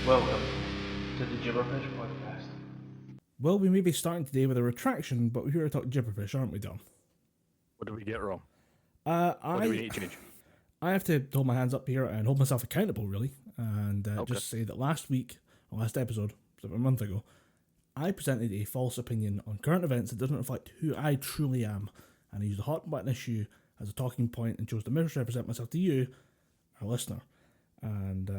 Welcome to the Gibberfish Podcast. Well, we may be starting today with a retraction, but we're here to talk gibberfish, aren't we, Dom? What did we get wrong? What do we need to change? I have to hold my hands up here and hold myself accountable, really, and just say that last episode, about a month ago, I presented a false opinion on current events that doesn't reflect who I truly am, and I used a hot button issue as a talking point and chose to misrepresent myself to you, our listener. And,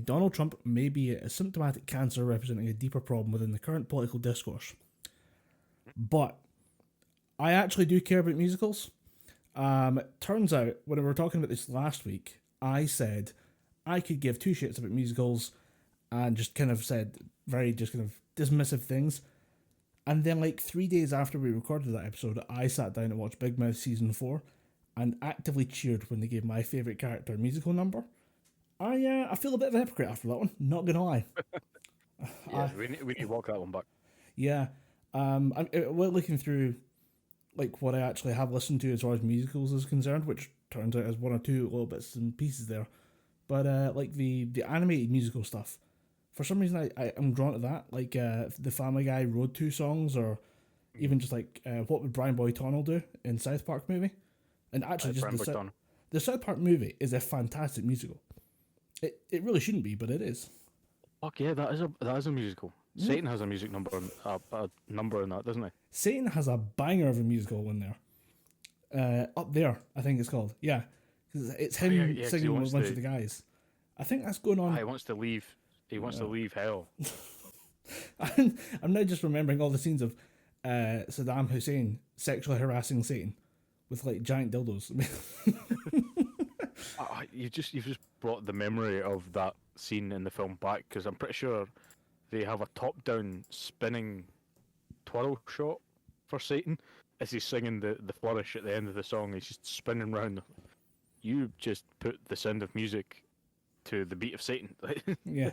Donald Trump may be a symptomatic cancer representing a deeper problem within the current political discourse. But I actually do care about musicals. It turns out, when we were talking about this last week, I said I could give two shits about musicals and just kind of said very just kind of dismissive things. And then 3 days after we recorded that episode, I sat down and watched Big Mouth Season 4 and actively cheered when they gave my favourite character a musical number. I feel a bit of a hypocrite after that one, not gonna lie. Yeah, we need to walk that one back. Yeah. We're looking through what I actually have listened to as far as musicals is concerned, which turns out as one or two little bits and pieces there. But the animated musical stuff, for some reason I'm drawn to that. The Family Guy Road 2 songs, or even just what would Brian Boitano do in South Park movie? And actually the South Park movie is a fantastic musical. It really shouldn't be, but it is. Fuck yeah, that is a musical. Yeah. Satan has a music number, a number in that, doesn't he? Satan has a banger of a musical in there. Up There, I think it's called. Yeah, because it's him singing with a bunch of the guys. I think that's going on. He wants to leave. He wants to leave hell. I'm now just remembering all the scenes of Saddam Hussein sexually harassing Satan with giant dildos. You've just brought the memory of that scene in the film back, because I'm pretty sure they have a top-down spinning twirl shot for Satan as he's singing the flourish at the end of the song. He's just spinning round. You just put the sound of music to the beat of Satan. Yeah.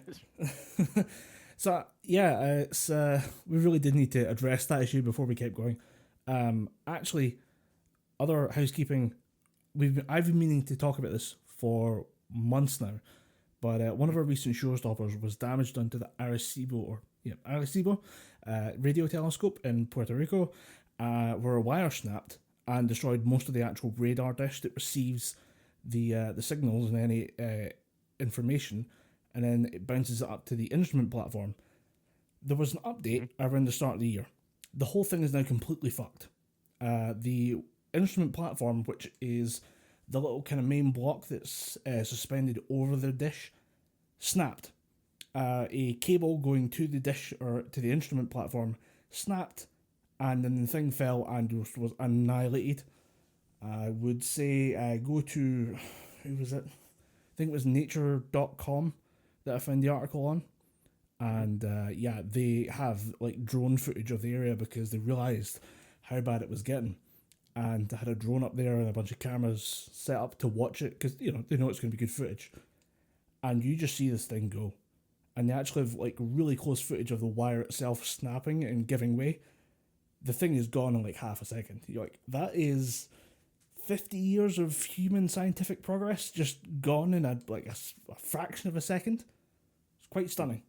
So yeah, it's we really did need to address that issue before we kept going. Actually, other housekeeping. I've been meaning to talk about this for months now, but one of our recent showstoppers was damaged onto the Arecibo radio telescope in Puerto Rico, where a wire snapped and destroyed most of the actual radar dish that receives the signals and any information, and then it bounces it up to the instrument platform. There was an update around the start of the year. The whole thing is now completely fucked. The instrument platform, which is the little kind of main block that's suspended over the dish, snapped. A cable going to the dish or to the instrument platform snapped, and then the thing fell and was annihilated. I would say go to, who was it? I think it was nature.com that I found the article on. And they have drone footage of the area because they realised how bad it was getting. And had a drone up there and a bunch of cameras set up to watch it because they know it's going to be good footage. And you just see this thing go, and they actually have really close footage of the wire itself snapping and giving way. The thing is gone in half a second. You're that is 50 years of human scientific progress just gone in a fraction of a second. It's quite stunning.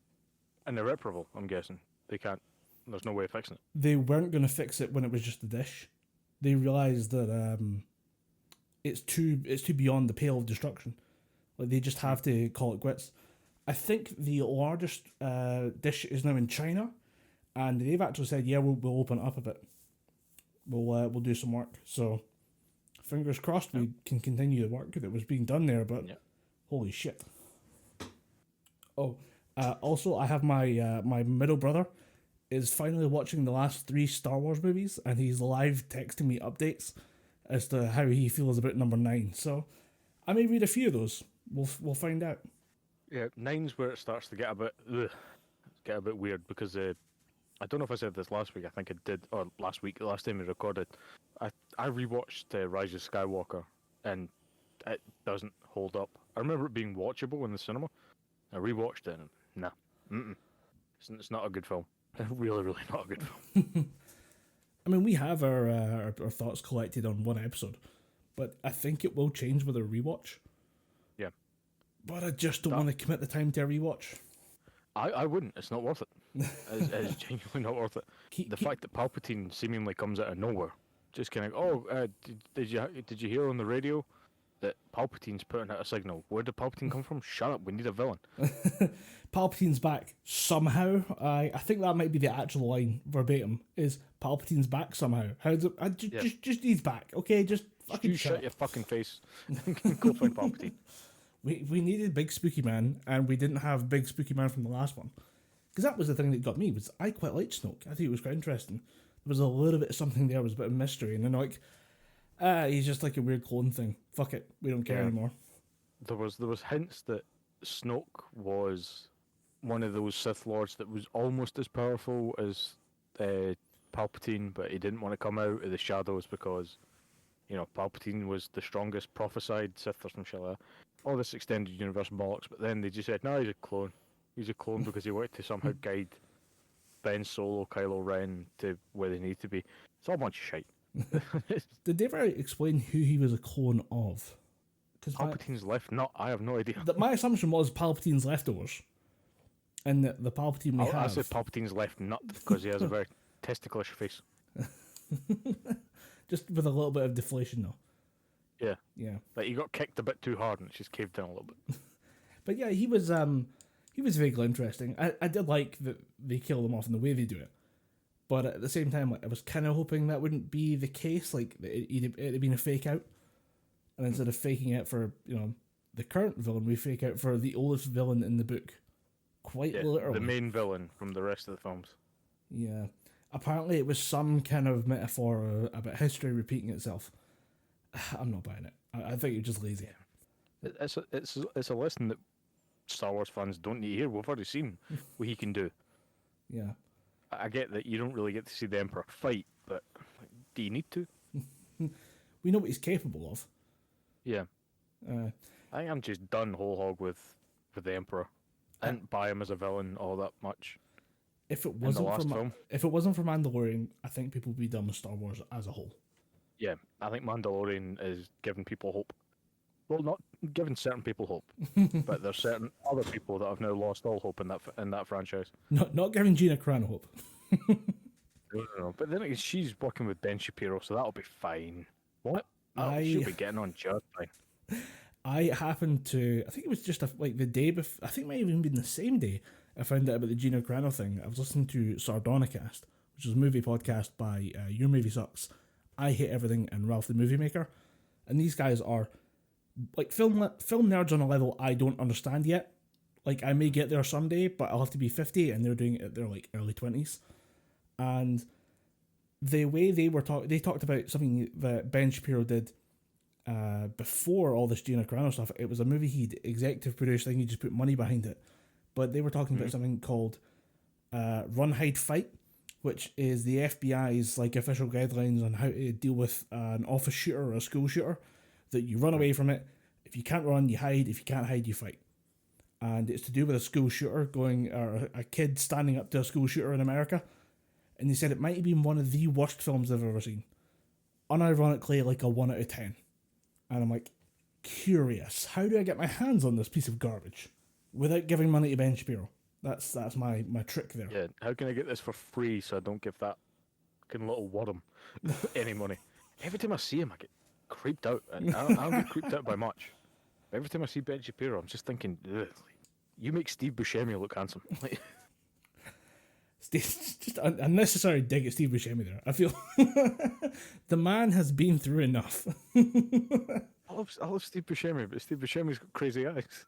And irreparable, I'm guessing. They can't. There's no way of fixing it. They weren't going to fix it when it was just the dish. They realised that it's too beyond the pale of destruction. They just have to call it quits. I think the largest dish is now in China, and they've actually said, yeah, we'll open it up a bit. We'll do some work. So fingers crossed we can continue the work that was being done there. But holy shit! Oh, also I have my middle brother is finally watching the last 3 Star Wars movies, and he's live texting me updates as to how he feels about number 9. So I may read a few of those. We'll find out. Yeah, 9's where it starts to get a bit weird, because I don't know if I said this last week. I think I did, or last week, the last time we recorded. I rewatched Rise of Skywalker, and it doesn't hold up. I remember it being watchable in the cinema. I rewatched it, and nah, it's not a good film. Really, really not a good film. I mean, we have our thoughts collected on one episode, but I think it will change with a rewatch. Yeah. But I just don't want to commit the time to a rewatch. I wouldn't. It's not worth it. It's genuinely not worth it. The fact that Palpatine seemingly comes out of nowhere, just kind of, did you hear on the radio that Palpatine's putting out a signal? Where did Palpatine come from? Shut up, we need a villain. Palpatine's back somehow. I think that might be the actual line verbatim. Is Palpatine's back somehow? Just he's back. Okay, just fucking shut your fucking face. Go find Palpatine. We needed Big Spooky Man, and we didn't have Big Spooky Man from the last one. Because that was the thing that got me, was I quite liked Snoke. I think it was quite interesting. There was a little bit of something there, was a bit of mystery, and then like, he's just like a weird clone thing. Fuck it, we don't care anymore. There was hints that Snoke was one of those Sith Lords that was almost as powerful as Palpatine, but he didn't want to come out of the shadows because, Palpatine was the strongest prophesied Sith or some shit like that. All this extended universe bollocks, but then they just said, no, he's a clone. He's a clone because he wanted to somehow guide Ben Solo, Kylo Ren to where they need to be. It's all a bunch of shite. Did they ever explain who he was a clone of? Palpatine's left? No, I have no idea. My assumption was Palpatine's leftovers. And the Palpatine we have... I said Palpatine's left nut because he has a very testicleish face. Just with a little bit of deflation, though. Yeah. Yeah. Like, he got kicked a bit too hard and it's just caved in a little bit. But yeah, he was vaguely interesting. I did like that they kill them off in the way they do it. But at the same time, like, I was kind of hoping that wouldn't be the case. Like, it had been a fake out. And instead of faking it for, the current villain, we fake out for the oldest villain in the book. Quite literally. The main villain from the rest of the films. Yeah. Apparently it was some kind of metaphor about history repeating itself. I'm not buying it. I think you're just lazy. It's a lesson that Star Wars fans don't need to hear. We've already seen what he can do. Yeah. I get that you don't really get to see the Emperor fight, but do you need to? We know what he's capable of. Yeah. I think I'm just done whole hog with the Emperor. I didn't buy him as a villain all that much. If it wasn't for Mandalorian, I think people would be done with Star Wars as a whole. Yeah, I think Mandalorian is giving people hope. Well, not giving certain people hope, but there's certain other people that have now lost all hope in that franchise. Not giving Gina Carano hope. No. But then she's working with Ben Shapiro, so that'll be fine. What? She'll be getting on just fine. I happened to, I think it was just the day before, I think it might have even been the same day I found out about the Gina Carano thing. I was listening to Sardonicast, which is a movie podcast by Your Movie Sucks, I Hate Everything, and Ralph the Movie Maker. And these guys are like film nerds on a level I don't understand yet. Like, I may get there someday, but I'll have to be 50, and they're doing it at their like early 20s. And the way they talked about something that Ben Shapiro did before all this Gina Carano stuff. It was a movie he'd executive produced. I think he just put money behind it. But they were talking about something called Run, Hide, Fight, which is the FBI's like official guidelines on how to deal with an office shooter or a school shooter. That you run away from it. If you can't run, you hide. If you can't hide, you fight. And it's to do with a school shooter or a kid standing up to a school shooter in America. And they said it might have been one of the worst films they've ever seen. Unironically, like a 1 out of 10. And I'm like, curious, how do I get my hands on this piece of garbage without giving money to Ben Shapiro? That's my trick there. Yeah, how can I get this for free so I don't give that fucking little worm any money? Every time I see him, I get creeped out. And I don't get creeped out by much. Every time I see Ben Shapiro, I'm just thinking, ugh, you make Steve Buscemi look handsome. Just unnecessary dig at Steve Buscemi there. I feel the man has been through enough. I love Steve Buscemi, but Steve Buscemi's got crazy eyes.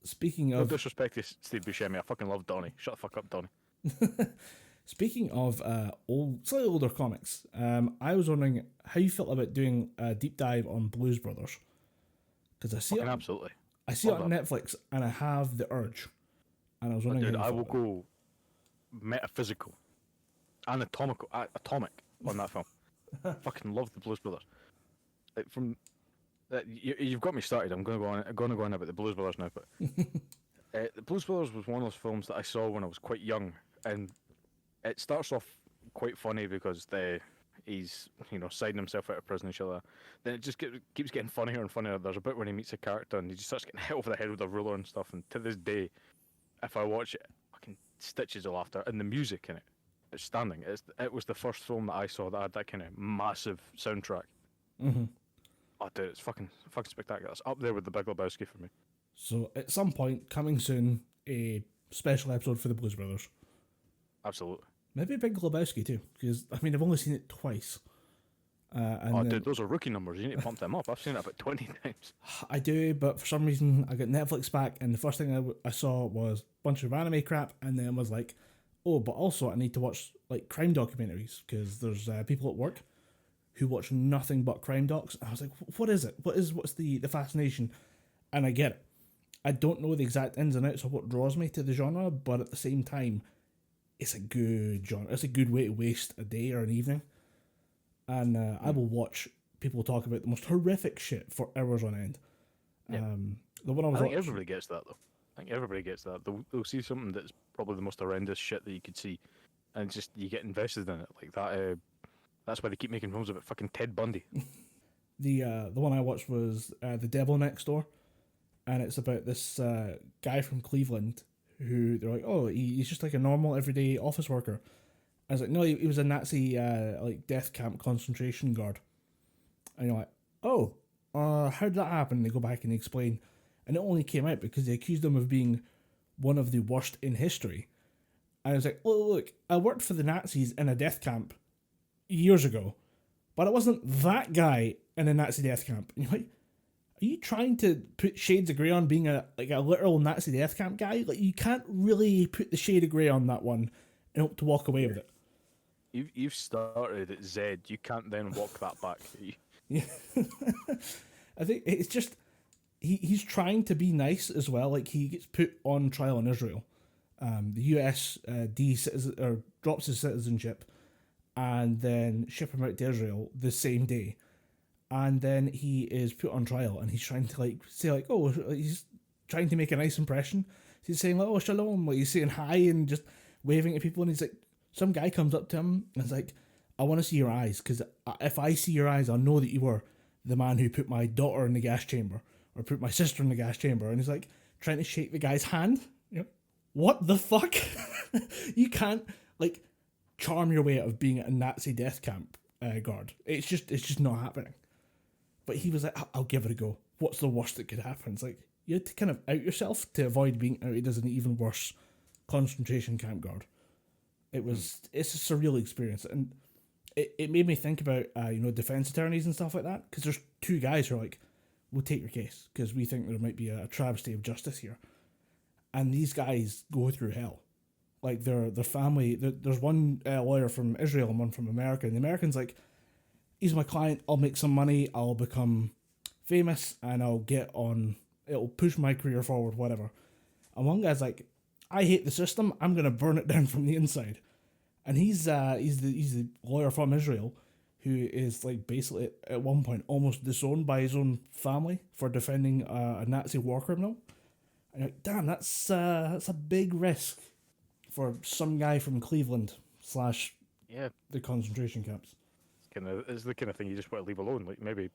Speaking of... No disrespect to Steve Buscemi, I fucking love Donnie. Shut the fuck up, Donnie. Speaking of slightly older comics, I was wondering how you felt about doing a deep dive on Blues Brothers. Because I see it, absolutely. I see it on Netflix, and I have the urge. And I was wondering. Dude, I will go metaphysical, atomic on that film. Fucking love the Blues Brothers. Like you've got me started. I'm going to go on about the Blues Brothers now, but the Blues Brothers was one of those films that I saw when I was quite young, and it starts off quite funny because he's siding himself out of prison and shit like that. Then it just keeps getting funnier and funnier. There's a bit when he meets a character and he just starts getting hit over the head with a ruler and stuff. And to this day, if I watch it, fucking stitches of laughter. And the music in it, it's stunning. It was the first film that I saw that had that kind of massive soundtrack. Mm-hmm. Oh, dude, it's fucking spectacular. It's up there with The Big Lebowski for me. So at some point, coming soon, a special episode for the Blues Brothers. Absolutely. Maybe Big Lebowski too, because I mean I've only seen it twice. Dude, those are rookie numbers. You need to pump them up. I've seen it about 20 times. I do, but for some reason I got Netflix back, and the first thing I saw was a bunch of anime crap, and then was like, oh, but also I need to watch like crime documentaries, because there's people at work who watch nothing but crime docs. And I was like, what is it? What's the fascination? And I get it. I don't know the exact ins and outs of what draws me to the genre, but at the same time, it's a good genre. It's a good way to waste a day or an evening. And I will watch people talk about the most horrific shit for hours on end. Yeah. The one I was I think watching, everybody gets that, though. I think everybody gets that. They'll see something that's probably the most horrendous shit that you could see, and just you get invested in it like that. That's why they keep making films about fucking Ted Bundy. the one I watched was The Devil Next Door, and it's about this guy from Cleveland who they're like, oh, he's just like a normal everyday office worker. I was like, no, he was a Nazi like death camp concentration guard. And you're like, oh, how did that happen? And they go back and they explain, and it only came out because they accused him of being one of the worst in history. And I was like, oh, look, I worked for the Nazis in a death camp years ago, but I wasn't that guy in a Nazi death camp. And you're like, are you trying to put shades of grey on being a literal Nazi death camp guy? Like, you can't really put the shade of grey on that one and hope to walk away with it. You've started at Z. You can't then walk that back. Yeah. I think it's just he's trying to be nice as well. Like, he gets put on trial in Israel. The US citizen or drops his citizenship, and then ship him out to Israel the same day. And then he is put on trial, and he's trying to like say like, oh, he's trying to make a nice impression. He's saying like, oh, shalom, like he's saying hi and just waving at people, and he's like, some guy comes up to him and is like, I want to see your eyes, because if I see your eyes, I'll know that you were the man who put my daughter in the gas chamber or put my sister in the gas chamber. And he's like trying to shake the guy's hand. Yep. What the fuck? You can't like charm your way out of being a Nazi death camp guard. It's just not happening. But he was like, I'll give it a go. What's the worst that could happen? It's like, you had to kind of out yourself to avoid being outed as an even worse concentration camp guard. It's a surreal experience, and it made me think about defense attorneys and stuff like that, because there's two guys who are like, we'll take your case because we think there might be a travesty of justice here, and these guys go through hell. Like, their family, there's one lawyer from Israel and one from America, and the American's like, he's my client, I'll make some money, I'll become famous, and I'll get on, it'll push my career forward, whatever. And one guy's like, I hate the system, I'm gonna burn it down from the inside. And he's the lawyer from Israel who is like basically at one point almost disowned by his own family for defending a Nazi war criminal. And you're like, damn, that's a big risk for some guy from Cleveland / the concentration camps. It's the kind of thing you just want to leave alone. Like maybe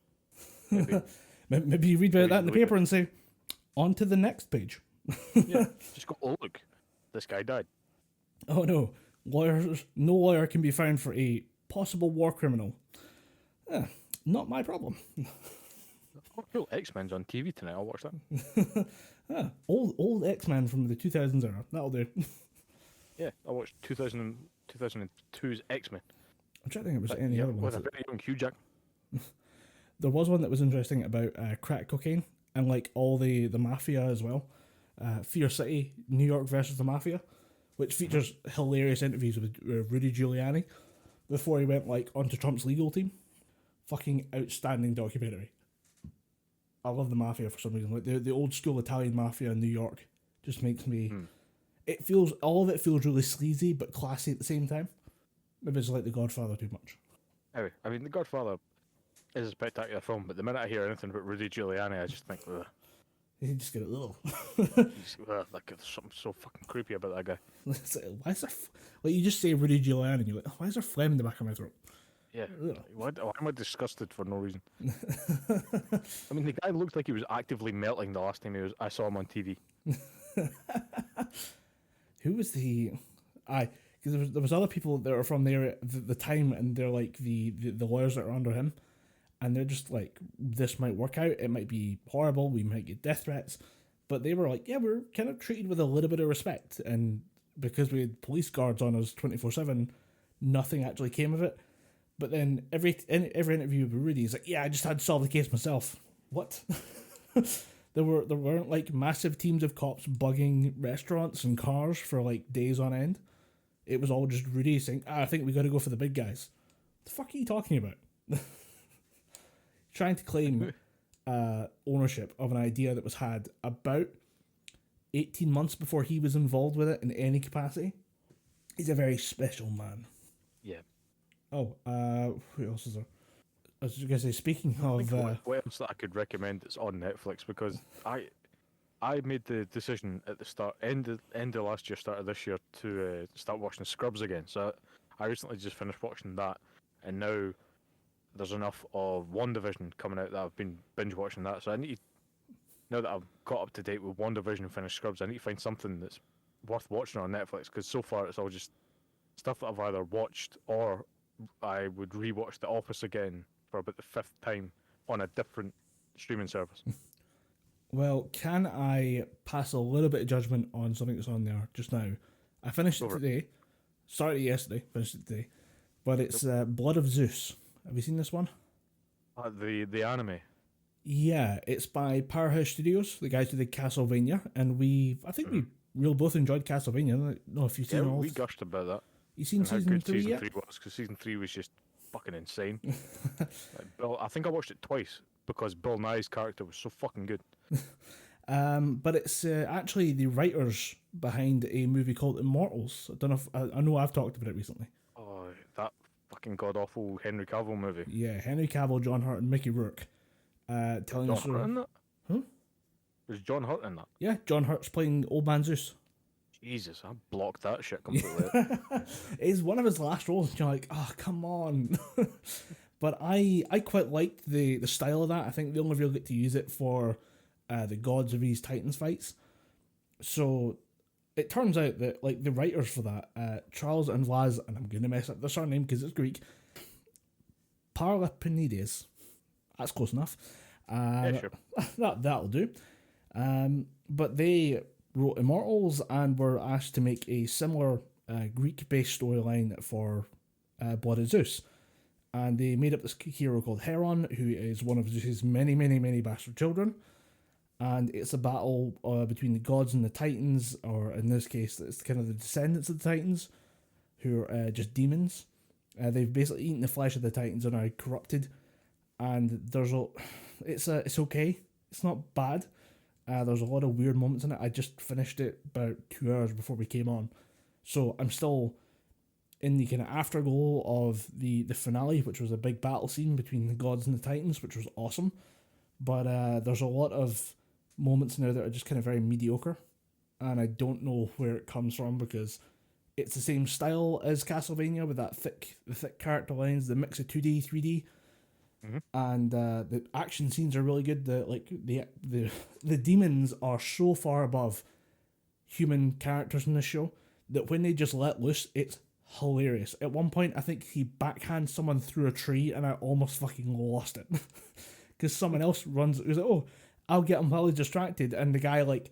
maybe you read about that in the paper and say, on to the next page. Yeah, just go, oh look, this guy died. Oh no, no lawyer can be found for a possible war criminal. Not my problem. Oh cool, X-Men's on TV tonight, I'll watch that. Old X-Men from the 2000s era, that'll do. Yeah, I watched 2002's X-Men. I'm trying to think if there's any other ones. With a very young Hugh Jack. There was one that was interesting about crack cocaine and like all the mafia as well. Fear City, New York versus the Mafia, which features hilarious interviews with Rudy Giuliani before he went like onto Trump's legal team. Fucking outstanding documentary. I love the mafia for some reason. Like the old school Italian mafia in New York just makes me. All of it feels really sleazy but classy at the same time. Maybe it's like The Godfather too much. Anyway, I mean, The Godfather is a spectacular film, but the minute I hear anything about Rudy Giuliani, I just think, ugh. You just get a little. Like there's something so fucking creepy about that guy. Why is there? Like, you just say Rudy Giuliani, and you're like, why is there phlegm in the back of my throat? Yeah. Ugh. Why am I disgusted for no reason? I mean, the guy looked like he was actively melting the last time I saw him on TV. Who was the? Because there was other people that were from there at the time, and they're like the lawyers that are under him, and they're just like, this might work out. It might be horrible. We might get death threats, but they were like, yeah, we're kind of treated with a little bit of respect, and because we had police guards on us 24/7, nothing actually came of it. But then every interview with Rudy is like, yeah, I just had to solve the case myself. What? There weren't like massive teams of cops bugging restaurants and cars for like days on end. It was all just Rudy saying, I think we got to go for the big guys. The fuck are you talking about? Trying to claim ownership of an idea that was had about 18 months before he was involved with it in any capacity. He's a very special man. Yeah. Oh, who else is there? I was going to say, speaking of... what else that I could recommend that's on Netflix, because I made the decision at the end of last year, start of this year, to start watching Scrubs again. So I recently just finished watching that, and now there's enough of WandaVision coming out that I've been binge watching that. So I need, now that I've got up to date with WandaVision and finished Scrubs, I need to find something that's worth watching on Netflix, because so far it's all just stuff that I've either watched or I would rewatch The Office again for about the 5th time on a different streaming service. Well, can I pass a little bit of judgment on something that's on there just now? I finished it today. Started it yesterday, finished it today. But it's Blood of Zeus. Have you seen this one? The anime? Yeah, it's by Powerhouse Studios, the guys who did Castlevania. And I think we both enjoyed Castlevania. I don't know if you've seen all. We gushed about that. You seen season 3 yet? Season 3 was, because season 3 was just fucking insane. I think I watched it twice because Bill Nye's character was so fucking good. But it's actually the writers behind a movie called Immortals. I don't know if I know I've talked about it recently. Oh, that fucking god awful Henry Cavill movie. Yeah, Henry Cavill, John Hurt, and Mickey Rourke. Telling us. John Hurt in that? Huh? Was John Hurt in that? Yeah, John Hurt's playing Old Man Zeus. Jesus, I blocked that shit completely. It's one of his last roles, and you're like, oh, come on. But I quite liked the style of that. I think they only really get to use it for the Gods of These Titans fights. So it turns out that like the writers for that, Charles and Vaz, and I'm going to mess up their surname because it's Greek, Paralipinides. That's close enough. Yeah, sure. That'll do. But they wrote Immortals and were asked to make a similar Greek-based storyline for Blood of Zeus. And they made up this hero called Heron, who is one of Zeus's many, many, many bastard children. And it's a battle between the gods and the Titans, or in this case, it's kind of the descendants of the Titans, who are just demons. They've basically eaten the flesh of the Titans and are corrupted. And it's okay. It's not bad. There's a lot of weird moments in it. I just finished it about 2 hours before we came on. So I'm still in the kind of afterglow of the finale, which was a big battle scene between the gods and the Titans, which was awesome. But there's a lot of moments now that are just kind of very mediocre. And I don't know where it comes from, because it's the same style as Castlevania with the thick character lines, the mix of 2D, 3D. Mm-hmm. And the action scenes are really good. The demons are so far above human characters in this show that when they just let loose, it's hilarious. At one point, I think he backhands someone through a tree, and I almost fucking lost it because someone else runs. He was like, "Oh, I'll get him while he's distracted," and the guy like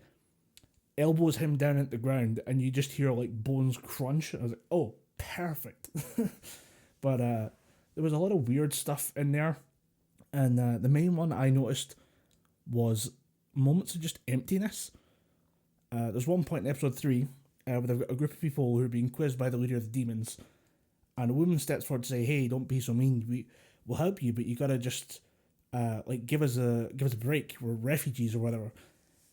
elbows him down at the ground, and you just hear like bones crunch. I was like, "Oh, perfect." But there was a lot of weird stuff in there, and the main one I noticed was moments of just emptiness. There's one point in episode 3 where they've got a group of people who are being quizzed by the leader of the demons, and a woman steps forward to say, "Hey, don't be so mean. We'll help you, but you gotta just give us a break. We're refugees or whatever."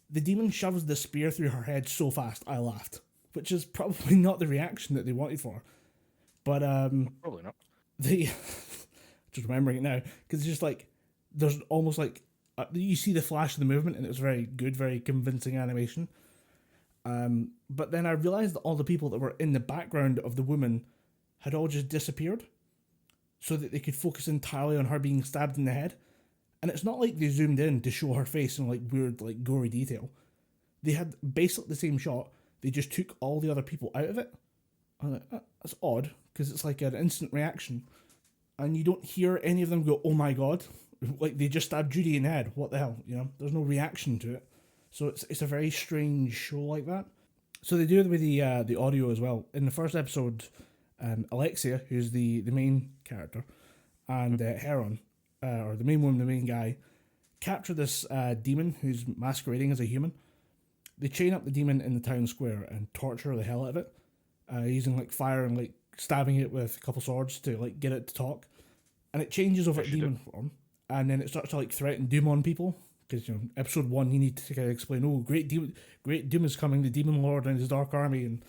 The demon shoves the spear through her head so fast, I laughed, which is probably not the reaction that they wanted for. But probably not. They just remembering it now, because it's just like there's almost like you see the flash of the movement, and it's very good, very convincing animation. But then I realized that all the people that were in the background of the woman had all just disappeared. so that they could focus entirely on her being stabbed in the head. And it's not like they zoomed in to show her face in like weird, like gory detail. They had basically the same shot. They just took all the other people out of it. I'm like, that's odd, because it's like an instant reaction. And you don't hear any of them go, oh my god, like they just stabbed Judy in the head. What the hell? You know, there's no reaction to it. So it's a very strange show like that. So they do it with the audio as well. In the first episode, Alexia, who's the main character, and Heron, or the main woman, the main guy, capture this demon who's masquerading as a human. They chain up the demon in the town square and torture the hell out of it, using like fire and like stabbing it with a couple swords to like get it to talk. And it changes over to demon form, and then it starts to like threaten doom on people. Because, you know, episode 1, you need to kind of explain, oh, great doom is coming, the demon lord and his dark army, and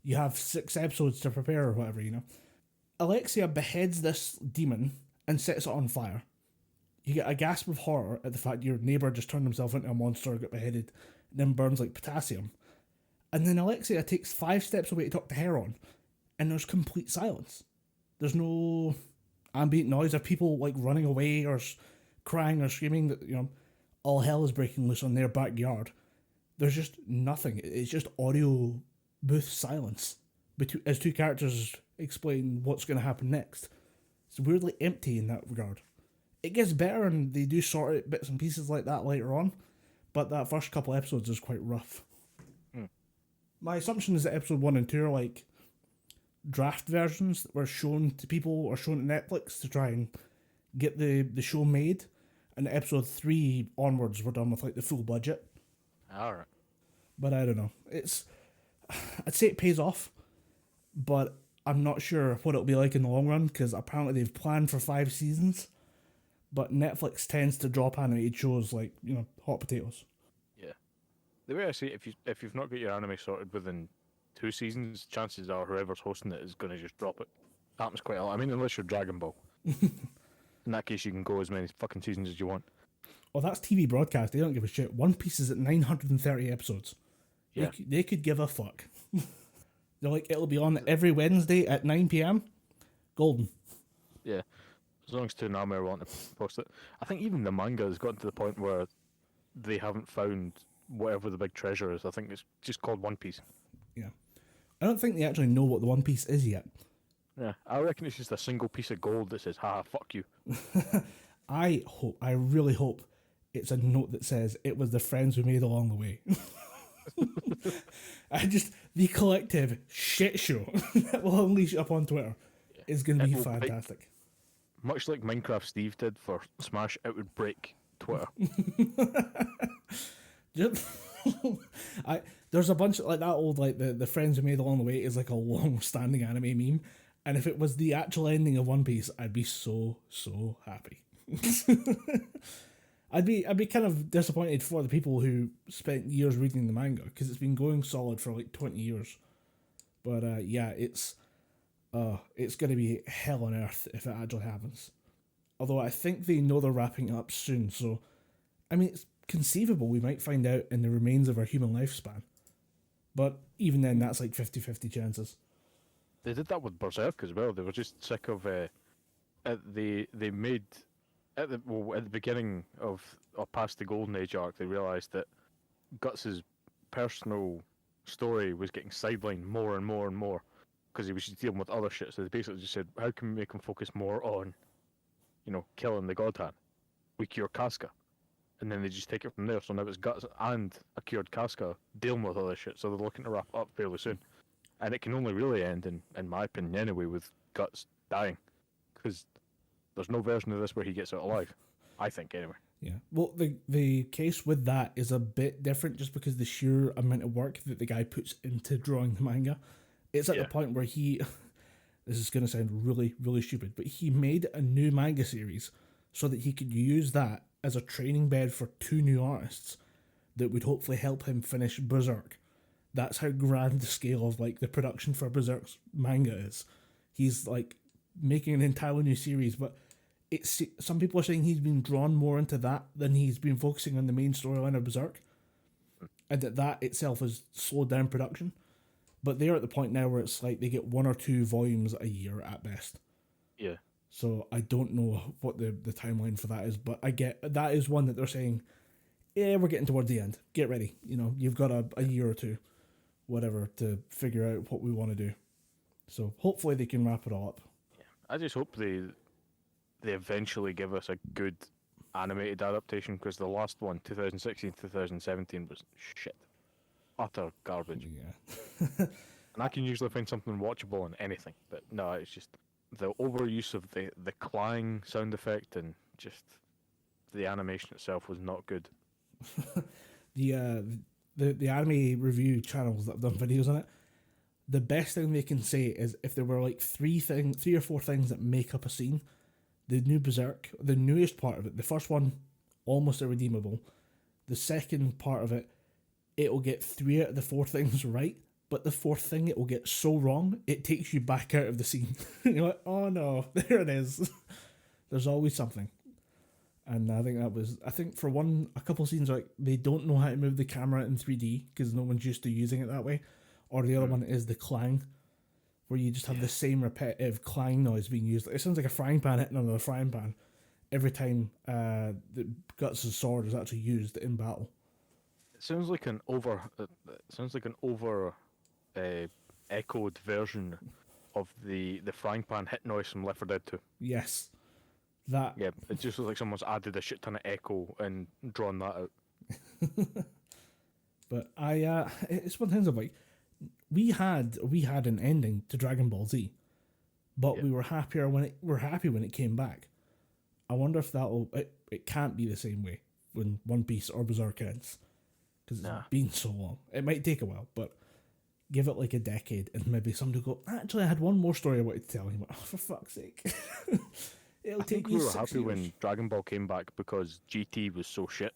you have 6 episodes to prepare or whatever, you know. Alexia beheads this demon and sets it on fire. You get a gasp of horror at the fact your neighbour just turned himself into a monster, got beheaded, and then burns like potassium. And then Alexia takes 5 steps away to talk to Heron, and there's complete silence. There's no ambient noise of people like running away or crying or screaming that, you know, all hell is breaking loose on their backyard. There's just nothing. It's just audio booth silence as 2 characters explain what's going to happen next. It's weirdly empty in that regard. It gets better and they do sort out bits and pieces like that later on, but that first couple episodes is quite rough. My assumption is that episode 1 and 2 are like draft versions that were shown to people or shown to Netflix to try and get the show made. And episode 3 onwards were done with like the full budget. Alright. But I don't know. I'd say it pays off, but I'm not sure what it'll be like in the long run, because apparently they've planned for 5 seasons. But Netflix tends to drop animated shows like, you know, hot potatoes. Yeah. The way I see it, if you've not got your anime sorted within 2 seasons, chances are whoever's hosting it is going to just drop it. Happens quite a lot. I mean, unless you're Dragon Ball. In that case, you can go as many fucking seasons as you want. Oh, that's TV broadcast. They don't give a shit. One Piece is at 930 episodes. Yeah. They could give a fuck. They're like, it'll be on every Wednesday at 9 p.m. Golden. Yeah. As long as Toonami are wanting to post it. I think even the manga has gotten to the point where they haven't found whatever the big treasure is. I think it's just called One Piece. Yeah. I don't think they actually know what the One Piece is yet. Yeah, I reckon it's just a single piece of gold that says, "Ha, fuck you." I really hope it's a note that says, it was the friends we made along the way. The collective shit show that will unleash up on Twitter is going to be fantastic. Much like Minecraft Steve did for Smash, it would break Twitter. There's a bunch of like that old, like the friends we made along the way is like a long-standing anime meme. And if it was the actual ending of One Piece, I'd be so happy. I'd be kind of disappointed for the people who spent years reading the manga, because it's been going solid for like 20 years. But yeah, it's going to be hell on earth if it actually happens. Although I think they know they're wrapping up soon, so I mean, it's conceivable we might find out in the remains of our human lifespan. But even then, that's like 50-50 chances. They did that with Berserk as well. They were just sick of they made at the beginning of or past the Golden Age arc. They realised that Guts's personal story was getting sidelined more and more and more because he was just dealing with other shit. So they basically just said, "How can we make him focus more on, you know, killing the God Hand? We cure Casca." And then they just take it from there. So now it's Guts and a cured Casca dealing with other shit. So they're looking to wrap up fairly soon. And it can only really end, in my opinion anyway, with Guts dying. Because there's no version of this where he gets out alive. I think, anyway. Yeah. Well, the case with that is a bit different just because the sheer amount of work that the guy puts into drawing the manga. It's at the point where he... This is going to sound really, really stupid, but he made a new manga series so that he could use that as a training bed for 2 new artists that would hopefully help him finish Berserk. That's how grand the scale of like the production for Berserk's manga is. He's like making an entirely new series, but it's some people are saying he's been drawn more into that than he's been focusing on the main storyline of Berserk, and that itself has slowed down production. But they're at the point now where it's like they get 1 or 2 volumes a year at best. Yeah, So I don't know what the timeline for that is, but I get that is one that they're saying, yeah, we're getting towards the end. Get ready. You've got a year or two, whatever, to figure out what we want to do. So hopefully they can wrap it all up. I just hope they eventually give us a good animated adaptation, because the last one, 2016, 2017, was shit. Utter garbage. Yeah. And I can usually find something watchable in anything, but no, it's just the overuse of the clang sound effect, and just the animation itself was not good. The anime review channels that have done videos on it, the best thing they can say is if there were like three or four things that make up a scene, the new Berserk, the newest part of it, the first one, almost irredeemable. The second part of it, it'll get 3 out of the 4 things right, but the 4th thing it will get so wrong, it takes you back out of the scene. You're like, oh no, there it is. There's always something. And I think for a couple scenes, like, they don't know how to move the camera in 3D because no one's used to using it that way. Or the other one is the clang, where you just have the same repetitive clang noise being used. It sounds like a frying pan hitting another frying pan every time the Guts' sword is actually used in battle. It sounds like an over echoed version of the frying pan hit noise from Left 4 Dead 2. Yes. That. Yeah, it just looks like someone's added a shit ton of echo and drawn that out. But it's one of the things of like, we had an ending to Dragon Ball Z, but we were happy when it came back. I wonder if it can't be the same way when One Piece or Berserk ends, because it's been so long. It might take a while, but give it like a decade and maybe somebody will go, actually, I had one more story I wanted to tell you. Oh, for fuck's sake. I think we were happy when Dragon Ball came back because GT was so shit.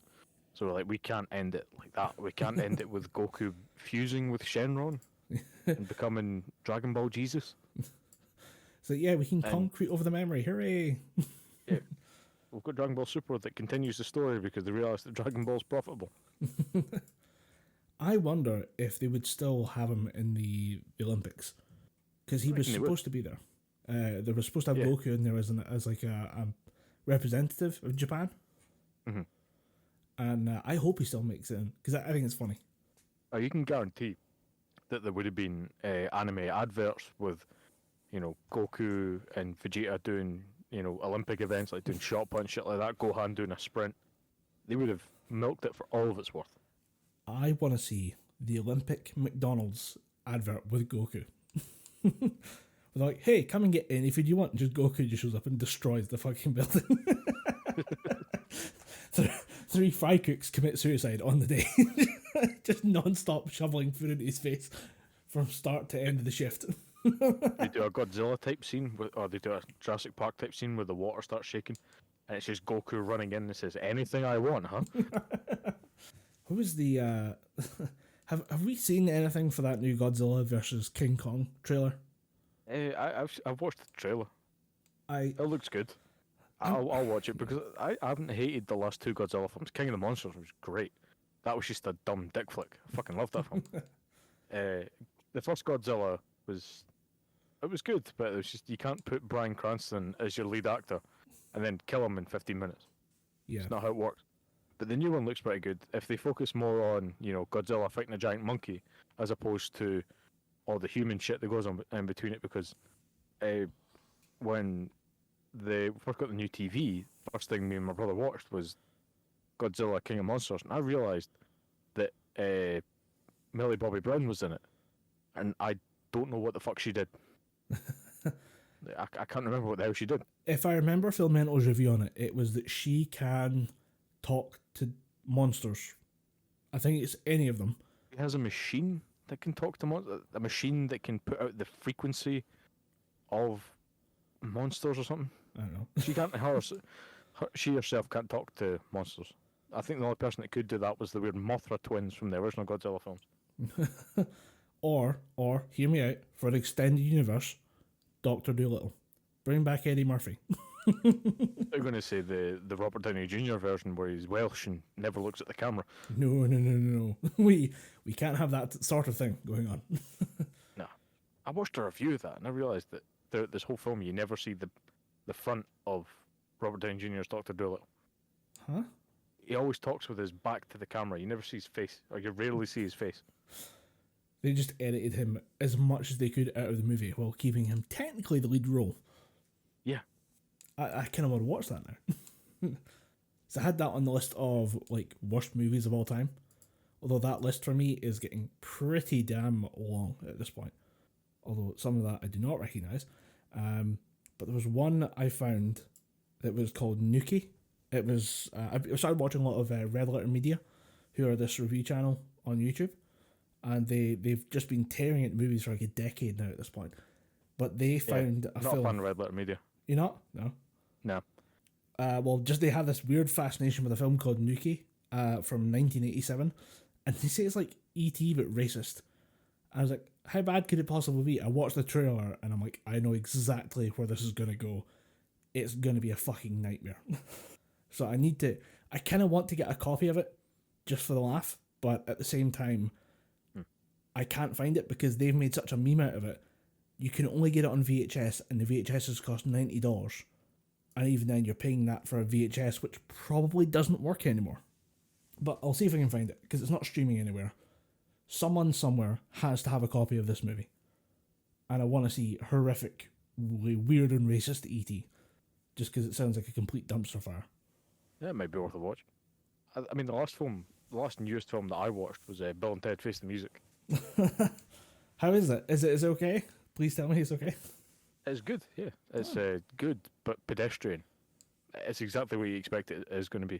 So we're like, we can't end it like that. We can't end it with Goku fusing with Shenron and becoming Dragon Ball Jesus. So yeah, we can concrete over the memory. Hooray! Yeah, we've got Dragon Ball Super that continues the story because they realised that Dragon Ball's profitable. I wonder if they would still have him in the Olympics, because he was supposed to be there. They were supposed to have Goku in there as like a representative of Japan. Mm-hmm. And I hope he still makes it in, because I think it's funny. Oh, you can guarantee that there would have been anime adverts with, Goku and Vegeta doing, Olympic events, like doing shot put and shit like that, Gohan doing a sprint. They would have milked it for all of its worth. I want to see the Olympic McDonald's advert with Goku. They're like, hey, come and get in if you want. Just Goku just shows up and destroys the fucking building. 3 fry cooks commit suicide on the day. Just non-stop shoveling food into his face from start to end of the shift. They do a Godzilla type scene, or they do a Jurassic Park type scene where the water starts shaking, and it's just Goku running in and says, anything I want, huh? Who was the... have we seen anything for that new Godzilla versus King Kong trailer? I've watched the trailer. It looks good. I'll watch it because I haven't hated the last 2 Godzilla films. King of the Monsters was great. That was just a dumb dick flick. I fucking loved that film. The first Godzilla was good, but it was just, you can't put Bryan Cranston as your lead actor and then kill him in 15 minutes. Yeah. It's not how it works. But the new one looks pretty good. If they focus more on, Godzilla fighting a giant monkey as opposed to all the human shit that goes on in between it, because when they first got the new TV, first thing me and my brother watched was Godzilla King of Monsters, and I realised that Millie Bobby Brown was in it, and I don't know what the fuck she did. I can't remember what the hell she did. If I remember Phil Mental's review on it, it was that she can talk to monsters. I think it's any of them. She has a machine that can talk to monsters, a machine that can put out the frequency of monsters or something. I don't know. She can't. She herself can't talk to monsters. I think the only person that could do that was the weird Mothra twins from the original Godzilla films. or hear me out, for an extended universe, Dr. Dolittle. Bring back Eddie Murphy. They're going to say the Robert Downey Jr. version where he's Welsh and never looks at the camera. No. We can't have that sort of thing going on. No. I watched a review of that and I realised that throughout this whole film you never see the the front of Robert Downey Jr.'s Dr. Dolittle. Huh? He always talks with his back to the camera. You never see his face, or you rarely see his face. They just edited him as much as they could out of the movie while keeping him technically the lead role. Yeah. I kind of want to watch that now. So I had that on the list of like worst movies of all time. Although that list for me is getting pretty damn long at this point. Although some of that I do not recognise. But there was one I found that was called Nuki. It was I started watching a lot of Red Letter Media, who are this review channel on YouTube, and they've just been tearing at movies for like a decade now at this point. But they found a film. Not a fan of Red Letter Media. You're not? No. No. Well, just they have this weird fascination with a film called Nuki from 1987, and they say it's like E.T. but racist. I was like, how bad could it possibly be? I watched the trailer and I'm like, I know exactly where this is gonna go. It's gonna be a fucking nightmare. So I kind of want to get a copy of it just for the laugh, but at the same time, I can't find it because they've made such a meme out of it. You can only get it on VHS, and the VHSs cost $90. And even then, you're paying that for a VHS, which probably doesn't work anymore. But I'll see if I can find it, because it's not streaming anywhere. Someone somewhere has to have a copy of this movie. And I want to see horrific, weird and racist E.T. Just because it sounds like a complete dumpster fire. Yeah, it might be worth a watch. I mean, the last newest film that I watched was Bill and Ted Face the Music. How is it? Is it okay? Please tell me it's okay. It's good, yeah. It's good, but pedestrian. It's exactly what you expect it is going to be.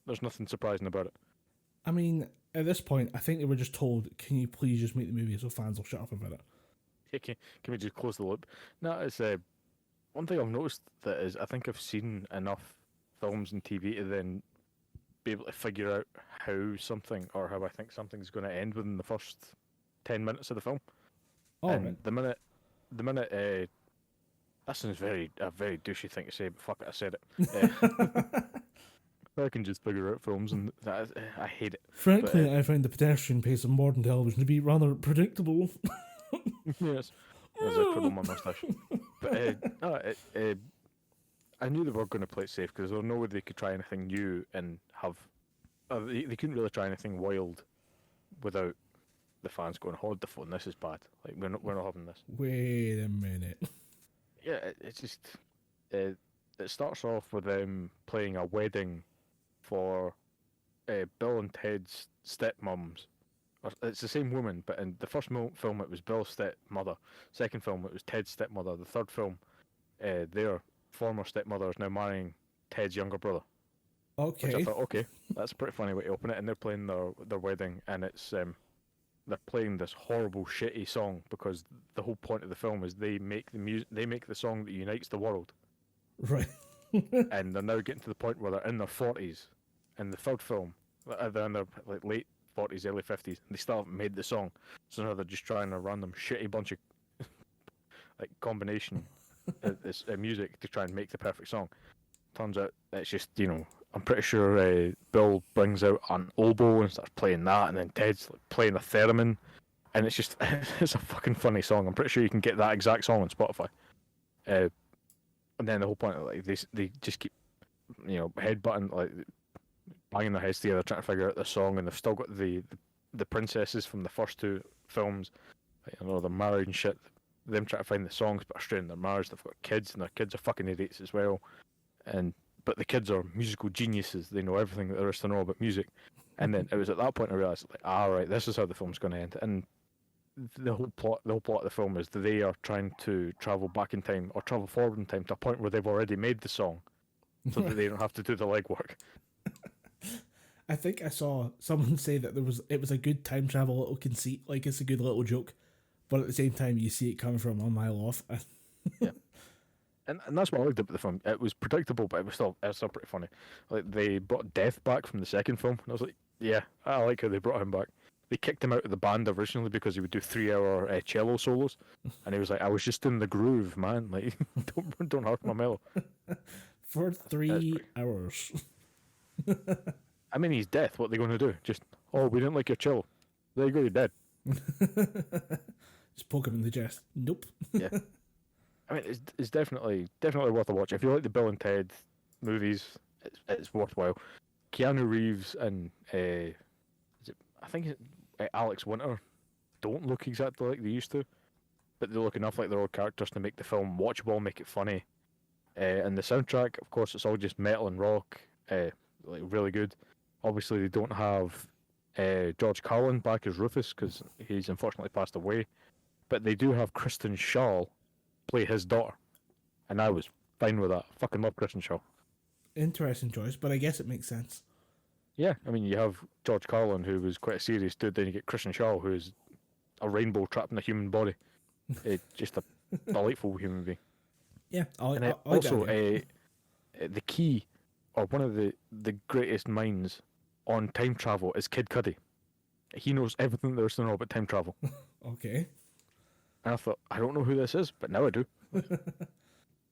There's nothing surprising about it. I mean, at this point, I think they were just told, can you please just make the movie so fans will shut up about it? Yeah, can we just close the loop? No, it's one thing I've noticed that is I think I've seen enough films and TV to then be able to figure out how something or how I think something's going to end within the first 10 minutes of the film. Oh, and right. the minute that sounds a very douchey thing to say, but fuck it, I said it. I can just figure out films, and I hate it. Frankly, I find the pedestrian pace of modern television to be rather predictable. Yes, as I twiddle my mustache. But I knew they were going to play it safe because there was no way they could try anything new and have. They couldn't really try anything wild without the fans going, "Hold the phone, this is bad. Like we're not having this." Wait a minute. Yeah, it's just it starts off with them playing a wedding for Bill and Ted's stepmoms. It's the same woman, but in the first film it was Bill's stepmother. Second film it was Ted's stepmother. The third film, their former stepmother is now marrying Ted's younger brother. Okay. Which I thought, okay, that's a pretty funny way to open it. And they're playing their wedding, and it's they're playing this horrible, shitty song because the whole point of the film is they make the song that unites the world. Right. And they're now getting to the point where they're in their 40s. In the third film, they're in their like late 40s, early 50s, and they still haven't made the song. So now they're just trying a random shitty bunch of like combination music to try and make the perfect song. Turns out it's just, I'm pretty sure Bill brings out an oboe and starts playing that, and then Ted's like, playing a theremin, and it's just it's a fucking funny song. I'm pretty sure you can get that exact song on Spotify. And then the whole point, like they just keep, headbutting, like banging their heads together, trying to figure out the song, and they've still got the princesses from the first two films. They're married and shit. Them trying to find the songs, but are straight in their marriage. They've got kids, and their kids are fucking idiots as well. But the kids are musical geniuses. They know everything that there is to know about music. And then it was at that point I realised, right, this is how the film's going to end. And the whole plot of the film is that they are trying to travel back in time or travel forward in time to a point where they've already made the song, so that they don't have to do the legwork. I think I saw someone say that it was a good time travel little conceit, like it's a good little joke, but at the same time you see it coming from a mile off. Yeah. And that's what I liked about the film. It was predictable, but it was still pretty funny. Like they brought Death back from the second film, and I was like, yeah, I like how they brought him back. They kicked him out of the band originally because he would do 3-hour cello solos, and he was like, "I was just in the groove, man. Like, don't hurt my mellow." For 3 hours. I mean, he's death. What are they going to do? Just, we didn't like your cello. There you go, you're dead. Just poke him in the chest. Nope. Yeah. I mean, it's definitely worth a watch. If you like the Bill and Ted movies, it's worthwhile. Keanu Reeves and I think Alex Winter don't look exactly like they used to, but they look enough like their old characters to make the film watchable, make it funny. And the soundtrack, of course, it's all just metal and rock, like really good. Obviously, they don't have George Colin back as Rufus because he's unfortunately passed away, but they do have Kristen Shaw play his daughter, and I was fine with that. I fucking love Kristen Shaw. Interesting choice, but I guess it makes sense. Yeah, I mean, you have George Carlin, who was quite a serious dude, then you get Kristen Shaw, who's a rainbow trapped in a human body. Just a delightful human being. Yeah, And also, the key, or one of the greatest minds on time travel is Kid Cudi. He knows everything there is to know about time travel. Okay. And I thought, I don't know who this is, but now I do.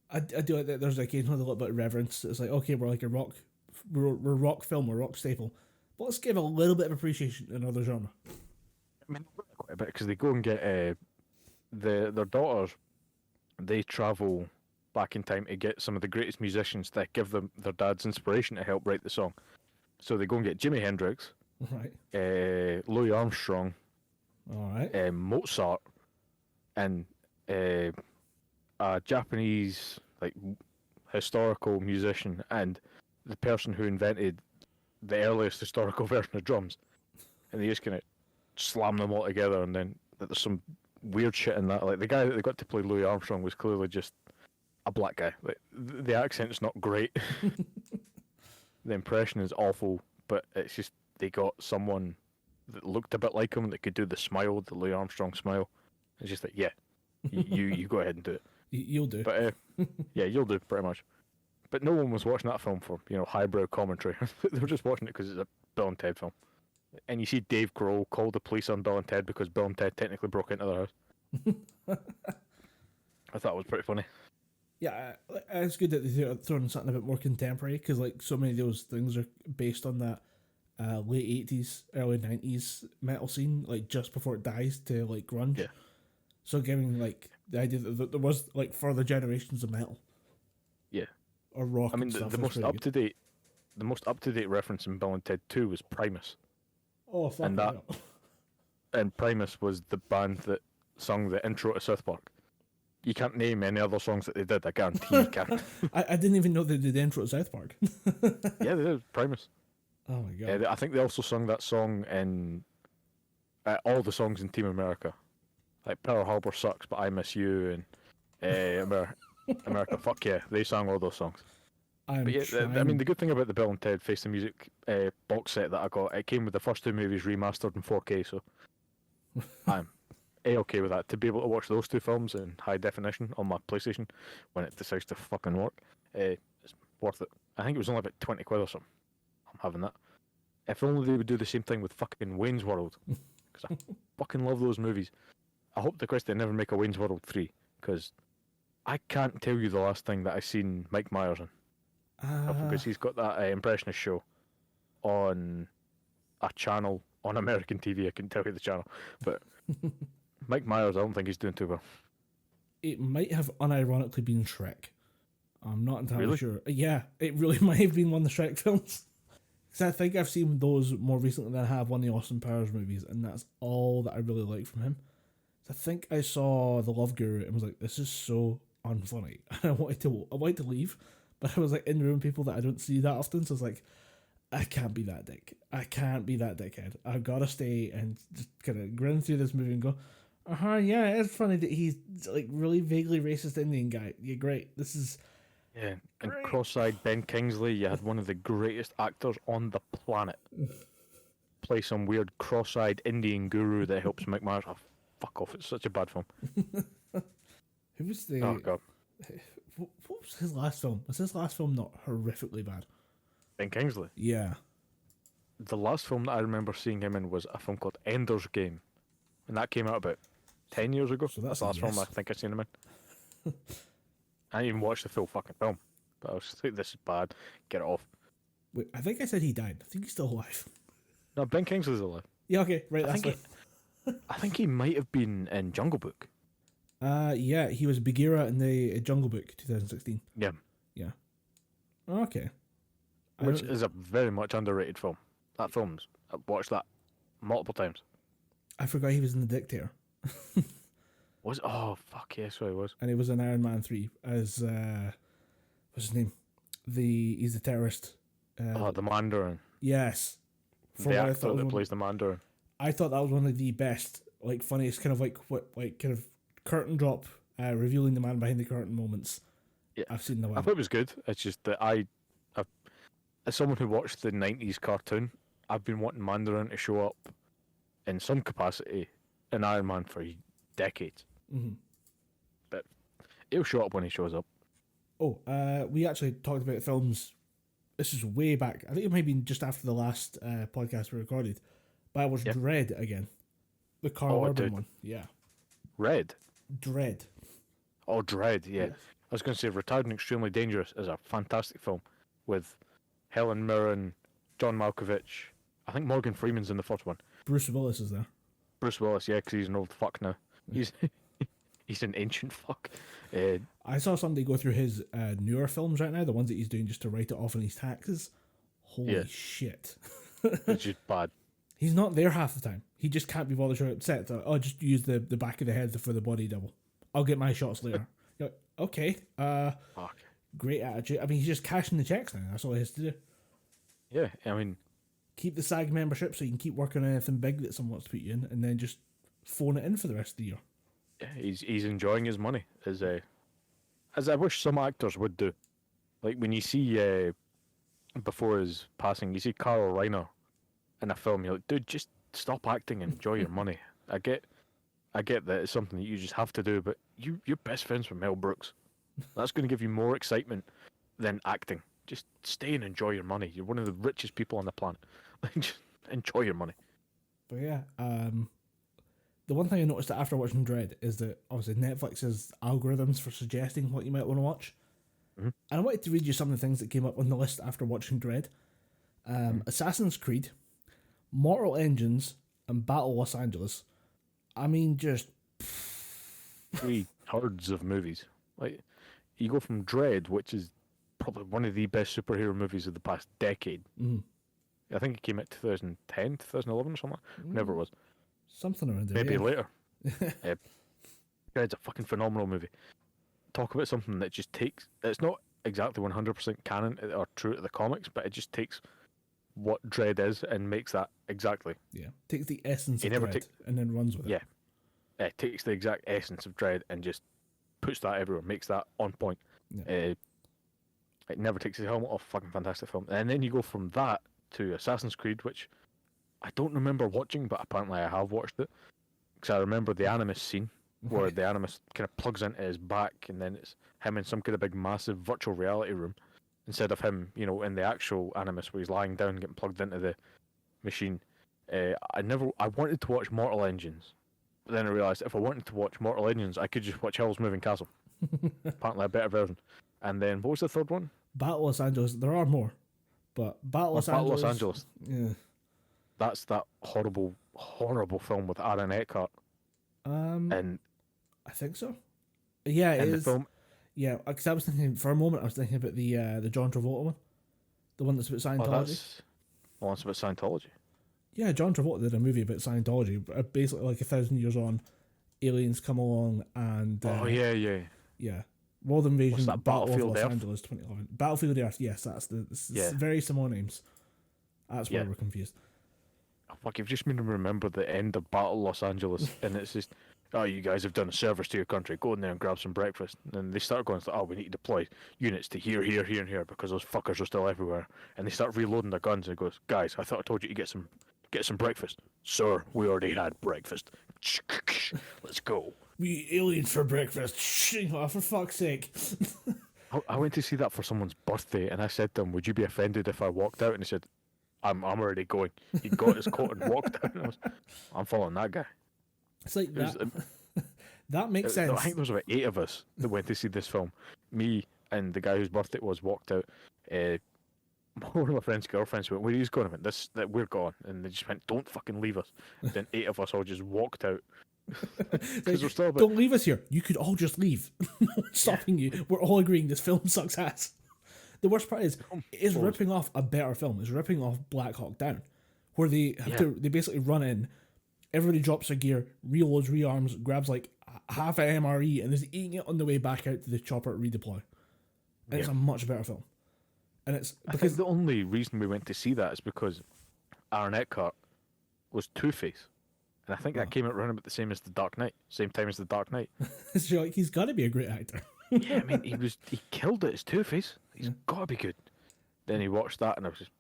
I do like that there's occasionally a little bit of reverence. It's like, okay, we're like we're rock film, we're rock staple, but let's give a little bit of appreciation to another genre. I mean, quite a bit, because they go and get their daughters, they travel back in time to get some of the greatest musicians that give them their dad's inspiration to help write the song. So they go and get Jimi Hendrix, Right. Louis Armstrong, All right. Mozart, and a Japanese like historical musician, and the person who invented the earliest historical version of drums. And they just kind of slam them all together, and then there's some weird shit in that. Like the guy that they got to play Louis Armstrong was clearly just a black guy. Like the accent is not great. The impression is awful, but it's just they got someone that looked a bit like him that could do the smile, the Louis Armstrong smile. It's just like, yeah, you go ahead and do it. You'll do. But yeah, you'll do pretty much. But no one was watching that film for highbrow commentary. They were just watching it because it's a Bill and Ted film. And you see Dave Grohl call the police on Bill and Ted because Bill and Ted technically broke into their house. I thought it was pretty funny. Yeah, it's good that they're throwing something a bit more contemporary, because like so many of those things are based on that late 80s, early 90s metal scene, like just before it dies to like grunge. Yeah. So giving like the idea that there was like further generations of metal. Yeah. Or rock. I mean, and stuff the most up to date, reference in Bill and Ted 2 was Primus. Oh, fuck and that, it. and Primus was the band that sung the intro to South Park. You can't name any other songs that they did. I guarantee you can't. I didn't even know they did the intro to South Park. Yeah, they did. Primus. Oh my god. I think they also sung that song in all the songs in Team America. Like Pearl Harbor sucks, but I miss you, and America, fuck yeah. They sang all those songs. But yeah, I mean, the good thing about the Bill and Ted Face the Music box set that I got, it came with the first two movies remastered in 4K, so I'm A-okay with that. To be able to watch those two films in high definition on my PlayStation when it decides to fucking work, it's worth it. I think it was only about 20 quid or something. I'm having that. If only they would do the same thing with fucking Wayne's World, because I fucking love those movies. I hope they never make a Wayne's World 3, because I can't tell you the last thing that I seen Mike Myers in. Because he's got that impressionist show on a channel on American TV. I can tell you the channel, but Mike Myers, I don't think he's doing too well. It might have unironically been Shrek. I'm not entirely Really? sure. Yeah, it really might have been one of the Shrek films. Because I think I've seen those more recently than I have one of the Austin Powers movies, and that's all that I really like from him. So I think I saw The Love Guru and was like, this is so unfunny. And I wanted to leave, but I was like in the room with people that I don't see that often, so I was like, I can't be that dick. I can't be that dickhead. I've got to stay and just kind of grin through this movie and go, yeah, it's funny that he's like really vaguely racist Indian guy. Yeah, great. This is... Yeah, and cross-eyed Ben Kingsley, you had one of the greatest actors on the planet play some weird cross-eyed Indian guru that helps Mike Myers. Oh, fuck off, it's such a bad film. Who was the... Oh, God. What was his last film? Was his last film not horrifically bad? Ben Kingsley? Yeah. The last film that I remember seeing him in was a film called Ender's Game, and that came out about 10 years ago. So that's the last film I think I've seen him in. I didn't even watch the full fucking film, but I was just like, this is bad, get it off. Wait, I think I said he died. I think he's still alive. No, Ben Kingsley's alive. Yeah, okay, right, I think he might have been in Jungle Book. Yeah, he was Bagheera in the Jungle Book 2016. Yeah, Yeah. Okay. which is a very much underrated film. That film's I've watched that multiple times. I forgot he was in The Dictator. Was oh fuck yes, so he was. And he was in Iron Man 3 as what's his name? He's the terrorist. The Mandarin, Yes. the what I actor thought that was plays the Mandarin. I thought that was one of the best, like funniest kind of kind of curtain drop, revealing the man behind the curtain moments. Yeah. I've seen the I one. thought it was good. It's just that I as someone who watched the '90s cartoon, I've been wanting Mandarin to show up in some capacity in Iron Man for decades. Mm-hmm. But he'll show up when he shows up. Oh, we actually talked about films. This is way back. I think it might have been just after the last podcast we recorded. But I watched Dread again. The Carl Urban one. Yeah. Red? Dread. Oh, Dread, yeah. Yes. I was going to say Retired and Extremely Dangerous is a fantastic film with Helen Mirren, John Malkovich. I think Morgan Freeman's in the first one. Bruce Willis is there. Bruce Willis, yeah, because he's an old fuck now. He's he's an ancient fuck. I saw somebody go through his newer films right now, the ones that he's doing just to write it off on his taxes. Holy shit. It's just bad. He's not there half the time. He just can't be bothered to upset. So, I'll just use the back of the head for the body double. I'll get my shots later. You're like, okay. Fuck. Great attitude. I mean, he's just cashing the checks now. That's all he has to do. Yeah, I mean, Keep the SAG membership so you can keep working on anything big that someone wants to put you in, and then just phone it in for the rest of the year. yeah, he's enjoying his money as I wish some actors would do. Like when you see before his passing, you see Carl Reiner in a film. You're like, dude, just stop acting and enjoy your money. I get that it's something that you just have to do, but you're best friends with Mel Brooks. That's going to give you more excitement than acting. Just stay and enjoy your money. You're one of the richest people on the planet. Like, just enjoy your money. But yeah, the one thing I noticed after watching Dread is that obviously Netflix's algorithms for suggesting what you might want to watch. Mm-hmm. And I wanted to read you some of the things that came up on the list after watching Dread. Assassin's Creed, Mortal Engines, and Battle Los Angeles. I mean, just 3 herds of movies. Like, you go from Dread, which is probably one of the best superhero movies of the past decade. Mm. I think it came out 2010, 2011 or something. Whenever it was. Something around there. Maybe Yeah. later. Dread's a fucking phenomenal movie. Talk about something that just takes... It's not exactly 100% canon or true to the comics, but it just takes what Dread is and makes that exactly. Yeah. Takes the essence He of never Dread and then runs with it. Yeah. It takes the exact essence of Dread and just puts that everywhere, makes that on point. Yeah. It never takes his helmet off. Fucking fantastic film. And then you go from that to Assassin's Creed, which I don't remember watching, but apparently I have watched it. Because I remember the Animus scene, where the Animus kind of plugs into his back, and then it's him in some kind of big massive virtual reality room, instead of him, in the actual Animus where he's lying down getting plugged into the machine. I wanted to watch Mortal Engines, but then I realised if I wanted to watch Mortal Engines, I could just watch Hell's Moving Castle. Apparently a better version. And then, what was the third one? Battle Los Angeles. There are more. But Battle Los Angeles. Yeah. That's that horrible, horrible film with Aaron Eckhart. And I think so. Yeah, it in the is. film, Yeah, because I was thinking for a moment. I was thinking about the John Travolta one, the one that's about Scientology. That's about Scientology. Yeah, John Travolta did a movie about Scientology. Basically, like 1,000 years on, aliens come along and yeah, World Invasion, What's that, Battle of Battlefield Los Earth? Angeles, 2011. Battlefield Earth. Yes, that's very similar names. That's why we're confused. Oh, fuck, you've just made me remember the end of Battle Los Angeles, and it's just, oh, you guys have done a service to your country. Go in there and grab some breakfast. And they start going, oh, we need to deploy units to here, here, here, and here because those fuckers are still everywhere. And they start reloading their guns and it goes, guys, I thought I told you to get some breakfast. Sir, we already had breakfast. Let's go. We eat aliens for breakfast. Oh, for fuck's sake. I went to see that for someone's birthday, and I said to him, would you be offended if I walked out? And he said, I'm already going. He got his coat and walked out. I'm following that guy. It's like that. That makes sense. I think there was about 8 of us that went to see this film. Me and the guy whose birthday it was walked out. One of my friend's girlfriends went, where are you going? I went, that we're gone. And they just went, don't fucking leave us. Then 8 of us all just walked out Because we're still a bit. Don't leave us here. You could all just leave. No one's stopping you. We're all agreeing this film sucks ass. The worst part is, it is ripping off a better film. It's ripping off Black Hawk Down, where they have they basically run in, everybody drops their gear, reloads, rearms, grabs like half an MRE, and is eating it on the way back out to the chopper to redeploy. And it's a much better film. And it's because I think the only reason we went to see that is because Aaron Eckhart was Two-Face. And I think that came out around about the same as The Dark Knight, same time as The Dark Knight. So like, he's got to be a great actor. Yeah, I mean, he killed it as Two-Face. He's got to be good. Then he watched that, and I was just,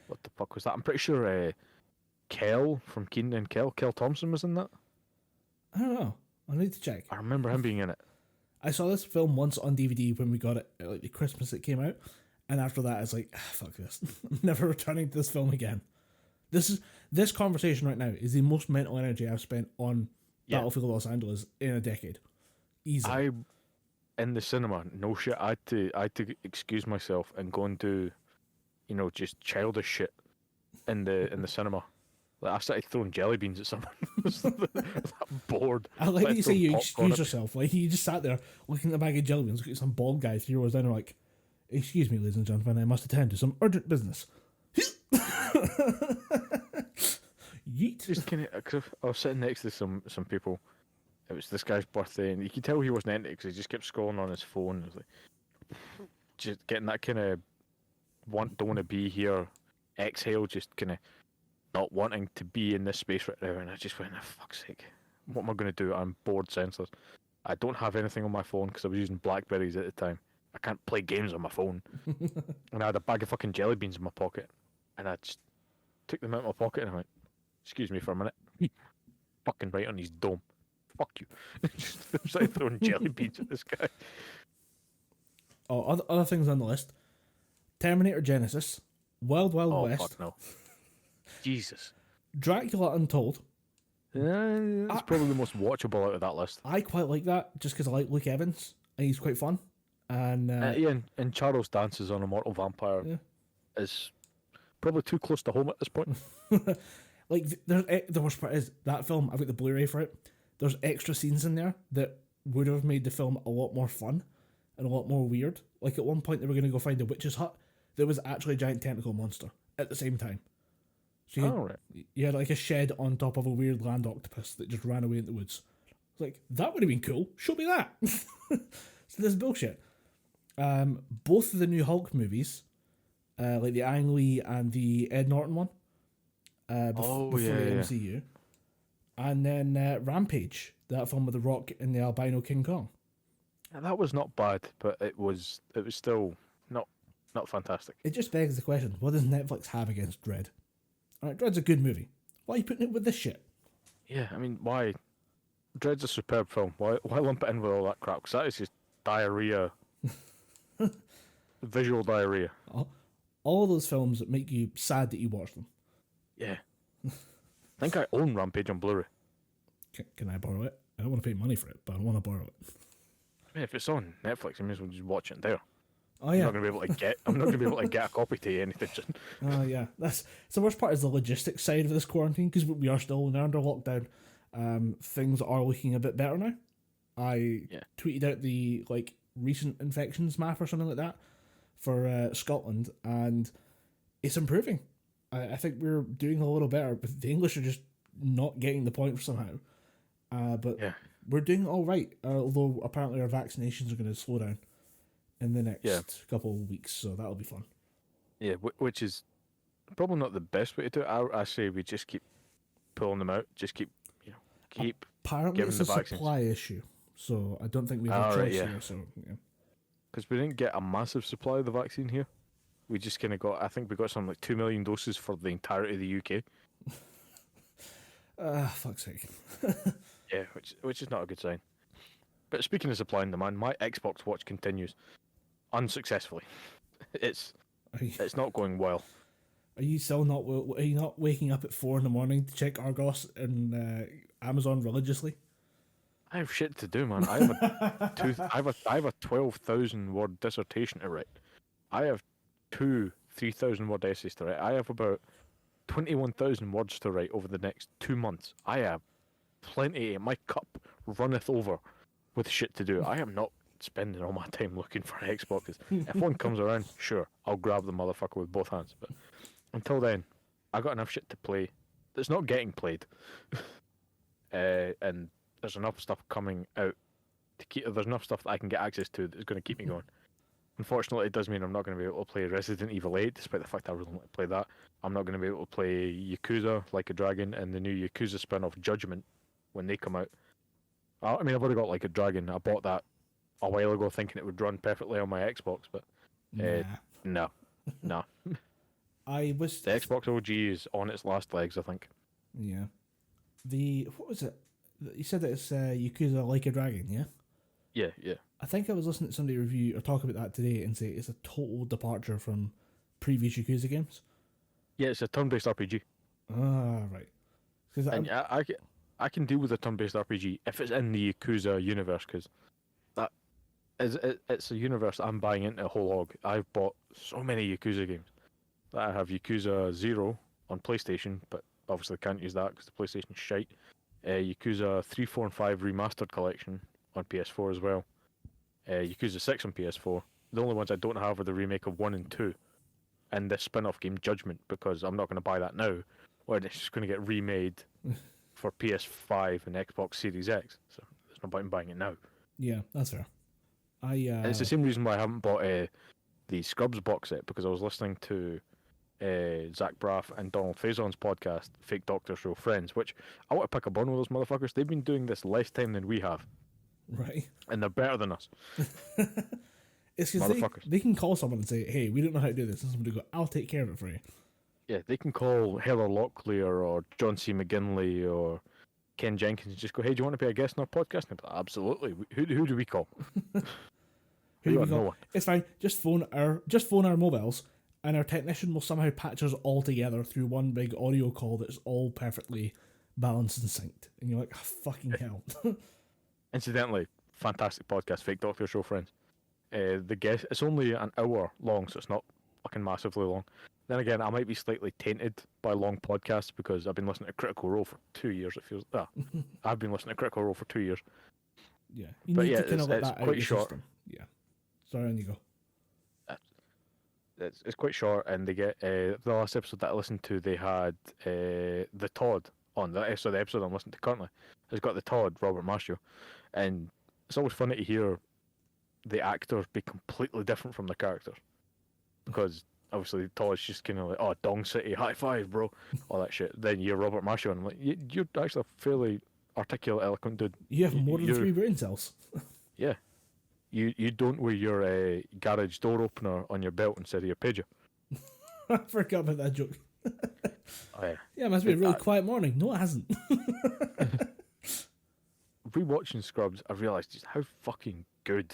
what the fuck was that? I'm pretty sure Kel from Keenan and Kel Thompson was in that. I don't know. I need to check. I remember him being in it. I saw this film once on DVD when we got it at like the Christmas it came out, and after that I was like, fuck this. I'm never returning to this film again. This conversation right now is the most mental energy I've spent on Battlefield Los Angeles in a decade. Easy. In the cinema, no shit, I had to excuse myself and go and do, just childish shit in the cinema. Like, I started throwing jelly beans at someone. I was that bored. I like that you say you excuse yourself. Like, you just sat there looking at a bag of jelly beans, looking at some bald guy 3 rows down, and like, excuse me, ladies and gentlemen, I must attend to some urgent business. Yeet. Just kind of, cause I was sitting next to some people. It was this guy's birthday, and you could tell he wasn't into it because he just kept scrolling on his phone. It was like, just getting that kind of don't want to be here, exhale, just kind of not wanting to be in this space right now. And I just went, oh, fuck's sake, what am I going to do? I'm bored senseless. I don't have anything on my phone because I was using Blackberries at the time. I can't play games on my phone. And I had a bag of fucking jelly beans in my pocket, and I just took them out of my pocket and I went, excuse me for a minute. Fucking right on his dome. Fuck you. Just started throwing jelly beans at this guy. Oh, other things on the list. Terminator Genesis, Wild Wild West. Fuck no. Jesus. Dracula Untold. It's probably the most watchable out of that list. I quite like that, just because I like Luke Evans, and he's quite fun. And and Charles Dance's on Immortal Vampire is probably too close to home at this point. Like, the worst part is, that film, I've got the Blu-ray for it, there's extra scenes in there that would have made the film a lot more fun and a lot more weird. Like, at one point they were going to go find a witch's hut. There was actually a giant tentacle monster at the same time. So you had like a shed on top of a weird land octopus that just ran away in the woods. Like, that would have been cool. Show me that. So this bullshit. Both of the new Hulk movies, like the Ang Lee and the Ed Norton one, before the MCU. And then Rampage, that film with The Rock and the albino King Kong. Yeah, that was not bad, but it was still not fantastic. It just begs the question, what does Netflix have against Dredd? Alright, Dredd's a good movie. Why are you putting it with this shit? Yeah, I mean, why? Dredd's a superb film. Why lump it in with all that crap? Because that is just diarrhea. Visual diarrhea. All those films that make you sad that you watch them. Yeah. I think I own Rampage on Blu-ray. Can I borrow it? I don't want to pay money for it, but I want to borrow it. I mean, if it's on Netflix, I may as well just watch it there. Oh yeah. I'm not going to be able to get a copy to you anything. Oh yeah. So the worst part is the logistics side of this quarantine, because we are still under lockdown. Things are looking a bit better now. I tweeted out the recent infections map or something like that for Scotland, and it's improving. I think we're doing a little better, but the English are just not getting the point somehow. But we're doing all right, although apparently our vaccinations are going to slow down in the next couple of weeks, so that'll be fun. Yeah, which is probably not the best way to do it. I say we just keep pulling them out, just keep apparently giving it's the a vaccines. Supply issue, so I don't think we have a choice here. So because we didn't get a massive supply of the vaccine here. We just kind of got, I think we got something like 2 million doses for the entirety of the UK. Fuck's sake. Yeah, which is not a good sign. But speaking of supply and demand, my Xbox Watch continues unsuccessfully. It's not going well. Are you still not? Are you not waking up at 4 a.m. to check Argos and Amazon religiously? I have shit to do, man. I have a 12,000 word dissertation to write. I have 2 3,000 word essays to write. I have about 21,000 words to write over the next 2 months. I have plenty. My cup runneth over with shit to do. I am not spending all my time looking for Xboxes. If one comes around, sure, I'll grab the motherfucker with both hands. But until then, I got enough shit to play that's not getting played, and there's enough stuff coming out to keep. There's enough stuff that I can get access to that's going to keep me going. Unfortunately, it does mean I'm not going to be able to play Resident Evil 8, despite the fact I really want to play that. I'm not going to be able to play Yakuza Like a Dragon and the new Yakuza spin-off Judgment when they come out. I mean, I've already got Like a Dragon. I bought that a while ago thinking it would run perfectly on my Xbox, but no. I was The Xbox OG is on its last legs, I think. Yeah. What was it? You said that it's Yakuza Like a Dragon, yeah? Yeah. I think I was listening to somebody review or talk about that today and say it's a total departure from previous Yakuza games. Yeah, it's a turn-based RPG. Ah, right. And I can deal with a turn-based RPG if it's in the Yakuza universe, because it's a universe that I'm buying into whole hog. I've bought so many Yakuza games. I have Yakuza 0 on PlayStation, but obviously can't use that because the PlayStation's shite. Yakuza 3, 4, and 5 Remastered Collection on PS4 as well. Yakuza 6 on PS4. The only ones I don't have are the remake of 1 and 2. And this spin-off game Judgment, because I'm not going to buy that now, or it's just going to get remade for PS5 and Xbox Series X. So there's no point in buying it now. Yeah, that's fair. And it's the same reason why I haven't bought the Scrubs box set, because I was listening to Zach Braff and Donald Faison's podcast, Fake Doctor Show Friends, which I want to pick a bun with those motherfuckers. They've been doing this less time than we have. Right. And they're better than us. It's because they can call someone and say, hey, we don't know how to do this. And somebody go, I'll take care of it for you. Yeah, they can call Heather Locklear or John C. McGinley or Ken Jenkins and just go, hey, do you want to be a guest on our podcast? And like, absolutely. Who do we call? Who do we call? No one. It's fine. Just phone our mobiles, and our technician will somehow patch us all together through one big audio call that's all perfectly balanced and synced. And you're like, oh, fucking hell. Incidentally, fantastic podcast, Fake Doctor Show Friends. The guest, it's only an hour long, so it's not fucking massively long. Then again, I might be slightly tainted by long podcasts because I've been listening to Critical Role for 2 years. It feels I've been listening to Critical Role for 2 years. Yeah, you need to kind of let that out of your short. system. Yeah. Sorry, on you go. It's quite short, and they get the last episode that I listened to. They had the Todd on the episode I'm listening to currently has got the Todd Robert Marshall, and it's always funny to hear the actors be completely different from the characters, because obviously Todd's just kind of like, oh, Dong City, high five, bro, all that shit. Then you're Robert Marshall, and I'm like, you're actually a fairly articulate, eloquent dude. You have more than 3 brain cells. Yeah. You don't wear your garage door opener on your belt instead of your pager. I forgot about that joke. Oh, yeah. Yeah, it must be a really quiet morning. No, it hasn't. Rewatching Scrubs, I realised just how fucking good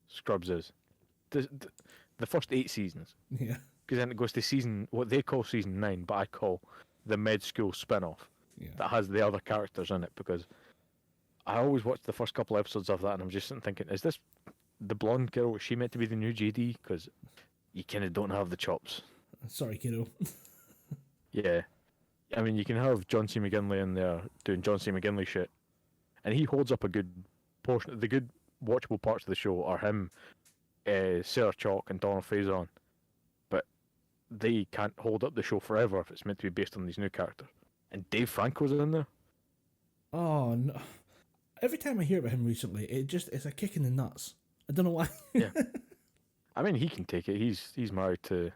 Scrubs is. The first 8 seasons. Yeah. Because then it goes to what they call season 9, but I call the med school spin-off. Yeah. That has the other characters in it, because I always watch the first couple episodes of that and I'm just sitting thinking, is this the blonde girl? Is she meant to be the new JD? Because you kind of don't have the chops. Sorry, kiddo. Yeah. I mean, you can have John C. McGinley in there doing John C. McGinley shit, and he holds up a good portion. The good watchable parts of the show are him, Sarah Chalk, and Donald Faison. But they can't hold up the show forever if it's meant to be based on these new characters. And Dave Franco's in there. Oh, no. Every time I hear about him recently, it's a kick in the nuts. I don't know why. Yeah. I mean, he can take it. He's married to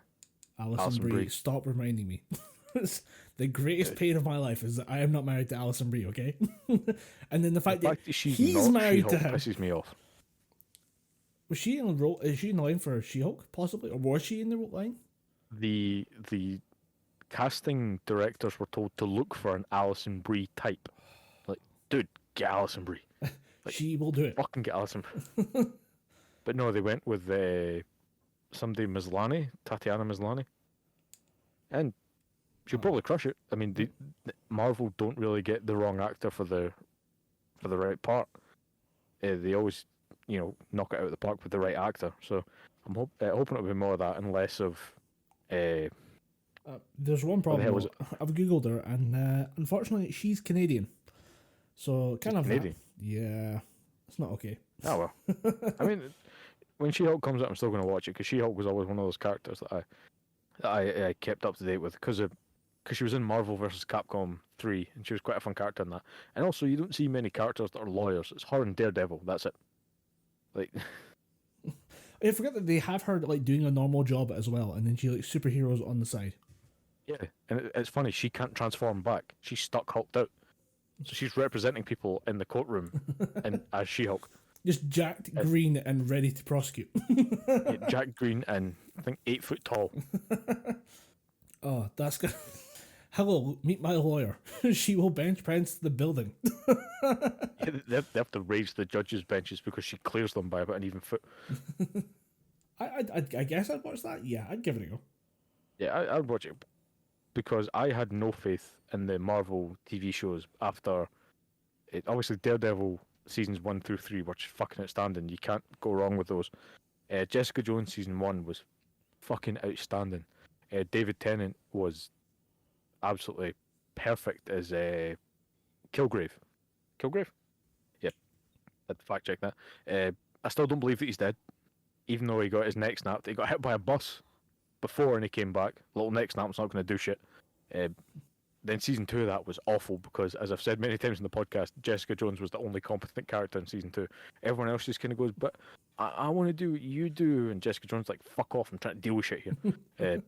Alison Brie. Stop reminding me. The greatest pain of my life is that I am not married to Alison Brie, okay? And then the fact that he's married to him pisses me off. Was she in the role? Is she in the line for She-Hulk, possibly? Or was she in the line? The casting directors were told to look for an Alison Brie type. Like, dude, get Alison Brie. Like, she will do it. Fucking get Alison Brie. But no, they went with somebody Maslany, Tatiana Maslany. And she'll probably crush it. I mean, Marvel don't really get the wrong actor for the right part. They always, knock it out of the park with the right actor. So I'm hoping it'll be more of that and less of. There's one problem. I've googled her, and unfortunately, she's Canadian. So kind of that. Canadian. Yeah, it's not okay. Oh well. I mean, when She-Hulk comes out, I'm still going to watch it because She-Hulk was always one of those characters that I kept up to date with because she was in Marvel vs. Capcom 3 and she was quite a fun character in that. And also, you don't see many characters that are lawyers. It's her and Daredevil. That's it. Like, I forget that they have her like doing a normal job as well, and then she like superheroes on the side. yeah, and it's funny. She can't transform back. She's stuck hulked out. So she's representing people in the courtroom and as She-Hulk. Just jacked, green, and ready to prosecute. Yeah, Jack Green and I think 8 foot tall. Oh, that's good. Hello, meet my lawyer. She will bench press the building. Yeah, they have to raise the judges' benches because she clears them by about an even foot. I guess I'd watch that. Yeah, I'd give it a go. Yeah, I'd watch it because I had no faith in the Marvel TV shows after it. Obviously, Daredevil seasons 1 through 3 were just fucking outstanding. You can't go wrong with those. Jessica Jones season 1 was fucking outstanding. David Tennant was absolutely perfect as Kilgrave. Kilgrave? Yeah, I'd fact check that. I still don't believe that he's dead, even though he got his neck snapped. He got hit by a bus before and he came back. Little neck snap's not going to do shit. Then season 2 of that was awful because, as I've said many times in the podcast, Jessica Jones was the only competent character in season 2. Everyone else just kind of goes, but I want to do what you do. And Jessica Jones like, fuck off, I'm trying to deal with shit here.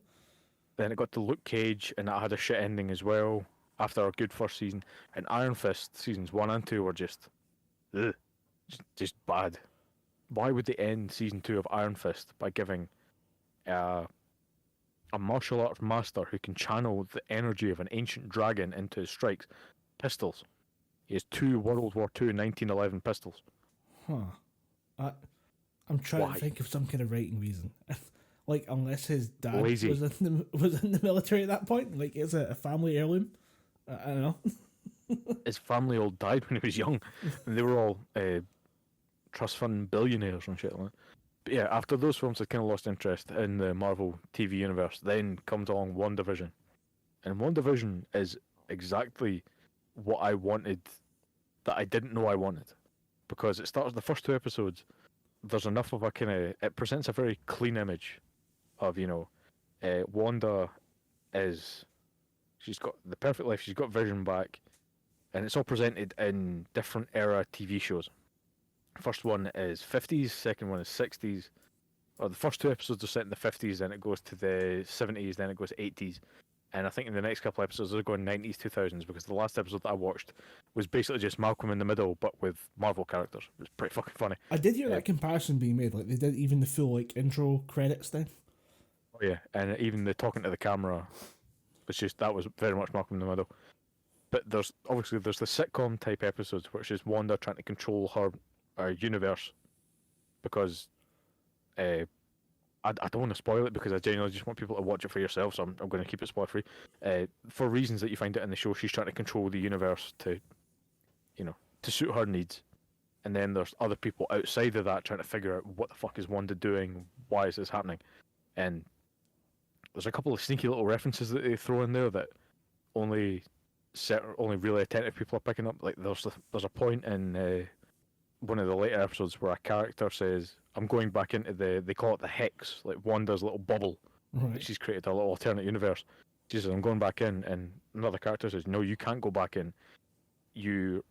Then it got to Luke Cage, and that had a shit ending as well after a good first season. And Iron Fist seasons 1 and 2 were just bad. Why would they end season 2 of Iron Fist by giving a martial arts master who can channel the energy of an ancient dragon into his strikes pistols? He has 2 World War II 1911 pistols. Huh. I'm trying to think of some kind of writing reason. Like, unless his dad was in the military at that point, like, is it a family heirloom? I don't know. His family all died when he was young, and they were all trust fund billionaires and shit like that. But yeah, after those films, I kind of lost interest in the Marvel TV universe. Then comes along WandaVision, and WandaVision is exactly what I wanted that I didn't know I wanted, because it starts the first 2 episodes. There's enough of a kind of, it presents a very clean image of, Wanda she's got the perfect life, she's got Vision back, and it's all presented in different era TV shows. First one is 50s, second one is 60s. Or the first 2 episodes are set in the 50s, then it goes to the 70s, then it goes to 80s. And I think in the next couple of episodes they're going 90s, 2000s, because the last episode that I watched was basically just Malcolm in the Middle, but with Marvel characters. It was pretty fucking funny. I did hear that comparison being made. Like, they did even the full, like, intro credits thing. Oh yeah, and even the talking to the camera was just, that was very much Malcolm in the Middle. But there's the sitcom type episodes, which is Wanda trying to control her universe, because I don't want to spoil it, because I genuinely just want people to watch it for yourself, so I'm going to keep it spoiler free. For reasons that you find out in the show, she's trying to control the universe to suit her needs. And then there's other people outside of that trying to figure out what the fuck is Wanda doing, why is this happening. And there's a couple of sneaky little references that they throw in there that only really attentive people are picking up. Like there's a point in one of the later episodes where a character says, I'm going back into they call it the hex, like Wanda's little bubble that she's created, a little alternate universe. She says, I'm going back in, and another character says, no, you can't go back in. Your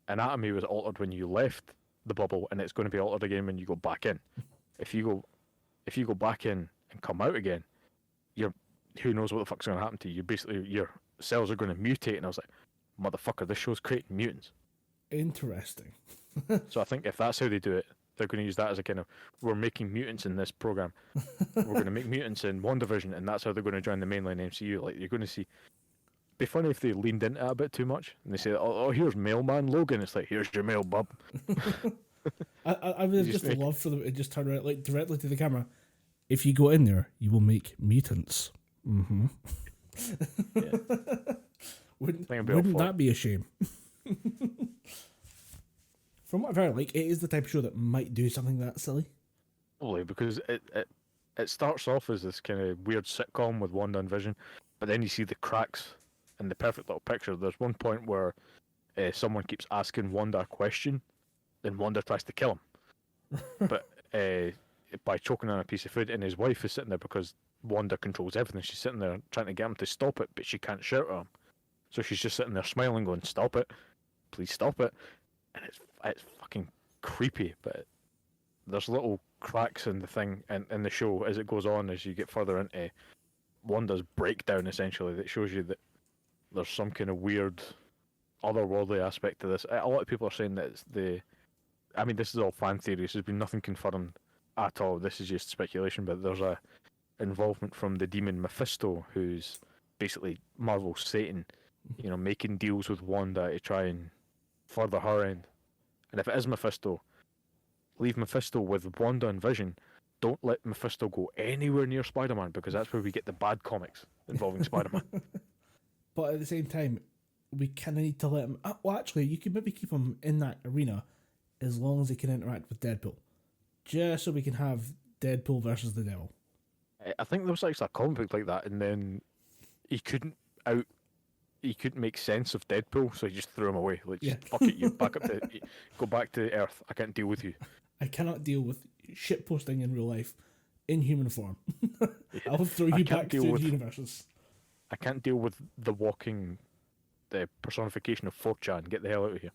anatomy was altered when you left the bubble, and it's going to be altered again when you go back in. If you go back in and come out again, who knows what the fuck's going to happen to you. Your cells are going to mutate. And I was like, motherfucker, this show's creating mutants. Interesting. So I think if that's how they do it, they're going to use that as a kind of, we're making mutants in this program. We're going to make mutants in WandaVision, and that's how they're going to join the mainline MCU. Like, you're going to see. It'd be funny if they leaned into it a bit too much and they say, "Oh, here's Mailman Logan." It's like, "Here's your mail, bub." I would just love for them to just turn around, like, directly to the camera. If you go in there, you will make mutants. Mm-hmm. Yeah. Wouldn't that be a shame? From what I've heard, like, it is the type of show that might do something that silly. Probably, because it starts off as this kind of weird sitcom with Wanda and Vision, but then you see the cracks in the perfect little picture. There's one point where someone keeps asking Wanda a question, then Wanda tries to kill him, but by choking on a piece of food, and his wife is sitting there because Wanda controls everything. She's sitting there trying to get him to stop it, but she can't shout at him. So she's just sitting there smiling, going, "Stop it, please stop it." And it's fucking creepy, but there's little cracks in the thing and in the show as it goes on, as you get further into Wanda's breakdown, essentially, that shows you that there's some kind of weird otherworldly aspect to this. A lot of people are saying that it's I mean, this is all fan theories. There's been nothing confirmed at all. This is just speculation, but there's a involvement from the demon Mephisto, who's basically Marvel's Satan, making deals with Wanda to try and further her end. And if it is Mephisto, leave Mephisto with Wanda and Vision. Don't let Mephisto go anywhere near Spider-Man, because that's where we get the bad comics involving Spider-Man. But at the same time, we kind of need to let him... Well, actually, you could maybe keep him in that arena as long as he can interact with Deadpool. Just so we can have Deadpool versus the Devil. I think there was actually a comic book like that, and then he couldn't make sense of Deadpool, so he just threw him away. Like, just fuck it, you go back to Earth. I can't deal with you. I cannot deal with shitposting in real life in human form. I'll throw you back to the universes. I can't deal with the personification of 4chan. Get the hell out of here.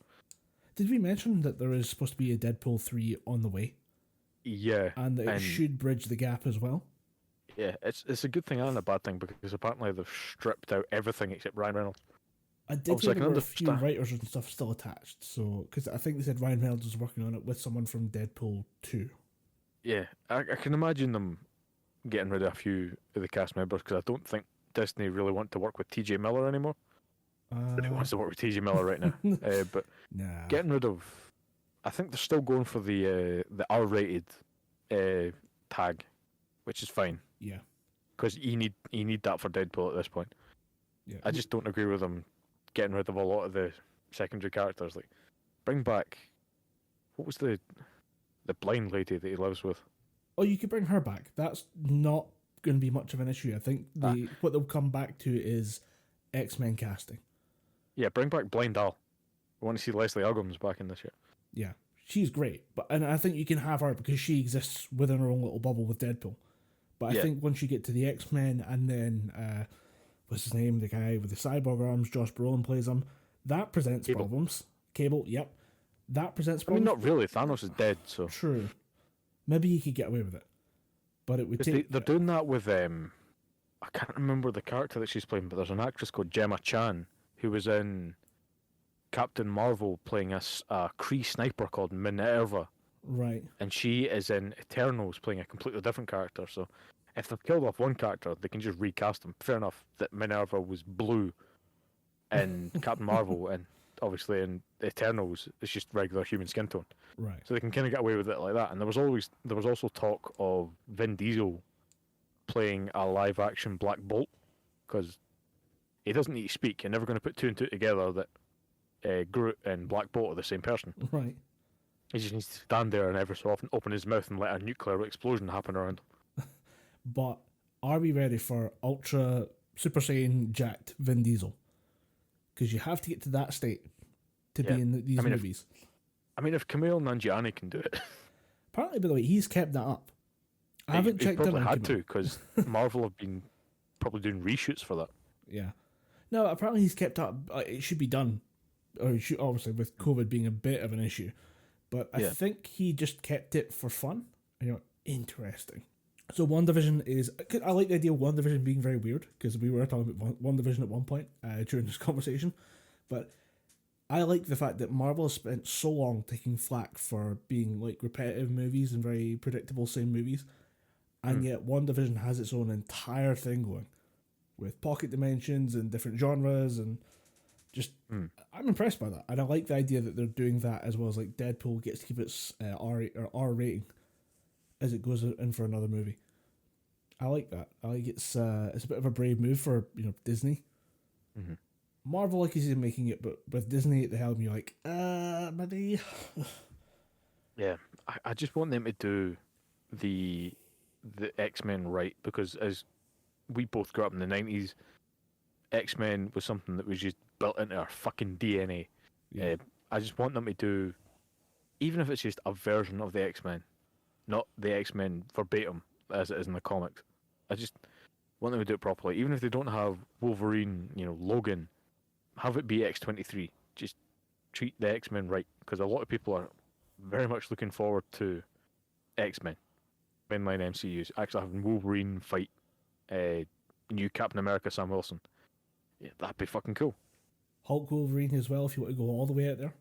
Did we mention that there is supposed to be a Deadpool 3 on the way? Yeah. And that it should bridge the gap as well? Yeah, it's a good thing and a bad thing, because apparently they've stripped out everything except Ryan Reynolds. I did hear there were a few writers and stuff still attached, so because I think they said Ryan Reynolds was working on it with someone from Deadpool 2. Yeah, I can imagine them getting rid of a few of the cast members, because I don't think Disney really want to work with TJ Miller anymore. Nobody wants to work with TJ Miller right now. But getting rid of... I think they're still going for the R-rated tag, which is fine. Yeah. Because you need that for Deadpool at this point. Yeah. I just don't agree with them getting rid of a lot of the secondary characters. Like, bring back... What was the blind lady that he lives with? Oh, you could bring her back. That's not going to be much of an issue. I think what they'll come back to is X-Men casting. Yeah, bring back Blind Al. I want to see Leslie Uggams back in this shit. Yeah, she's great. And I think you can have her because she exists within her own little bubble with Deadpool. But I think once you get to the X-Men and then, what's his name? The guy with the cyborg arms, Josh Brolin plays him. That presents problems. Cable, yep. That presents problems. I mean, not really. Thanos is dead, so... True. Maybe he could get away with it. But it would take... They're doing that with... I can't remember the character that she's playing, but there's an actress called Gemma Chan who was in Captain Marvel playing a Kree sniper called Minerva. Right. And she is in Eternals playing a completely different character. So if they've killed off one character, they can just recast them. Fair enough that Minerva was blue in Captain Marvel, and obviously in Eternals it's just regular human skin tone. Right. So they can kind of get away with it like that. And there was also talk of Vin Diesel playing a live action Black Bolt, because he doesn't need to speak. You're never going to put two and two together that Groot and Black Bolt are the same person. Right. He just needs to stand there and every so often open his mouth and let a nuclear explosion happen around him. But are we ready for Ultra Super Saiyan jacked Vin Diesel? Because you have to get to that state to be in these movies. If Kumail Nanjiani can do it. Apparently, by the way, he's kept that up. I haven't checked in on probably had to, because Marvel have been probably doing reshoots for that. Yeah. No, apparently he's kept up. It should be done. Or it should, obviously, with COVID being a bit of an issue. But I think he just kept it for fun. Interesting. So WandaVision is... I like the idea of WandaVision being very weird, because we were talking about WandaVision at one point during this conversation. But I like the fact that Marvel has spent so long taking flack for being like repetitive movies and very predictable same movies. And yet WandaVision has its own entire thing going, with pocket dimensions and different genres, and just I'm impressed by that. And I like the idea that they're doing that, as well as like Deadpool gets to keep its R rating as it goes in for another movie. I like that. I like it's a bit of a brave move for Disney. Mm-hmm. Marvel, like you said, making it, but with Disney at the helm, you're like, maybe. Yeah, I just want them to do the X-Men right, because as we both grew up in the 90s, X-Men was something that was just built into our fucking DNA. I just want them to do, even if it's just a version of the X-Men, not the X-Men verbatim as it is in the comics. I just want them to do it properly. Even if they don't have Wolverine, Logan, have it be X-23. Just treat the X-Men right, because a lot of people are very much looking forward to X-Men, mainline MCUs, actually having Wolverine fight new Captain America Sam Wilson. Yeah, that'd be fucking cool. Hulk Wolverine as well, if you want to go all the way out there.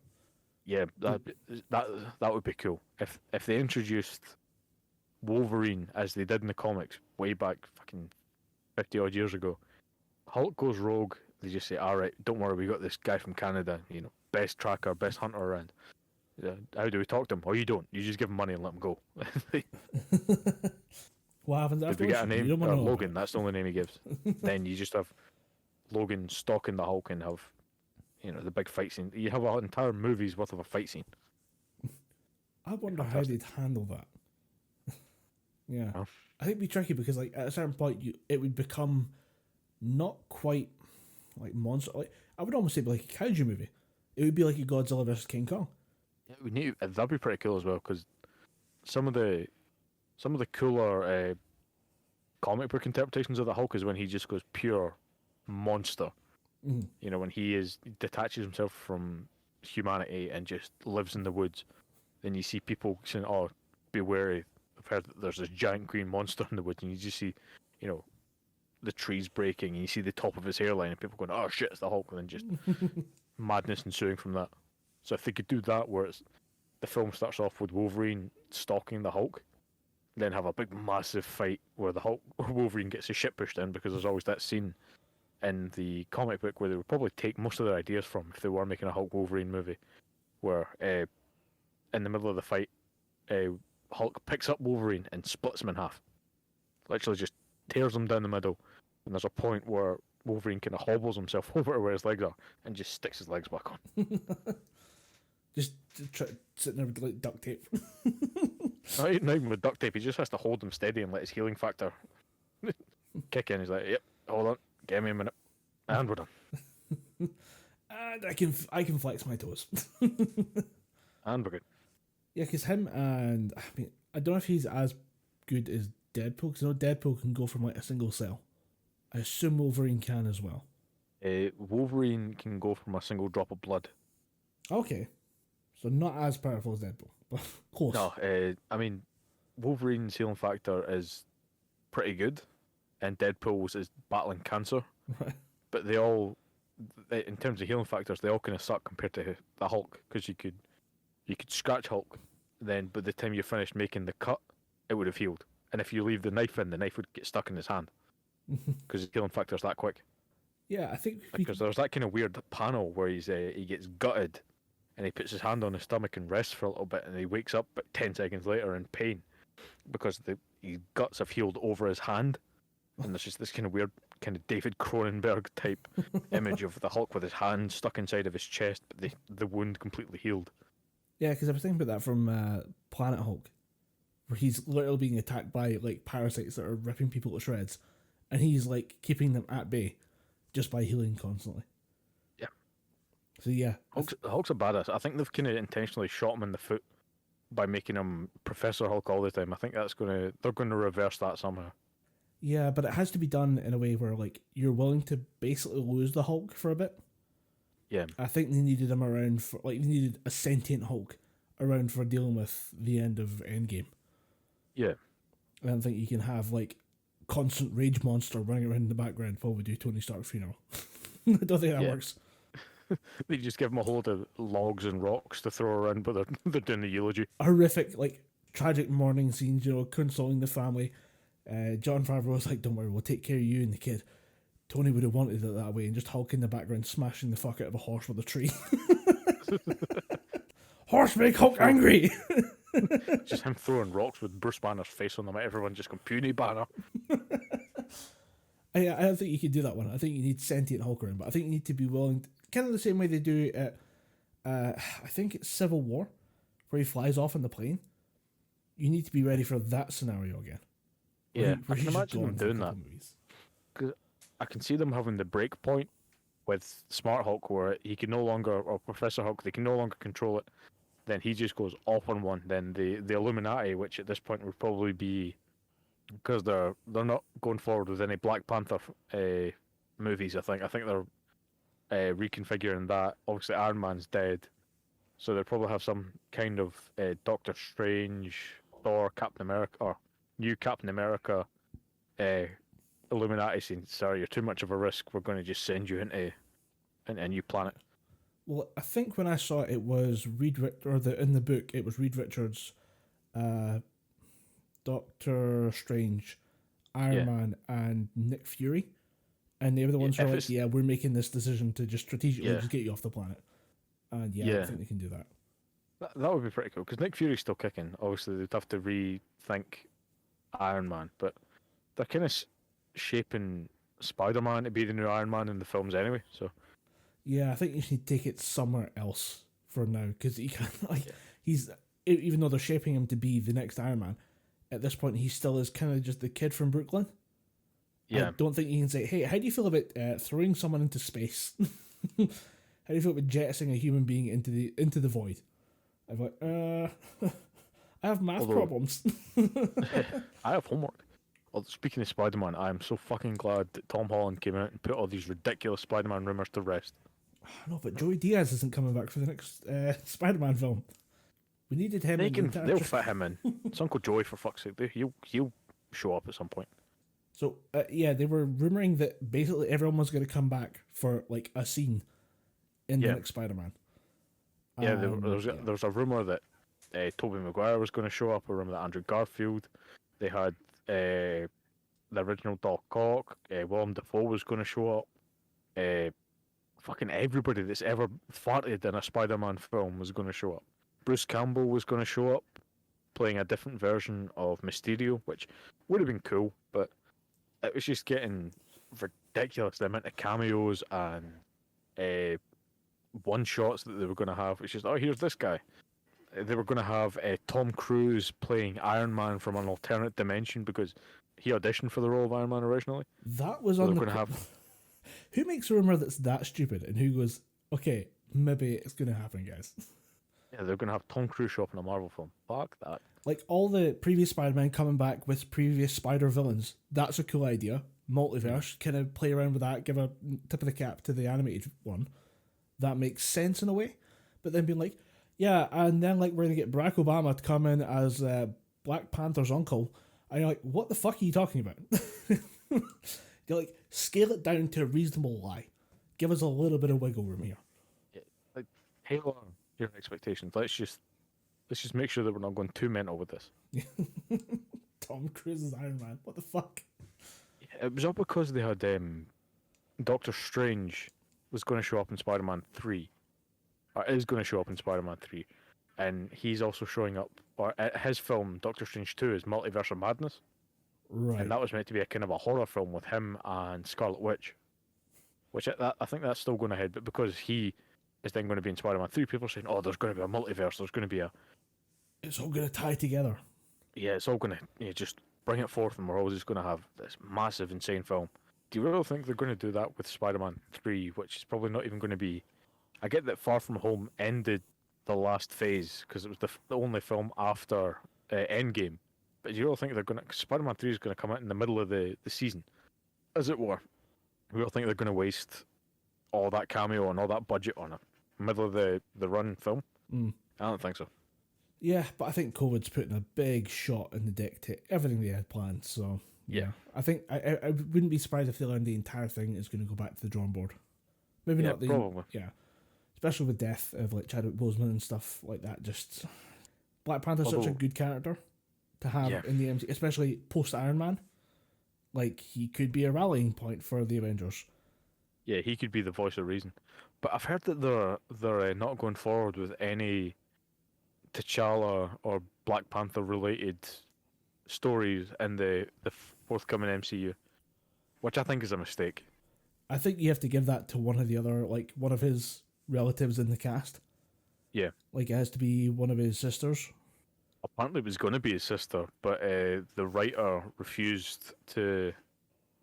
Yeah, that would be cool. If they introduced Wolverine as they did in the comics way back fucking 50 odd years ago. Hulk goes rogue, they just say, alright, don't worry, we got this guy from Canada, best tracker, best hunter around. How do we talk to him? Oh, you don't. You just give him money and let him go. What happens Did after? we get a name? Logan, that's the only name he gives. Then you just have Logan stalking the Hulk and have, the big fight scene. You have an entire movie's worth of a fight scene. I wonder how they'd handle that. Yeah. Oh. I think it'd be tricky because, like, at a certain point, it would become not quite like monster. Like, I would almost say like a kaiju movie. It would be like a Godzilla versus King Kong. Yeah, that'd be pretty cool as well, because some of the cooler comic book interpretations of the Hulk is when he just goes pure monster. When he detaches himself from humanity and just lives in the woods. Then you see people saying, "Oh, be wary. I've heard that there's this giant green monster in the woods," and you just see, the trees breaking, and you see the top of his hairline, and people going, "Oh shit, it's the Hulk," and then just madness ensuing from that. So if they could do that, where the film starts off with Wolverine stalking the Hulk, then have a big massive fight where the Wolverine gets his shit pushed in, because there's always that scene in the comic book where they would probably take most of their ideas from if they were making a Hulk Wolverine movie, where in the middle of the fight, Hulk picks up Wolverine and splits him in half. Literally just tears him down the middle, and there's a point where Wolverine kind of hobbles himself over to where his legs are and just sticks his legs back on. Just sitting there with like duct tape. Not even with duct tape, he just has to hold him steady and let his healing factor kick in. He's like, "Yep, hold on, give me a minute," and we're done. And I can flex my toes. And we're good. Yeah, because him and I don't know if he's as good as Deadpool, because I know Deadpool can go from like a single cell. I assume Wolverine can as well. Wolverine can go from a single drop of blood. Okay, so not as powerful as Deadpool, but close. No, Wolverine's healing factor is pretty good, and Deadpool's is battling cancer. Right. But they all, in terms of healing factors, they all kind of suck compared to the Hulk, because you could scratch Hulk, then by the time you finished making the cut, it would have healed. And if you leave the knife in, the knife would get stuck in his hand, because his healing factor's that quick. Yeah, I think because there's that kind of weird panel where he gets gutted, and he puts his hand on his stomach and rests for a little bit, and he wakes up about 10 seconds later in pain, because his guts have healed over his hand, and there's just this kind of weird, kind of David Cronenberg type image of the Hulk with his hand stuck inside of his chest, but the wound completely healed. Yeah, because I was thinking about that from Planet Hulk, where he's literally being attacked by like parasites that are ripping people to shreds, and he's like keeping them at bay just by healing constantly. Yeah. So yeah, Hulk's a badass. I think they've kind of intentionally shot him in the foot by making him Professor Hulk all the time. I think they're going to reverse that somehow. Yeah, but it has to be done in a way where like you're willing to basically lose the Hulk for a bit. Yeah. I think they needed him around for they needed a sentient Hulk around for dealing with the end of Endgame. Yeah. I don't think you can have like constant rage monster running around in the background while we do Tony Stark's funeral. I don't think that works. They just give him a whole lot of logs and rocks to throw around, but they're doing the eulogy. Horrific, like tragic mourning scenes, consoling the family. John Favreau was like, "Don't worry, we'll take care of you and the kid." Tony would have wanted it that way, and just Hulk in the background smashing the fuck out of a horse with a tree. Horse make Hulk angry! Just him throwing rocks with Bruce Banner's face on them. Everyone just going, "Puny Banner." I don't think you can do that one. I think you need sentient Hulk around, but I think you need to be willing to, kind of the same way they do at, I think it's Civil War, where he flies off in the plane. You need to be ready for that scenario again. Yeah, I can imagine them doing that. I can see them having the break point with Smart Hulk where he can no longer, or Professor Hulk, they can no longer control it. Then he just goes off on one. Then the Illuminati, which at this point would probably be, because they're not going forward with any Black Panther movies. I think they're reconfiguring that. Obviously, Iron Man's dead, so they'll probably have some kind of Doctor Strange, Thor, Captain America, or new Captain America, Illuminati saying, "Sorry, you're too much of a risk. We're going to just send you into a new planet." Well, I think when I saw it, it was in the book, it was Reed Richards, Doctor Strange, Iron Man, and Nick Fury, and they were the ones who were like, "Yeah, we're making this decision to just strategically just get you off the planet." And I think they can do that. That would be pretty cool because Nick Fury's still kicking. Obviously, they'd have to rethink Iron Man, but they're kind of shaping Spider-Man to be the new Iron Man in the films anyway. So yeah, I think you should take it somewhere else for now because he can't he's, even though they're shaping him to be the next Iron Man, at this point he still is kind of just the kid from Brooklyn. Yeah, I don't think you can say, "Hey, how do you feel about throwing someone into space?" How do you feel about jettisoning a human being into the void? I'm like, I have math problems. I have homework. Well, speaking of Spider-Man, I am so fucking glad that Tom Holland came out and put all these ridiculous Spider-Man rumors to rest. No, but Joey Diaz isn't coming back for the next Spider-Man film. We needed him. They'll fit him in. It's Uncle Joey, for fuck's sake. He'll show up at some point. So they were rumoring that basically everyone was going to come back for like a scene in the next Spider-Man. Yeah, there was a rumor that Tobey Maguire was going to show up. A rumor that Andrew Garfield. They had the original Doc Ock. Willem Dafoe was going to show up. Fucking everybody that's ever farted in a Spider-Man film was going to show up. Bruce Campbell was going to show up, playing a different version of Mysterio, which would have been cool, but it was just getting ridiculous, the amount of cameos and one-shots that they were going to have. It's just, oh, here's this guy. They were going to have Tom Cruise playing Iron Man from an alternate dimension because he auditioned for the role of Iron Man originally. That was so on the... Going to have... Who makes a rumor that's that stupid and who goes, okay, maybe it's going to happen, guys? Yeah, they're going to have Tom Cruise show up in a Marvel film. Fuck that. Like all the previous Spider-Man coming back with previous Spider villains, that's a cool idea. Multiverse, kind of play around with that, give a tip of the cap to the animated one. That makes sense in a way. But then being like, yeah, and then like we're going to get Barack Obama to come in as Black Panther's uncle. And you're like, what the fuck are you talking about? You're like, scale it down to a reasonable lie. Give us a little bit of wiggle room here. Yeah, like, halo your expectations. Let's just make sure that we're not going too mental with this. Tom Cruise's Iron Man. What the fuck? Yeah, it was all because they had Doctor Strange was going to show up in Spider-Man 3. Or is going to show up in Spider-Man 3. And he's also showing up, or his film, Doctor Strange 2, is Multiverse of Madness. Right. And that was meant to be a kind of a horror film with him and Scarlet Witch. Which I think that's still going ahead, but because he is then going to be in Spider-Man 3, people are saying, oh, there's going to be a multiverse, there's going to be a... It's all going to tie together. Yeah, it's all going to just bring it forth and we're all just going to have this massive, insane film. Do you really think they're going to do that with Spider-Man 3, which is probably not even going to be... I get that Far From Home ended the last phase because it was the only film after Endgame. But do you really think they're going to... Spider-Man 3 is going to come out in the middle of the season, as it were. We don't think they're going to waste all that cameo and all that budget on a middle of the run film. I don't think so. Yeah, but I think COVID's putting a big shot in the dick to everything they had planned. So yeah, I think I wouldn't be surprised if they learned the entire thing is going to go back to the drawing board. Maybe not the probably. Yeah, especially with death of like Chadwick Boseman and stuff like that. Just Black Panther's such a good character to have in the MCU, especially post Iron Man. Like, he could be a rallying point for the Avengers. Yeah, he could be the voice of reason. But I've heard that they're not going forward with any T'Challa or Black Panther related stories in the forthcoming MCU, which I think is a mistake. I think you have to give that to one of the other, like, one of his relatives in the cast. Yeah. Like, it has to be one of his sisters. Apparently it was going to be his sister, but the writer refused to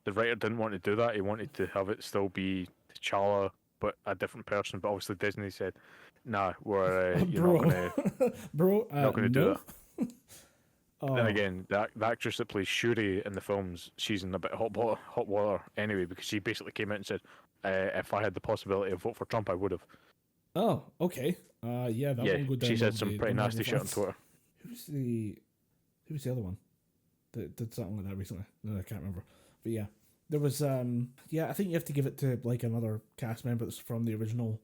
the writer didn't want to do that. He wanted to have it still be T'Challa, but a different person. But obviously Disney said, "Nah, you're not gonna bro, not gonna do no. that." Then again, the actress that plays Shuri in the films, she's in a bit of hot water anyway, because she basically came out and said, "If I had the possibility of vote for Trump, I would have." Oh, okay. Yeah, that won't go down. She said well some with pretty the Marvel nasty shit on fans. Twitter. Who was the other one that did something like that recently? No, I can't remember. But yeah, there was I think you have to give it to like another cast member that's from the original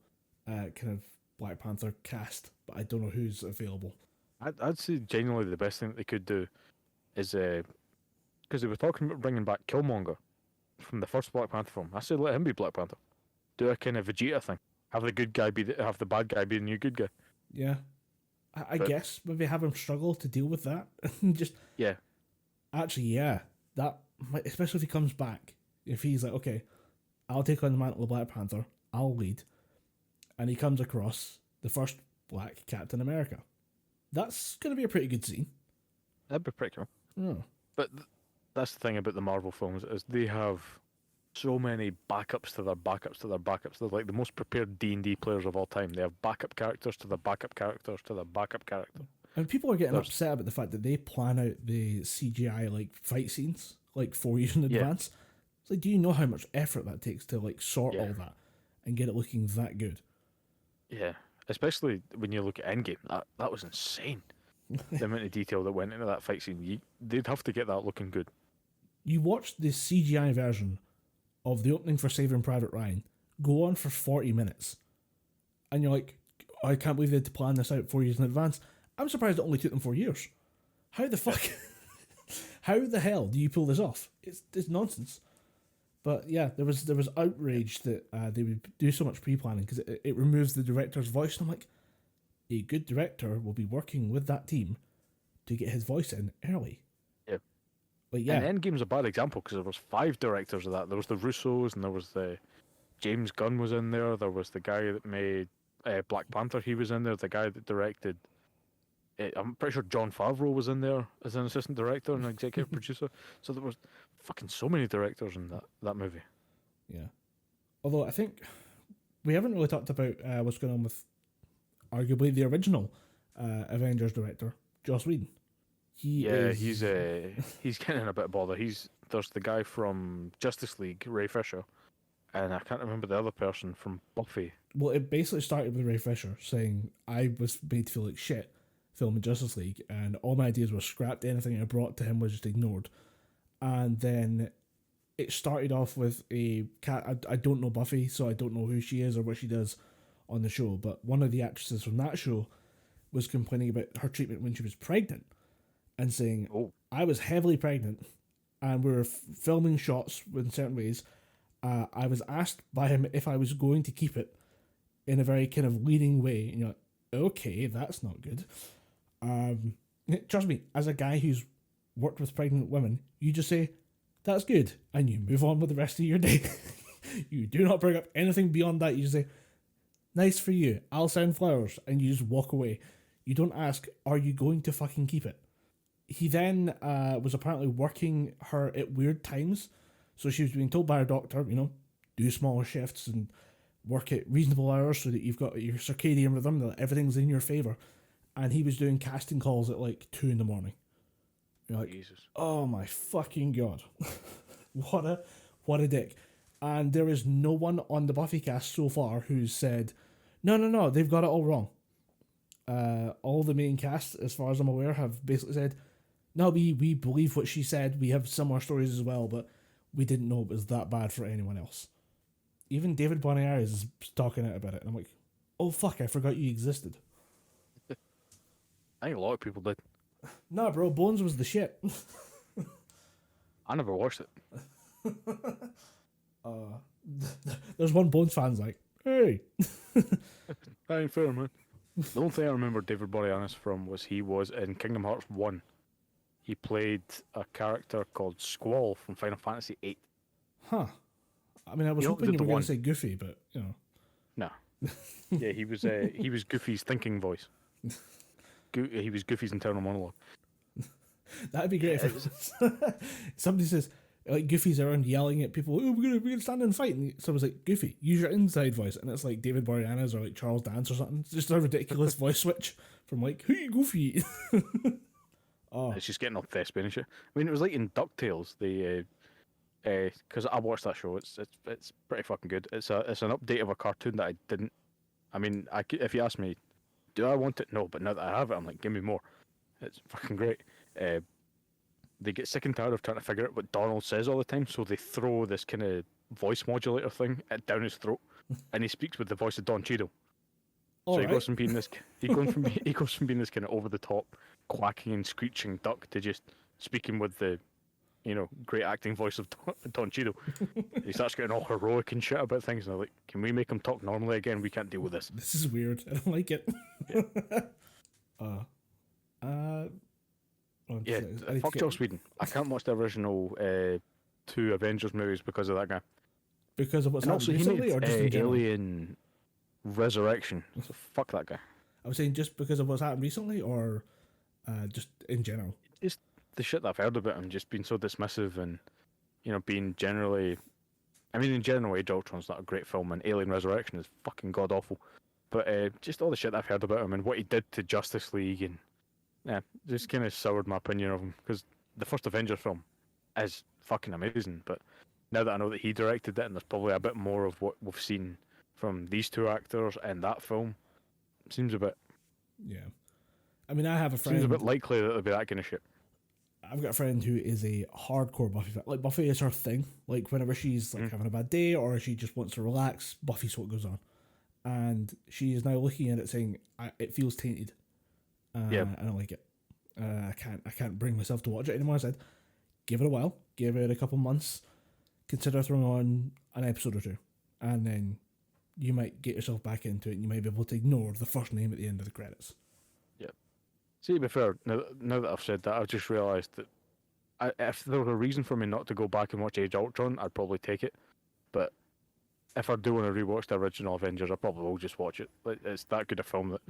kind of Black Panther cast, but I don't know who's available. I'd say genuinely the best thing that they could do is because they were talking about bringing back Killmonger from the first Black Panther film. I say let him be Black Panther. Do a kind of Vegeta thing. Have the good guy have the bad guy be the new good guy. Yeah, I guess maybe have him struggle to deal with that. Just yeah. Actually, yeah, that might, especially if he comes back, if he's like, okay, I'll take on the mantle of Black Panther, I'll lead, and he comes across the first Black Captain America. That's going to be a pretty good scene. That'd be pretty cool. Oh. But that's the thing about the Marvel films is they have so many backups to their backups to their backups. They're like the most prepared D&D players of all time. They have backup characters to their backup characters to their backup character. And people are getting upset about the fact that they plan out the CGI like fight scenes like 4 years in advance. It's like, do you know how much effort that takes to like sort all that and get it looking that good? Yeah, especially when you look at Endgame, that was insane. The amount of detail that went into that fight scene, they'd have to get that looking good. You watch the CGI version of the opening for Saving Private Ryan go on for 40 minutes, and you're like, I can't believe they had to plan this out 4 years in advance. I'm surprised it only took them 4 years. How the fuck? How the hell do you pull this off? It's nonsense. But yeah, there was outrage that they would do so much pre-planning because it removes the director's voice. And I'm like, a good director will be working with that team to get his voice in early. Yeah. But yeah. And Endgame's a bad example because there was 5 directors of that. There was the Russos, and there was the James Gunn was in there. There was the guy that made Black Panther. He was in there. The guy that directed. I'm pretty sure Jon Favreau was in there as an assistant director and executive producer. So there was fucking so many directors in that movie. Yeah. Although I think we haven't really talked about what's going on with arguably the original Avengers director, Joss Whedon. He's getting in a bit of bother. There's the guy from Justice League, Ray Fisher, and I can't remember the other person from Buffy. Well, it basically started with Ray Fisher saying, I was made to feel like shit filming Justice League, and all my ideas were scrapped. Anything I brought to him was just ignored. And then it started off with a cat. I don't know Buffy, so I don't know who she is or what she does on the show, but one of the actresses from that show was complaining about her treatment when she was pregnant and saying, I was heavily pregnant and we were filming shots in certain ways. I was asked by him if I was going to keep it in a very kind of leading way. And you're like, okay, that's not good. Trust me, as a guy who's worked with pregnant women, you just say, that's good, and you move on with the rest of your day. You do not bring up anything beyond that. You just say, nice for you, I'll send flowers, and you just walk away. You don't ask, are you going to fucking keep it? He then was apparently working her at weird times, so she was being told by her doctor, do smaller shifts and work at reasonable hours so that you've got your circadian rhythm, that everything's in your favour. And he was doing casting calls at like 2 a.m. You're like, Jesus. Oh my fucking God. What a dick. And there is no one on the Buffy cast so far who's said, no, they've got it all wrong. All the main cast, as far as I'm aware, have basically said, no, we believe what she said. We have similar stories as well, but we didn't know it was that bad for anyone else. Even David Boreanaz is talking out about it. And I'm like, oh fuck, I forgot you existed. I think a lot of people did. Nah, bro, Bones was the shit. I never watched it. There's one Bones fan's like, hey. That ain't fair, man. The only thing I remember David Boreanaz from was he was in Kingdom Hearts 1. He played a character called Squall from Final Fantasy VIII. Huh. I mean, I was hoping you were going to say Goofy, but, No. Yeah, he was Goofy's thinking voice. He was Goofy's internal monologue. That'd be great if somebody says, like Goofy's around yelling at people, "Oh, we're gonna stand and fight," and someone's like, "Goofy, use your inside voice," and it's like David Boreanaz or like Charles Dance or something. It's just a ridiculous voice switch from like, "Hey, Goofy." Oh, It's just getting all thespian and shit. I mean, it was like in DuckTales, because I watched that show. It's pretty fucking good. It's an update of a cartoon that I didn't. I mean, if you ask me, do I want it? No, but now that I have it, I'm like, give me more. It's fucking great. They get sick and tired of trying to figure out what Donald says all the time, so they throw this kind of voice modulator thing down his throat, and he speaks with the voice of Don Cheadle. So he goes from being this, he goes from being this kind of over the top, quacking and screeching duck to just speaking with the, great acting voice of Don Cheadle. He starts getting all heroic and shit about things, and I'm like, can we make him talk normally again? We can't deal with this. This is weird. I don't like it. Yeah. Fuck Joss Whedon. I can't watch the original 2 Avengers movies because of that guy. Because of what's And happened also, he recently, made or just in general? Alien Resurrection. So fuck that guy. I was saying just because of what's happened recently, or just in general. Just the shit that I've heard about him, just being so dismissive and being generally. I mean, in general, Age of Ultron's not a great film, and Alien Resurrection is fucking god awful. But just all the shit I've heard about him and what he did to Justice League, and just kind of soured my opinion of him, because the first Avengers film is fucking amazing. But now that I know that he directed it, and there's probably a bit more of what we've seen from these 2 actors and that film, seems a bit. Yeah, I mean, I have a friend. Seems a bit likely that there'll be that kind of shit. I've got a friend who is a hardcore Buffy fan. Like, Buffy is her thing. Like, whenever she's like having a bad day or she just wants to relax, Buffy's what goes on. And she is now looking at it saying, "It feels tainted. I don't like it. I can't bring myself to watch it anymore." I said, "Give it a while. Give it a couple months. Consider throwing on an episode or 2, and then you might get yourself back into it, and you might be able to ignore the first name at the end of the credits." Yeah. See, to be fair, now that I've said that, I've just realised that if there were a reason for me not to go back and watch Age of Ultron, I'd probably take it. But if I do want to rewatch the original Avengers, I probably will just watch it. Like, it's that good a film that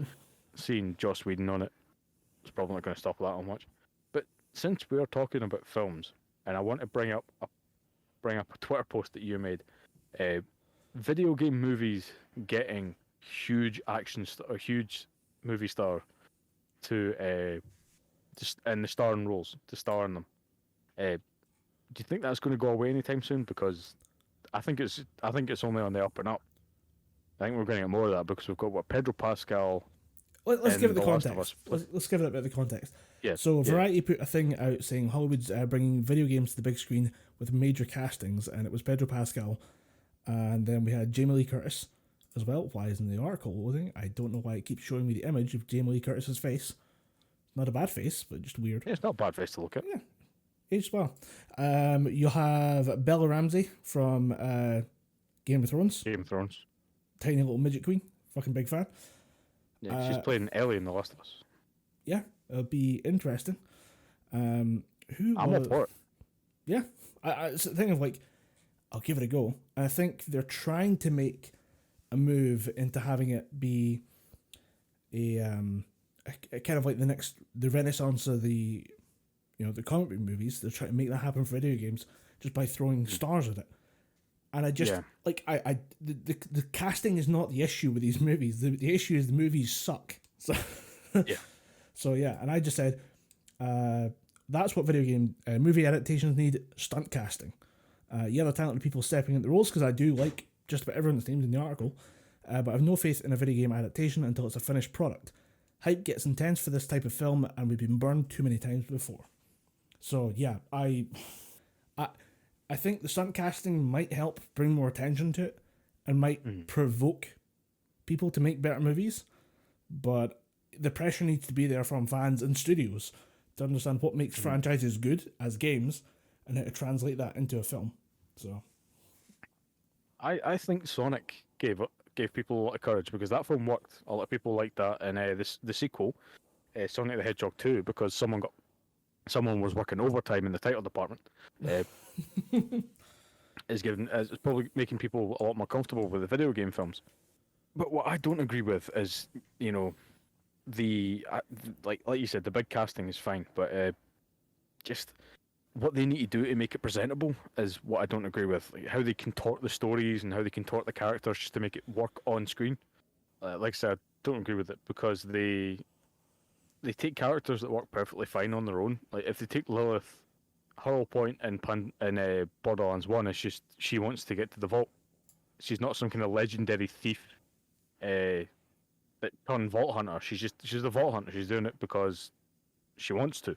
seeing Joss Whedon on it, it's probably not going to stop that on much. But since we are talking about films, and I want to bring up a Twitter post that you made, video game movies getting huge huge movie star to just in the starring roles to star in them. Do you think that's going to go away anytime soon? Because I think it's only on the up and up. I think we're going to get more of that because we've got Pedro Pascal. Let's give it the The Last of context. Us. Let's give it a bit of the context. Yeah. So Variety put a thing out saying Hollywood's bringing video games to the big screen with major castings, and it was Pedro Pascal, and then we had Jamie Lee Curtis as well. Why isn't the article loading? I don't know why it keeps showing me the image of Jamie Lee Curtis's face. Not a bad face, but just weird. Yeah, it's not a bad face to look at. Yeah, aged well. You have Bella Ramsey from Game of Thrones. Game of Thrones. Tiny little midget queen. Fucking big fan. Yeah, she's playing Ellie in The Last of Us. Yeah, it'll be interesting. I'm all for it. Yeah, it's a thing of like, I'll give it a go. And I think they're trying to make a move into having it be a kind of like the renaissance of the comic book movies. They're trying to make that happen for video games just by throwing stars at it. And I just the casting is not the issue with these movies. The issue is the movies suck. So Yeah. So yeah, and I just said that's what video game movie adaptations need: stunt casting. The talented people stepping into the roles, because I do like just about everyone's named in the article, but I have no faith in a video game adaptation until it's a finished product. Hype gets intense for this type of film, and we've been burned too many times before. So yeah, I think the stunt casting might help bring more attention to it, and might provoke people to make better movies, but the pressure needs to be there from fans and studios to understand what makes franchises good as games and how to translate that into a film. So, I think Sonic gave people a lot of courage, because that film worked. A lot of people liked that, and the sequel, Sonic the Hedgehog 2, because someone was working overtime in the title department. Is probably making people a lot more comfortable with the video game films. But what I don't agree with is, like you said, the big casting is fine, but just what they need to do to make it presentable is what I don't agree with. Like how they contort the stories and how they contort the characters just to make it work on screen. Like I said, I don't agree with it because they take characters that work perfectly fine on their own. Like if they take Lilith, her whole point in Borderlands 1 is just she wants to get to the vault. She's not some kind of legendary thief that turned vault hunter. She's a vault hunter. She's doing it because she wants to.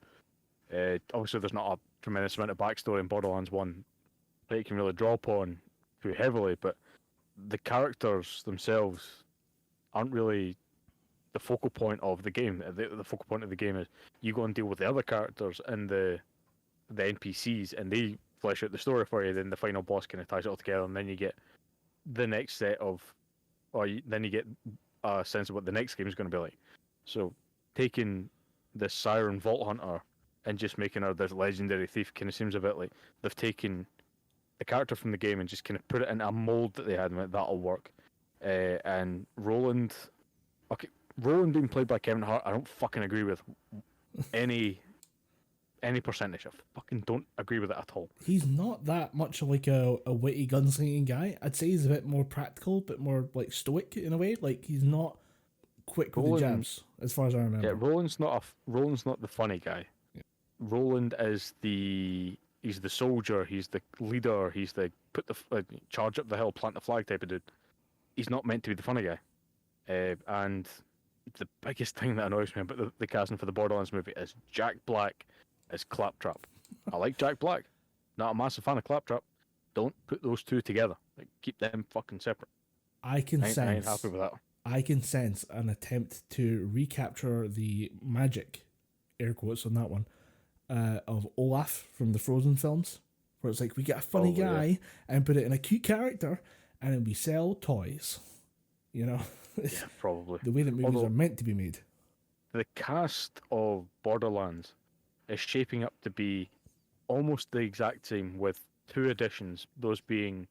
Obviously, there's not a tremendous amount of backstory in Borderlands 1 that you can really draw upon too heavily, but the characters themselves aren't really the focal point of the game. The focal point of the game is you go and deal with the other characters and the NPCs, and they flesh out the story for you. Then the final boss kind of ties it all together, and then you get the next set of, then you get a sense of what the next game is going to be like. So taking this Siren Vault Hunter and just making her this legendary thief kind of seems a bit like they've taken a character from the game and just kind of put it in a mold that they had and went, that'll work. And Roland being played by Kevin Hart, I don't fucking agree with any percentage. I fucking don't agree with it at all. He's not that much like a witty gunslinging guy. I'd say he's a bit more practical, but more like stoic in a way. Like he's not quick with the jabs, as far as I remember. Yeah, Roland's not the funny guy. Yeah. Roland is he's the soldier, he's the leader, he's the charge up the hill, plant the flag type of dude. He's not meant to be the funny guy. And the biggest thing that annoys me about the casting for the Borderlands movie is Jack Black as Claptrap. I like Jack Black. Not a massive fan of Claptrap. Don't put those two together. Like, keep them fucking separate. I ain't happy with that. I can sense an attempt to recapture the magic, air quotes on that one, of Olaf from the Frozen films, where it's like we get a funny guy and put it in a cute character, and then we sell toys. You know, yeah, probably the way that movies are meant to be made. The cast of Borderlands is shaping up to be almost the exact same, with two additions. Those being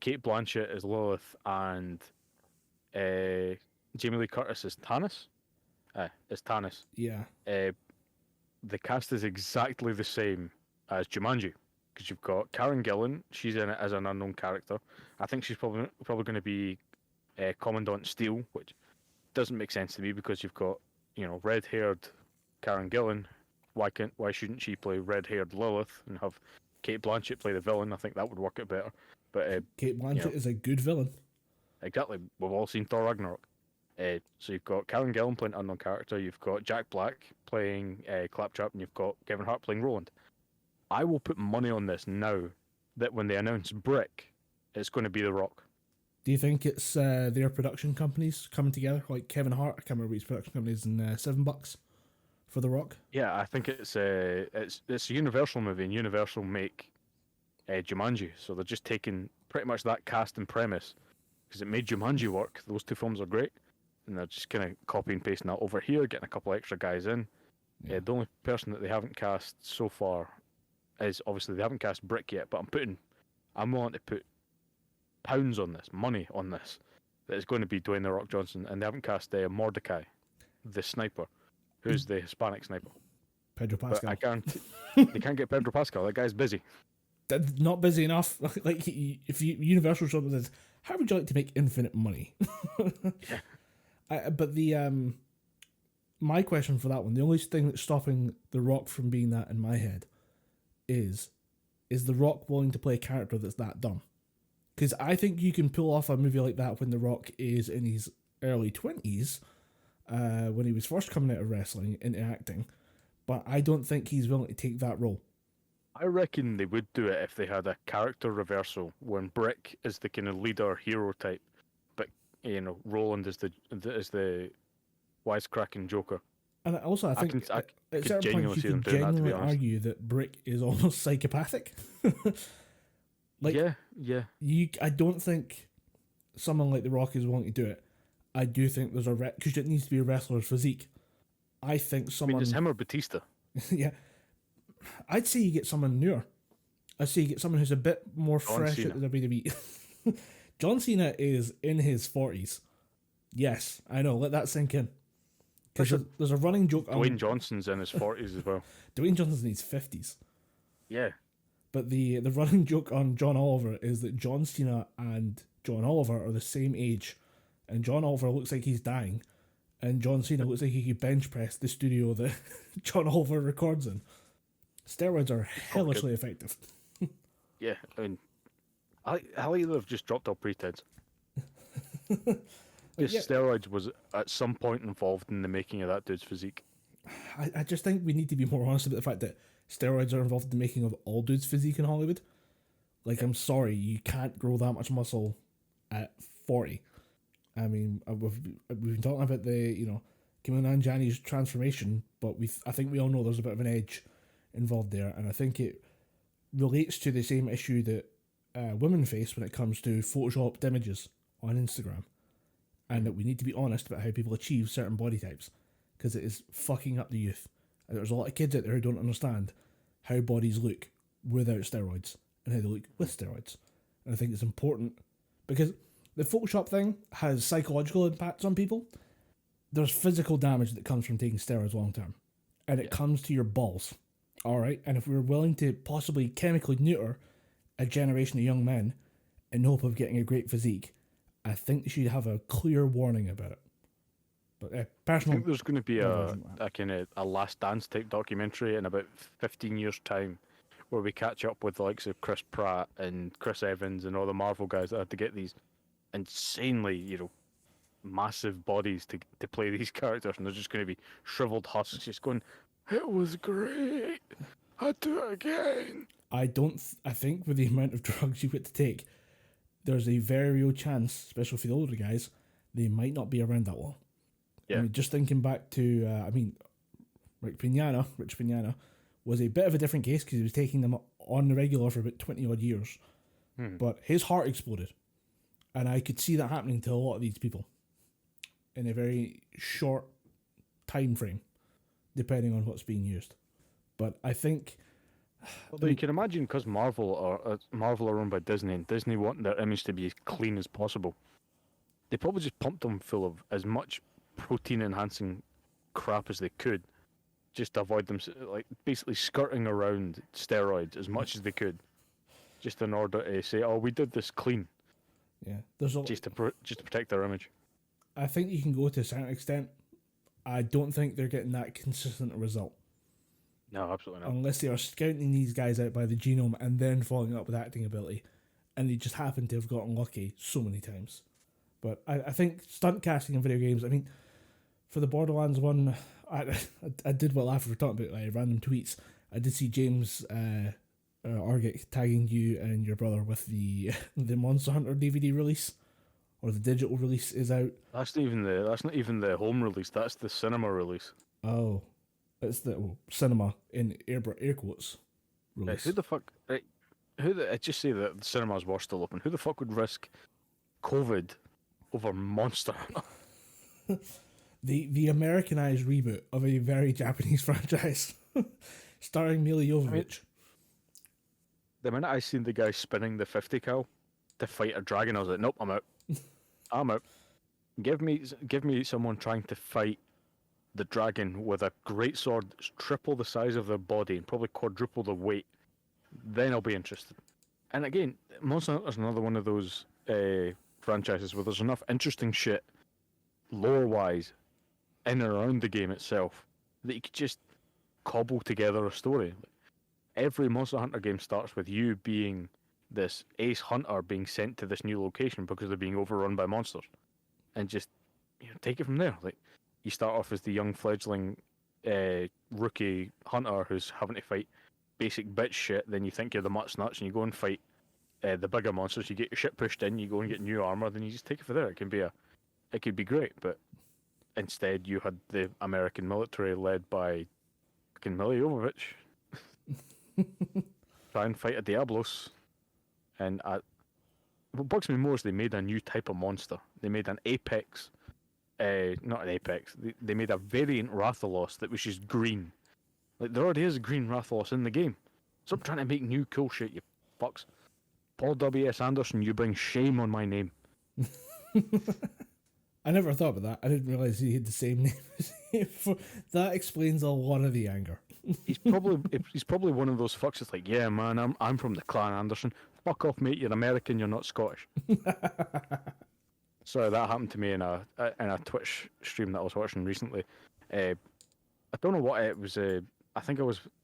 Kate Blanchett as Lilith and Jamie Lee Curtis as Tannis. Yeah. The cast is exactly the same as Jumanji, because you've got Karen Gillan. She's in it as an unknown character. I think she's probably going to be Commandant Steele, which doesn't make sense to me because you've got red-haired Karen Gillan. Why shouldn't she play red-haired Lilith and have Kate Blanchett play the villain? I think that would work out better. But Kate Blanchett is a good villain. Exactly. We've all seen Thor Ragnarok. So you've got Karen Gillan playing an unknown character, you've got Jack Black playing Claptrap, and you've got Kevin Hart playing Roland. I will put money on this now that when they announce Brick, it's going to be The Rock. Do you think it's their production companies coming together, like Kevin Hart? I can't remember which production companies in $7 for The Rock. Yeah, I think it's a Universal movie, and Universal make Jumanji, so they're just taking pretty much that cast and premise because it made Jumanji work. Those two films are great, and they're just kind of copy and pasting that over here, getting a couple extra guys in. Yeah. The only person that they haven't cast so far is obviously they haven't cast Brick yet, but I'm willing to put pounds on this, money on this, that it's going to be Dwayne The Rock Johnson, and they haven't cast Mordecai, the sniper, who's the Hispanic sniper. Pedro Pascal. But I guarantee they can't get Pedro Pascal. That guy's busy. Not busy enough. Like if Universal showed up with, how would you like to make infinite money? Yeah. But my question for that one, the only thing that's stopping The Rock from being that in my head is The Rock willing to play a character that's that dumb? Because I think you can pull off a movie like that when The Rock is in his early 20s, when he was first coming out of wrestling into acting, but I don't think he's willing to take that role. I reckon they would do it if they had a character reversal when Brick is the kind of leader hero type, but Roland is the wisecracking Joker. And also, I think I at certain points you can genuinely argue that Brick is almost psychopathic. Yeah. I don't think someone like The Rock is willing to do it. I do think there's because it needs to be a wrestler's physique. I think someone. I mean, it's him or Batista. Yeah, I'd say you get someone newer. I'd say you get someone who's a bit more fresh at the WWE. John Cena is in his 40s. Yes, I know. Let that sink in. Because there's a running joke. Dwayne Johnson's in his 40s as well. Dwayne Johnson's in his 50s. Yeah. But the running joke on John Oliver is that John Cena and John Oliver are the same age, and John Oliver looks like he's dying, and John Cena looks like he could bench press the studio that John Oliver records in. Steroids are hellishly effective. Yeah, I mean, I like they've just dropped all pretense. This steroids was at some point involved in the making of that dude's physique. I just think we need to be more honest about the fact that steroids are involved in the making of all dudes' physique in Hollywood. Like, I'm sorry, you can't grow that much muscle at 40. I mean, we've been talking about the, Kim Nanjiani's transformation, but I think we all know there's a bit of an edge involved there, and I think it relates to the same issue that women face when it comes to photoshopped images on Instagram, and that we need to be honest about how people achieve certain body types, because it is fucking up the youth. And there's a lot of kids out there who don't understand how bodies look without steroids and how they look with steroids. And I think it's important because the Photoshop thing has psychological impacts on people. There's physical damage that comes from taking steroids long term, and it comes to your balls. All right, and if we're willing to possibly chemically neuter a generation of young men in hope of getting a great physique, I think they should have a clear warning about it. But personal, I think there's going to be a kind of a Last Dance type documentary in about 15 years' time, where we catch up with the likes of Chris Pratt and Chris Evans and all the Marvel guys that had to get these insanely, massive bodies to play these characters, and they're just going to be shriveled husks, just going, "It was great. I'd do it again." I think with the amount of drugs you get to take, there's a very real chance, especially for the older guys, they might not be around that long. Yeah. I mean, just thinking back to, Rich Piñana was a bit of a different case because he was taking them on the regular for about 20 odd years. But his heart exploded. And I could see that happening to a lot of these people in a very short time frame, depending on what's being used. But I think... Although you can imagine, because Marvel are owned by Disney, and Disney want their image to be as clean as possible, they probably just pumped them full of as much protein-enhancing crap as they could, just to avoid them, like, basically skirting around steroids as much as they could, just in order to say, "Oh, we did this clean." Yeah, just to protect their image. I think you can go to a certain extent. I don't think they're getting that consistent result. No, absolutely not. Unless they are scouting these guys out by the genome and then following up with acting ability, and they just happen to have gotten lucky so many times. But I think stunt casting in video games, I mean, for the Borderlands one, I did well after we're talking about like random tweets. I did see James Argett tagging you and your brother with the Monster Hunter DVD release, or the digital release is out. That's not even the home release. That's the cinema release. Oh, it's the cinema in air quotes release. Who the fuck? Right, I just say that the cinemas were still open. Who the fuck would risk COVID over Monster Hunter? The Americanized reboot of a very Japanese franchise, starring Mila Jovovich. The minute I seen the guy spinning the 50 cal to fight a dragon, I was like, "Nope, I'm out. I'm out. Give me someone trying to fight the dragon with a great sword that's triple the size of their body and probably quadruple the weight. Then I'll be interested." And again, Monster Hunter's another one of those franchises where there's enough interesting shit, lore-wise, in and around the game itself, that you could just cobble together a story. Every Monster Hunter game starts with you being this ace hunter being sent to this new location because they're being overrun by monsters, and just take it from there. Like, you start off as the young fledgling rookie hunter who's having to fight basic bitch shit. Then you think you're the mutts nuts, and you go and fight the bigger monsters. You get your shit pushed in, you go and get new armor. Then you just take it from there. It could be great, but instead you had the American military led by fucking Mila Jovovich try and fight a Diablos. And what bugs me more is they made a new type of monster. They made an Apex, not an Apex. They made a variant Rathalos that was just green. Like, there already is a green Rathalos in the game. Stop trying to make new cool shit, you fucks. Paul W.S. Anderson, you bring shame on my name. I never thought about that. I didn't realise he had the same name as him. That explains a lot of the anger. he's probably one of those fucks that's like, yeah, man, I'm from the Clan Anderson. Fuck off, mate. You're American. You're not Scottish. So that happened to me in a Twitch stream that I was watching recently. I don't know what it was. I think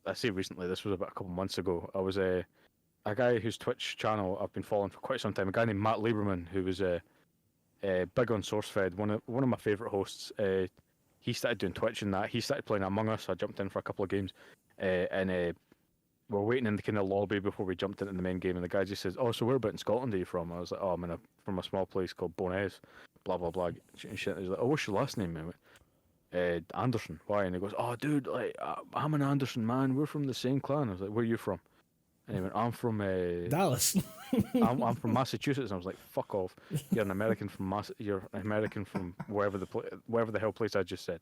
I say recently. This was about a couple months ago. I was a guy whose Twitch channel I've been following for quite some time. A guy named Matt Lieberman, who was big on SourceFed. One of my favorite hosts. He started doing Twitch and that. He started playing Among Us. I jumped in for a couple of games, and we're waiting in the kind of lobby before we jumped into the main game. And the guy just says, "Oh, so where about in Scotland are you from?" I was like, "Oh, I'm from a small place called Bowness." Blah blah blah. And shit. He's like, "Oh, what's your last name?" I went, Anderson. Why? And he goes, "Oh, dude, like I'm an Anderson, man. We're from the same clan." I was like, "Where are you from?" And he went, "I'm from Dallas." I'm from Massachusetts." And I was like, "Fuck off! You're an American from You're an American from wherever the hell place I just said.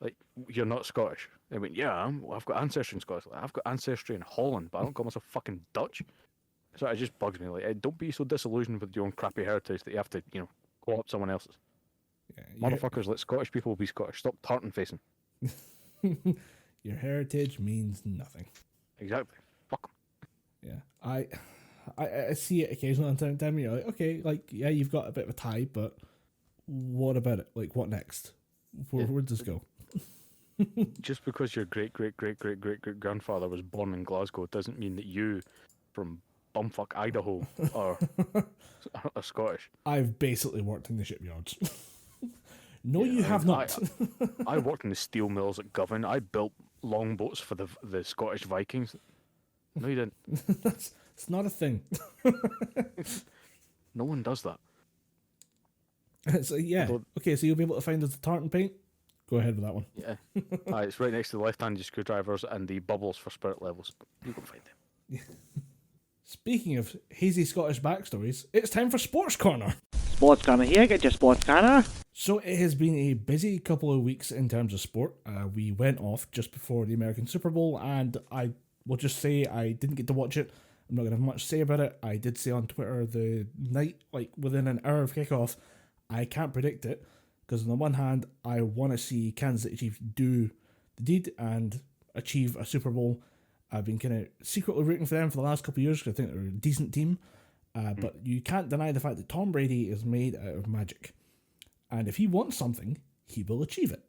Like, you're not Scottish." They went, "Yeah, I've got ancestry in Scotland. I've got ancestry in Holland, but I don't call myself fucking Dutch." So it just bugs me. Like, don't be so disillusioned with your own crappy heritage that you have to, co-opt someone else's. Yeah, Motherfuckers, let Scottish people be Scottish. Stop tartan facing. Your heritage means nothing. Exactly. Fuck 'em. Yeah, I see it occasionally on time to time. You're like, okay, like, yeah, you've got a bit of a tie, but what about it? Like, what next? Where does this go? Just because your great grandfather was born in Glasgow doesn't mean that you, from bumfuck Idaho, are Scottish. I've basically worked in the shipyards. No, you have not. I worked in the steel mills at Govan. I built longboats for the Scottish Vikings. No, you didn't. It's not a thing. No one does that. So yeah, okay. So you'll be able to find us the tartan paint. Go ahead with that one. Yeah, it's right next to the left-handed screwdrivers and the bubbles for spirit levels. You can find them. Speaking of hazy Scottish backstories, it's time for Sports Corner. Sports Corner here, get your Sports Corner. So it has been a busy couple of weeks in terms of sport. We went off just before the American Super Bowl, and I will just say I didn't get to watch it. I'm not going to have much to say about it. I did say on Twitter the night, like within an hour of kickoff, I can't predict it, because on the one hand, I want to see Kansas City Chiefs do the deed and achieve a Super Bowl. I've been kind of secretly rooting for them for the last couple of years because I think they're a decent team. But you can't deny the fact that Tom Brady is made out of magic. And if he wants something, he will achieve it.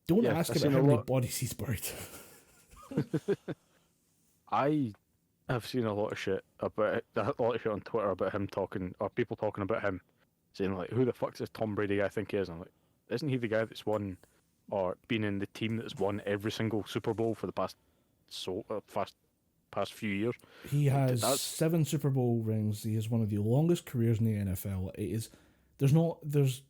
Don't ask about how many bodies he's buried. I have seen a lot of shit about on Twitter about him talking, or people talking about him, saying like, "Who the fuck does Tom Brady I think he is?" And I'm like, isn't he the guy that's won, or been in the team that's won every single Super Bowl for the past few years? He has 7 Super Bowl rings. He has one of the longest careers in the NFL. There's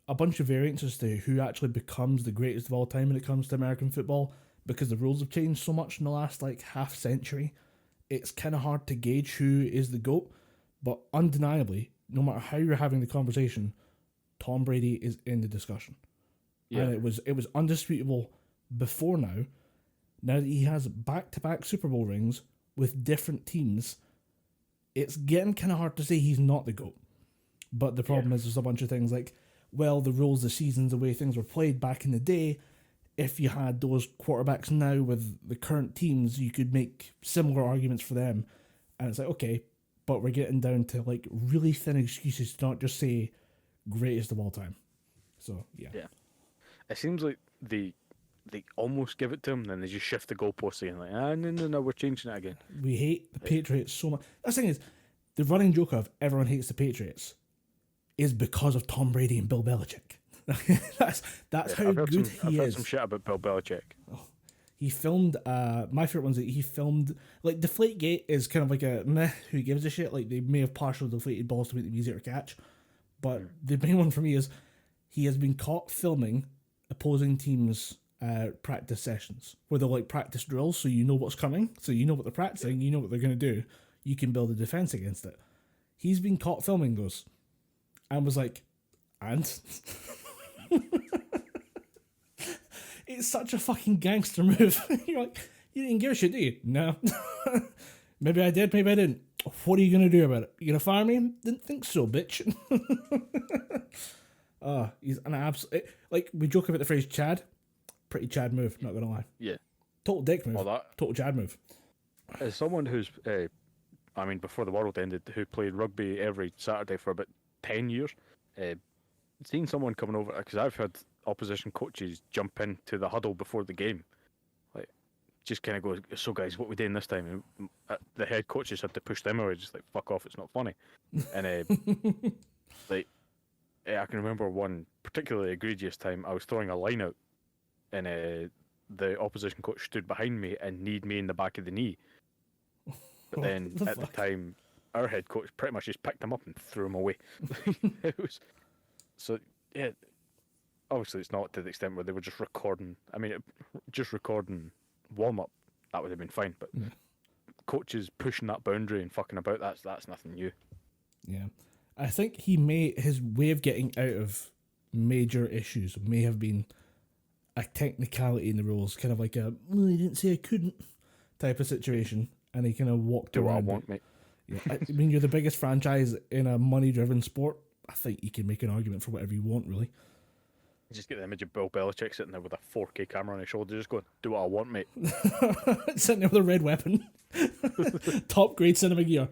a bunch of variants as to who actually becomes the greatest of all time when it comes to American football, because the rules have changed so much in the last half century. It's kind of hard to gauge who is the GOAT, but undeniably, no matter how you're having the conversation, Tom Brady is in the discussion. Yeah. And it was undisputable before now. Now that he has back-to-back Super Bowl rings with different teams, it's getting kind of hard to say he's not the GOAT. But the problem is there's a bunch of things like, well, the rules, the seasons, the way things were played back in the day, if you had those quarterbacks now with the current teams, you could make similar arguments for them. And it's like, okay, but we're getting down to really thin excuses to not just say greatest of all time. So, yeah. Yeah. It seems like they almost give it to him, then they just shift the goalpost saying no, we're changing it again. We hate the Patriots so much. That's the thing is, the running joke of everyone hates the Patriots is because of Tom Brady and Bill Belichick. that's how good he is. I've heard some shit about Bill Belichick. Oh, he filmed, my favourite one's that he filmed, Deflategate is kind of like a meh, who gives a shit, they may have partially deflated balls to make them easier to catch, but the main one for me is he has been caught filming opposing teams' practice sessions, where they're practice drills, so you know what's coming, so you know what they're practicing, you know what they're going to do, you can build a defence against it. He's been caught filming those, and was like, and? It's such a fucking gangster move. You're like, you didn't give a shit, do you? No. Maybe I did, maybe I didn't. What are you going to do about it? You going to fire me? Didn't think so, bitch. He's an absolute... we joke about the phrase Chad. Pretty Chad move, not going to lie. Yeah. Total dick move. Well, that Total Jad move. as someone who's, before the world ended, who played rugby every Saturday for about 10 years, seeing someone coming over, because I've had opposition coaches jump into the huddle before the game, like, just kind of go, so guys, what we doing this time? And the head coaches had to push them away, just like, fuck off, it's not funny. And like, I can remember one particularly egregious time. I was throwing a line out, and the opposition coach stood behind me and kneed me in the back of the knee. But then at the time, our head coach pretty much just picked him up and threw him away. It was so, yeah. Obviously, it's not to the extent where they were just recording. I mean, just recording warm up, that would have been fine. But coaches pushing that boundary and fucking about, that's nothing new. Yeah, I think his way of getting out of major issues may have been a technicality in the rules, kind of like a "well, he didn't say I couldn't" type of situation, and he kind of walked Do around. what I want, mate. Yeah, I mean, you're the biggest franchise in a money-driven sport. I think you can make an argument for whatever you want, really. Just get the image of Bill Belichick sitting there with a 4K camera on his shoulder, just going, "Do what I want, mate." Sitting there with a red weapon, top grade cinema gear.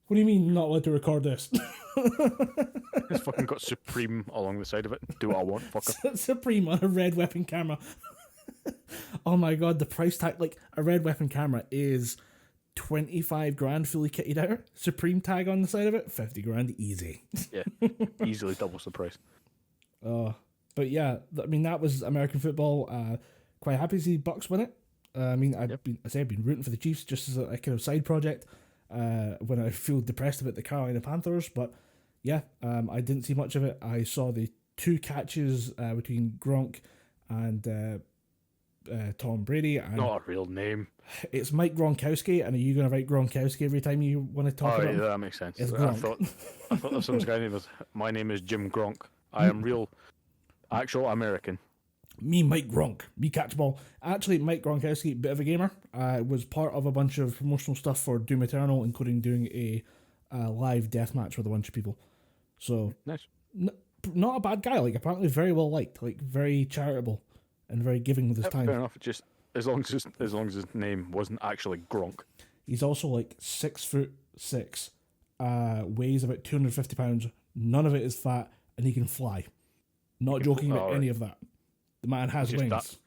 What do you mean not allowed to record this? It's fucking got Supreme along the side of it. Do what I want, fucker. Supreme on a red weapon camera. Oh my god, the price tag, like a red weapon camera is 25 grand fully kitted out. Supreme tag on the side of it, 50 grand easy. Yeah, easily doubles the price. But yeah, I mean, that was American football. Quite happy to see Bucks win it. I mean, I've been rooting for the Chiefs just as a kind of side project when I feel depressed about the Carolina Panthers. But yeah, I didn't see much of it. I saw the 2 catches between Gronk and Tom Brady. And not a real name. It's Mike Gronkowski, and are you going to write Gronkowski every time you want to talk about him? That makes sense. It's I Gronk. thought there was some guy named my name is Jim Gronk. I am real, actual American. Me, Mike Gronk. Me catch ball. Actually, Mike Gronkowski, bit of a gamer, was part of a bunch of promotional stuff for Doom Eternal, including doing a live deathmatch with a bunch of people. So, nice. Not a bad guy. Like, apparently very well liked. Like, very charitable and very giving with his time. Fair enough. Just as long as his name wasn't actually Gronk. He's also like 6'6", weighs about 250 pounds. None of it is fat, and he can fly. Not joking about any of that. The man has wings.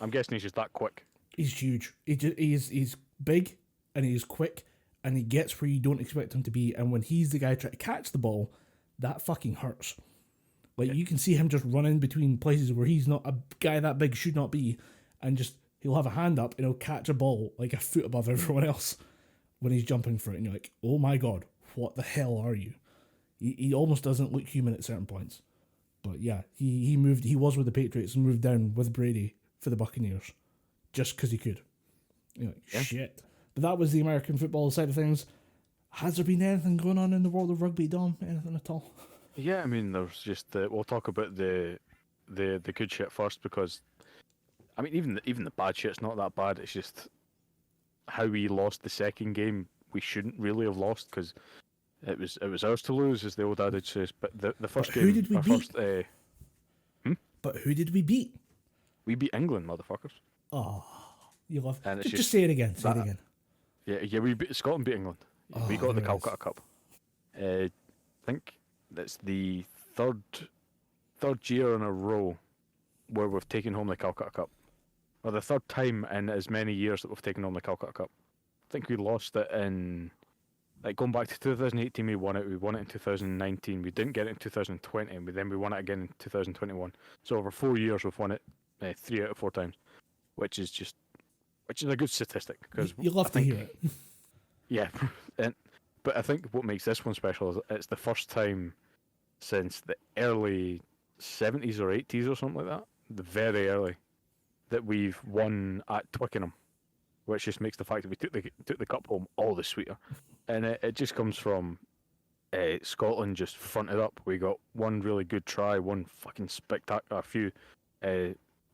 I'm guessing he's just that quick. He's huge. He's big, and he's quick, and he gets where you don't expect him to be. And when he's the guy trying to catch the ball, that fucking hurts. Like, you can see him just running between places where he's not a guy that big should not be, and just he'll have a hand up and he'll catch a ball like a foot above everyone else when he's jumping for it, and you're like, oh my god, what the hell are you? He almost doesn't look human at certain points. But yeah, he was with the Patriots and moved down with Brady for the Buccaneers just because he could. You're like, shit. But that was the American football side of things. Has there been anything going on in the world of rugby, Dom? Anything at all? Yeah, I mean, there's just we'll talk about the good shit first, because I mean, even the bad shit's not that bad. It's just how we lost the second game. We shouldn't really have lost, because it was ours to lose, as the old adage says. But the first game, who did we beat? But who did we beat? We beat England, motherfuckers. Oh, you love. And Just say it again. Say it again. Yeah. Scotland beat England. We got the Calcutta Cup. I think that's the third year in a row where we've taken home the Calcutta Cup, or the third time in as many years that we've taken home the Calcutta Cup. I think we lost it in, like, going back to 2018. We won it in 2019. We didn't get it in 2020, and then we won it again in 2021. So over 4 years we've won it 3 out of 4 times, which is a good statistic, because you love to hear it. Yeah, but I think what makes this one special is it's the first time since the early 70s or 80s or something like that, the very early, that we've won at Twickenham, which just makes the fact that we took the cup home all the sweeter. And it just comes from Scotland just fronted up. We got one really good try, one fucking a few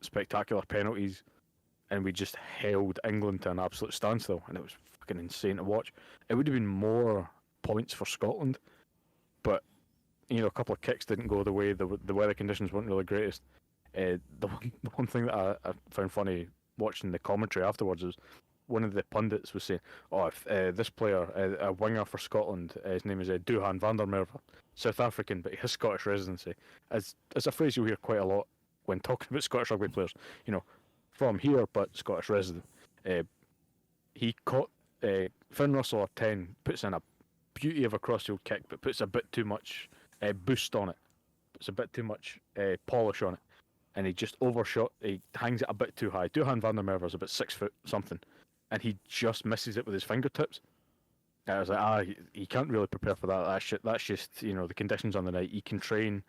spectacular penalties, and we just held England to an absolute standstill, and it was fucking insane to watch. It would have been more points for Scotland, but a couple of kicks didn't go the way. The weather conditions weren't really greatest. The one thing that I found funny watching the commentary afterwards, was one of the pundits was saying, "Oh, if this player, a winger for Scotland, his name is Duhan van der Merwe, South African, but he has Scottish residency." As a phrase you'll hear quite a lot when talking about Scottish rugby players. From here but Scottish resident. He caught Finn Russell at 10, puts in a beauty of a crossfield kick, but puts a bit too much boost on it. Puts a bit too much polish on it, and he just overshot. He hangs it a bit too high. Duhan van der Merwe is about 6 foot something, and he just misses it with his fingertips. And I was like, he can't really prepare for that. That's just the conditions on the night. He can train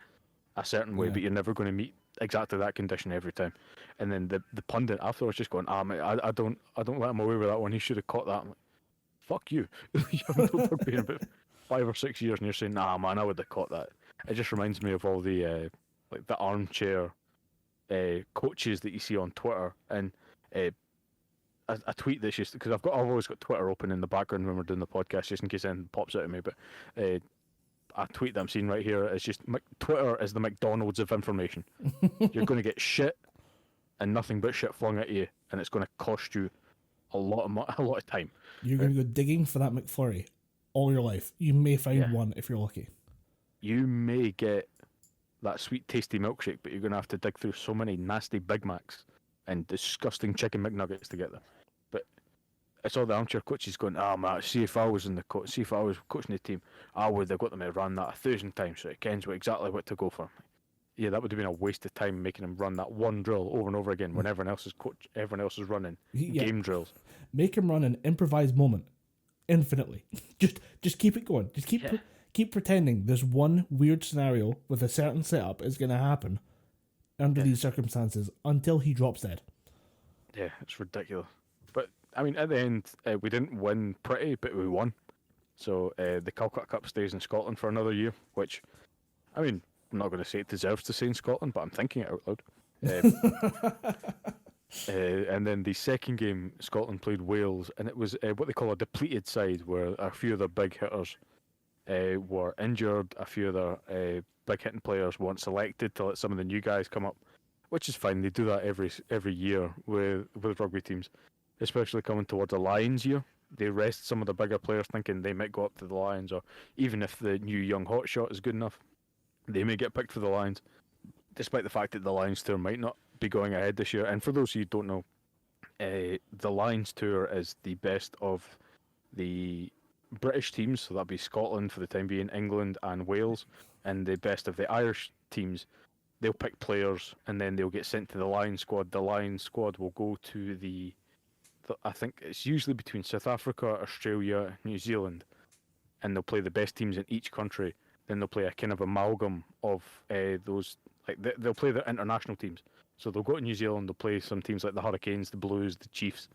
a certain way, but you're never going to meet exactly that condition every time. And then the pundit afterwards just going, mate, I don't let him away with that one. He should have caught that. I'm like, fuck you. You haven't known for being about 5 or 6 years, and you're saying, nah, man, I would have caught that. It just reminds me of all the the armchair coaches that you see on Twitter, and a tweet that's just because I've always got Twitter open in the background when we're doing the podcast, just in case anything pops out at me. But a tweet that I'm seeing right here is just Twitter is the McDonald's of information. You're going to get shit and nothing but shit flung at you, and it's going to cost you a lot of time. You're going to go digging for that McFlurry all your life. You may find one if you're lucky. You may get that sweet, tasty milkshake, but you're going to have to dig through so many nasty Big Macs and disgusting chicken McNuggets to get there. But it's all the armchair coaches going, man, see if I was coaching the team, I would have got them to run that 1,000 times so it kens exactly what to go for. Yeah, that would have been a waste of time making him run that one drill over and over again when everyone else is running game drills. Make him run an improvised moment infinitely. Just keep it going. Just keep pretending there's one weird scenario with a certain setup is going to happen under these circumstances until he drops dead. Yeah, it's ridiculous. But I mean, at the end, we didn't win pretty, but we won. So the Calcutta Cup stays in Scotland for another year, which, I mean, I'm not going to say it deserves to stay in Scotland, but I'm thinking it out loud. And then the second game, Scotland played Wales, and it was what they call a depleted side, where a few of their big hitters were injured. A few of their big hitting players weren't selected to let some of the new guys come up, which is fine. They do that every year with rugby teams, especially coming towards a Lions year. They rest some of the bigger players thinking they might go up to the Lions, or even if the new young hotshot is good enough, they may get picked for the Lions, despite the fact that the Lions tour might not be going ahead this year. And for those of you who don't know, the Lions tour is the best of the British teams, so that'll be Scotland for the time being, England and Wales, and the best of the Irish teams. They'll pick players and then they'll get sent to the Lions squad. The Lions squad will go to I think it's usually between South Africa, Australia, New Zealand, and they'll play the best teams in each country. Then they'll play a kind of amalgam of those, like they'll play their international teams. So they'll go to New Zealand, they'll play some teams like the Hurricanes, the Blues, the Chiefs,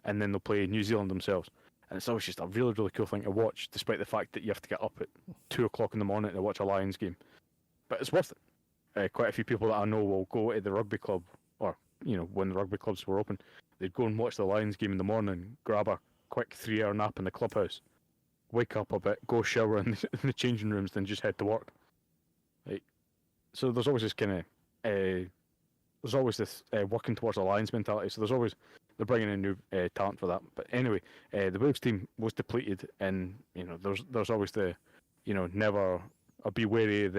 and then they'll play New Zealand themselves. And it's always just a really, really cool thing to watch, despite the fact that you have to get up at 2 o'clock in the morning to watch a Lions game. But it's worth it. Quite a few people that I know will go to the rugby club, or, when the rugby clubs were open, they'd go and watch the Lions game in the morning, grab a quick 3-hour nap in the clubhouse, wake up a bit, go shower in the changing rooms, then just head to work. Right. So there's always this kind of, there's always this working towards a Lions mentality. So they're bringing in new talent for that. But anyway, the Wales team was depleted, and there's always the, never, or be wary of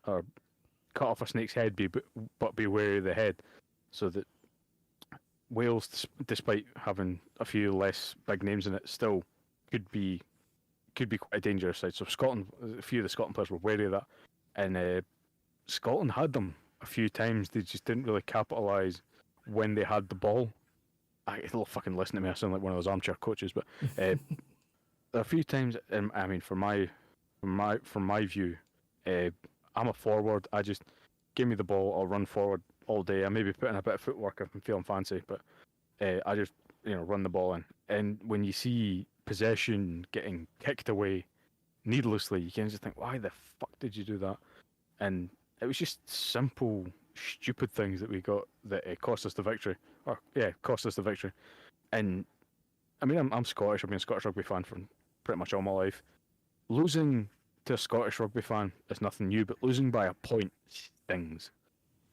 or cut off a snake's head, but be wary of the head. So that Wales, despite having a few less big names in it, still could be quite a dangerous side. So Scotland, a few of the Scotland players were wary of that, and Scotland had them a few times. They just didn't really capitalise when they had the ball. They'll fucking listen to me. I sound like one of those armchair coaches, but a few times. I mean, from my view, I'm a forward. I just give me the ball. I'll run forward all day. I maybe put in a bit of footwork if I'm feeling fancy, but I just run the ball in. And when you see possession getting kicked away needlessly, you can just think, why the fuck did you do that? And it was just simple, stupid things that we got that cost us the victory. Cost us the victory. And I mean, I'm Scottish. I've been a Scottish rugby fan for pretty much all my life. Losing to a Scottish rugby fan is nothing new, but losing by a point stings,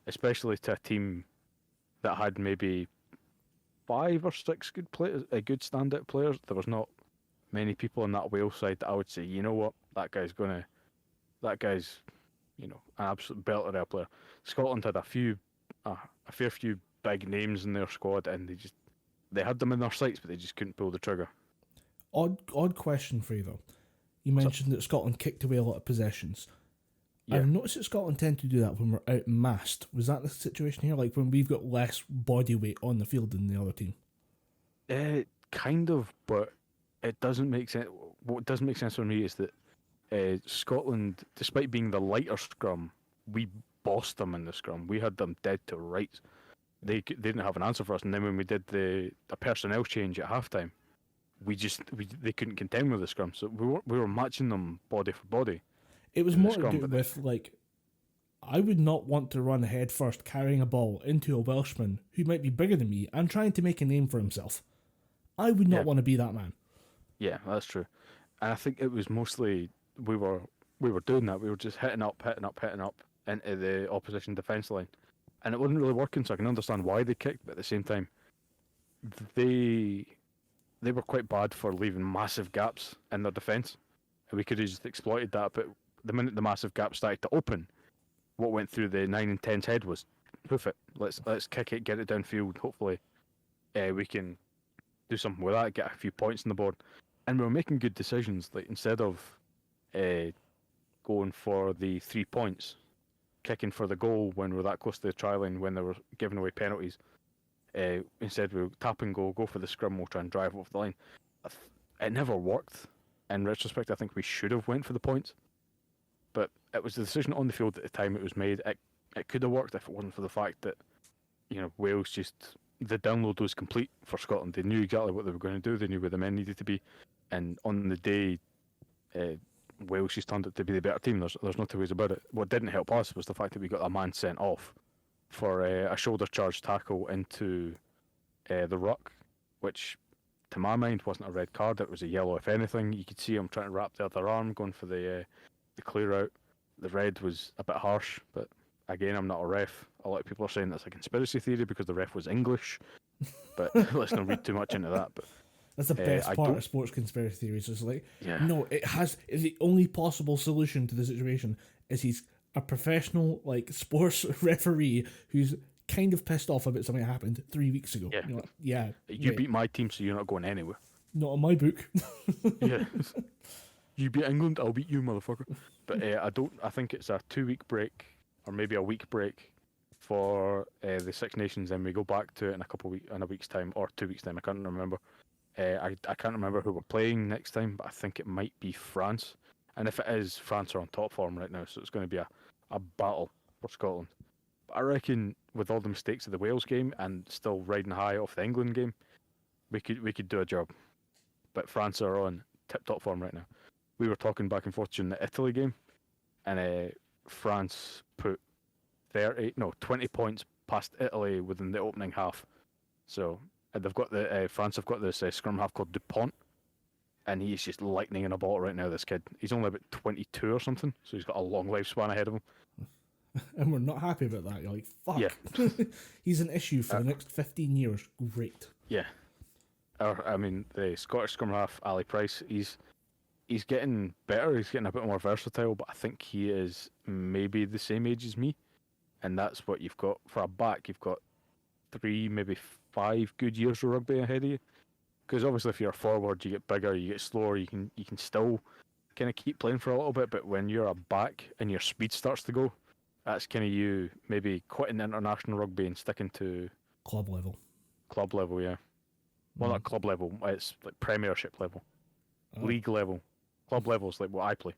especially to a team that had maybe 5 or 6 good players, good standout players. There was not many people on that Wales side that I would say, you know what, that guy's, an absolute belter of a player. Scotland had a fair few big names in their squad, and they had them in their sights, but they just couldn't pull the trigger. Odd question for you though. You mentioned that Scotland kicked away a lot of possessions. Yeah. I've noticed that Scotland tend to do that when we're outmassed. Was that the situation here? Like when we've got less body weight on the field than the other team? Kind of, but it doesn't make sense. What doesn't make sense for me is that Scotland, despite being the lighter scrum, we bossed them in the scrum. We had them dead to rights. They didn't have an answer for us, and then when we did the personnel change at halftime, they couldn't contend with the scrum. So we were matching them body for body. It was more to do with, like, I would not want to run head first carrying a ball into a Welshman who might be bigger than me and trying to make a name for himself. I would not want to be that man. Yeah, that's true. And I think it was mostly we were doing that. We were just hitting up into the opposition defence line. And it wasn't really working, so I can understand why they kicked, but at the same time, they were quite bad for leaving massive gaps in their defence. And we could have just exploited that, but the minute the massive gap started to open, what went through the 9 and 10's head was, hoof it, let's kick it, get it downfield, hopefully we can do something with that, get a few points on the board. And we were making good decisions, like instead of going for the 3 points, kicking for the goal when we were that close to the try line when they were giving away penalties, instead we tap and go for the scrum, we'll try and drive off the line. It never worked. In retrospect, I think we should have went for the points. But it was the decision on the field at the time it was made. It could have worked if it wasn't for the fact that, Wales the download was complete for Scotland. They knew exactly what they were going to do. They knew where the men needed to be. And on the day, Wales just turned out to be the better team. There's no two ways about it. What didn't help us was the fact that we got a man sent off for a shoulder charge tackle into the ruck, which to my mind wasn't a red card. It was a yellow, if anything. You could see him trying to wrap the other arm, going for the clear out. The red was a bit harsh, but again, I'm not a ref. A lot of people are saying that's a conspiracy theory because the ref was English, but let's not read too much into that. But that's the best part of sports conspiracy theories. It's like, no, it's the only possible solution to the situation is he's a professional sports referee who's kind of pissed off about something that happened 3 weeks ago. You beat my team, so you're not going anywhere. Not in my book. Yeah. You beat England, I'll beat you, motherfucker. But I think it's a 2-week break, or maybe a week break for the Six Nations, and we go back to it in a week's time, or 2 weeks' time, I can't remember. I can't remember who we're playing next time, but I think it might be France. And if it is, France are on top form right now, so it's going to be a battle for Scotland. But I reckon with all the mistakes of the Wales game and still riding high off the England game, we could do a job. But France are on tip-top form right now. We were talking back and forth during the Italy game, and France put 20 points past Italy within the opening half. So they've got France have got this scrum half called Dupont, and he's just lightning in a bottle right now. This kid, he's only about 22 or something, so he's got a long lifespan ahead of him. And we're not happy about that. You're like, fuck. Yeah. He's an issue for the next 15 years. Great. Yeah. The Scottish scrum half, Ali Price, he's getting better. He's getting a bit more versatile, but I think he is maybe the same age as me. And that's what you've got for a back. You've got 3, maybe 5 good years of rugby ahead of you. Because obviously, if you're a forward, you get bigger, you get slower. You can still kind of keep playing for a little bit. But when you're a back and your speed starts to go, that's kind of you maybe quitting international rugby and sticking to club level. Club level, yeah. Well, not club level. It's like Premiership level, league level. Club level is like what I play.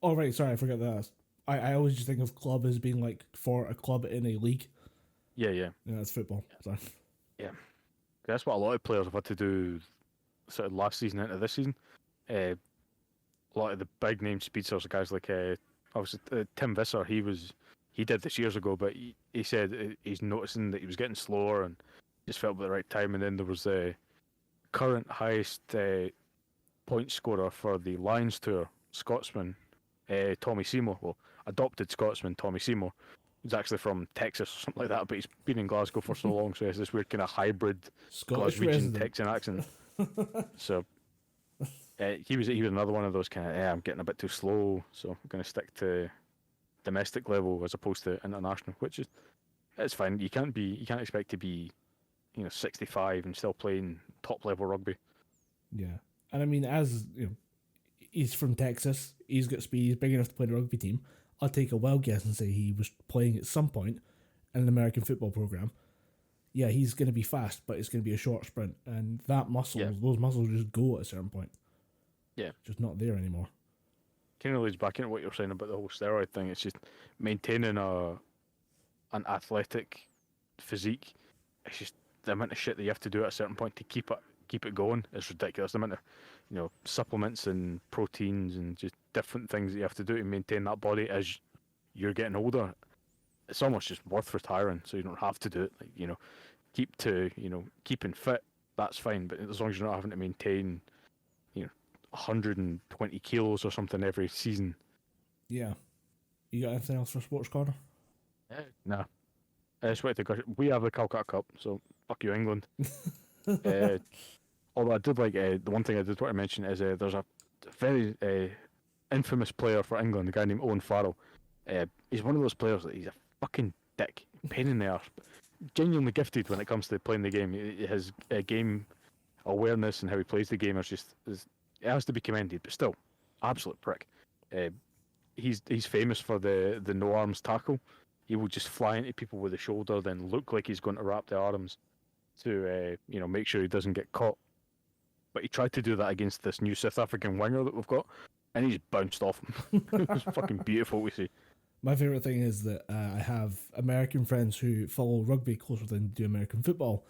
Oh right, sorry, I forgot that. I always just think of club as being like for a club in a league. Yeah. That's football. Sorry. Yeah, that's what a lot of players have had to do. Sort of last season into this season, a lot of the big name speedsters, guys like obviously Tim Visser. He did this years ago, but he said he's noticing that he was getting slower and just felt at the right time. And then there was the current highest point scorer for the Lions Tour, Scotsman Tommy Seymour. Well, adopted Scotsman Tommy Seymour. He's actually from Texas or something like that, but he's been in Glasgow for so long, so he has this weird kind of hybrid Scottish Glaswegian resident. Texan accent. So he was another one of those kind of I'm getting a bit too slow, so I'm going to stick to domestic level as opposed to international, which is it's fine. You can't expect to be 65 and still playing top level rugby. Yeah. And I mean, as he's from Texas, he's got speed, he's big enough to play the rugby team. I'll take a wild guess and say he was playing at some point in an American football program. Yeah, he's going to be fast, but it's going to be a short sprint. And those muscles just go at a certain point. Yeah. Just not there anymore. Kind of leads back into what you're saying about the whole steroid thing. It's just maintaining an athletic physique. It's just the amount of shit that you have to do at a certain point to keep it going is ridiculous. The amount of supplements and proteins and just different things that you have to do to maintain that body as you're getting older. It's almost just worth retiring, so you don't have to do it. Keeping fit, that's fine, but as long as you're not having to maintain 120 kilos or something every season. Yeah. You got anything else for Sports Corner? Nah. We have the Calcutta Cup, so fuck you, England. Although I did like the one thing I did want to mention is there's a very infamous player for England, a guy named Owen Farrell. He's one of those players that he's a fucking dick, pain in the arse, but genuinely gifted when it comes to playing the game. His game awareness and how he plays the game it has to be commended, but still, absolute prick. He's famous for the no arms tackle. He will just fly into people with the shoulder, then look like he's going to wrap the arms to make sure he doesn't get caught. But he tried to do that against this new South African winger that we've got, and he's bounced off him. It was fucking beautiful to see. My favourite thing is that I have American friends who follow rugby closer than do American football,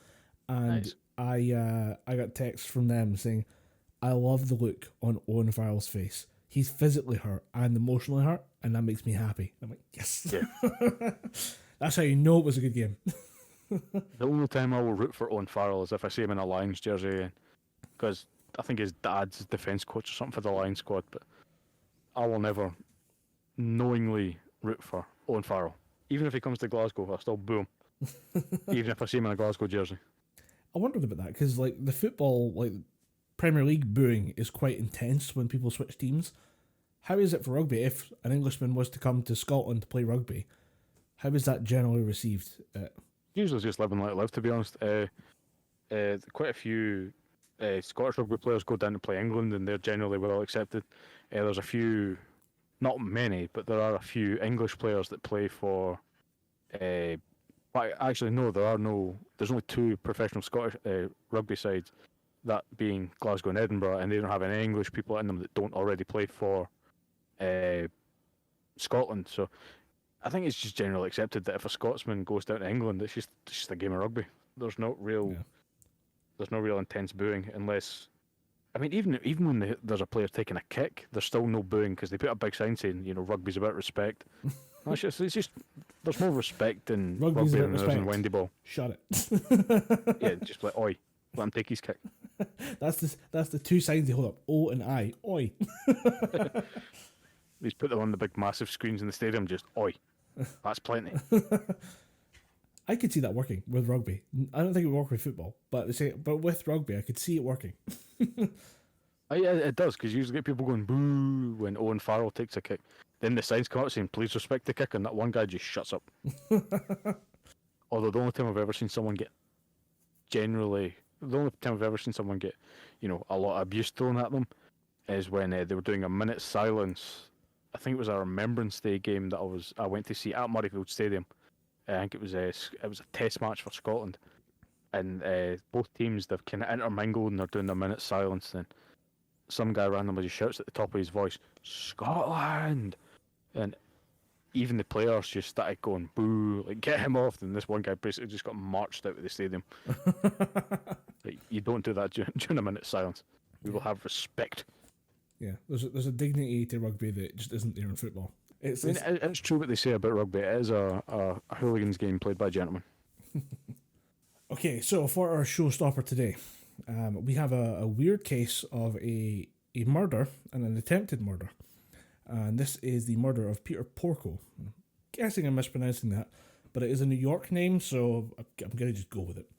and nice. I got texts from them saying, I love the look on Owen Farrell's face. He's physically hurt and emotionally hurt, and that makes me happy. I'm like, yes. Yeah. That's how you know it was a good game. The only time I will root for Owen Farrell is if I see him in a Lions jersey again, because I think his dad's defence coach or something for the Lions squad, but I will never knowingly root for Owen Farrell. Even if he comes to Glasgow, I'll still boo him. Even if I see him in a Glasgow jersey. I wondered about that, because the football, Premier League booing is quite intense when people switch teams. How is it for rugby if an Englishman was to come to Scotland to play rugby? How is that generally received? Usually just live and let live, to be honest. Quite a few Scottish rugby players go down to play England, and they're generally well accepted. There's a few, not many, but there are a few English players that play for. Actually, no, there's only two professional Scottish rugby sides. That being Glasgow and Edinburgh, and they don't have any English people in them that don't already play for Scotland. So I think it's just generally accepted that if a Scotsman goes down to England, it's just a game of rugby. There's no real intense booing, unless, I mean, even when there's a player taking a kick, there's still no booing because they put a big sign saying, rugby's about respect. It's just there's more respect in rugby than there is in Wendy ball. Shut it. Yeah, just like oi. Let him take his kick. That's the two signs they hold up. O and I. Oi. He's put them on the big massive screens in the stadium, just oi. That's plenty. I could see that working with rugby. I don't think it would work with football, but with rugby, I could see it working. Yeah, it does, because you usually get people going boo when Owen Farrell takes a kick. Then the signs come out saying, please respect the kick, and that one guy just shuts up. Although the only time I've ever seen someone get a lot of abuse thrown at them is when they were doing a minute's silence. I think it was a Remembrance Day game that I went to see at Murrayfield Stadium. I think it was a test match for Scotland, and both teams, they've kind of intermingled and they're doing their minute's silence. Then some guy randomly just shouts at the top of his voice, "Scotland!" and even the players just started going boo, like get him off. And this one guy basically just got marched out of the stadium. Like, you don't do that during a minute's silence. We will have respect. Yeah, there's a dignity to rugby that just isn't there in football. It's true what they say about rugby. It is a hooligans game played by gentlemen. Okay, so for our showstopper today, we have a weird case of a murder and an attempted murder. And this is the murder of Peter Porco. guessing I'm mispronouncing that, but it is a New York name, so I'm going to just go with it.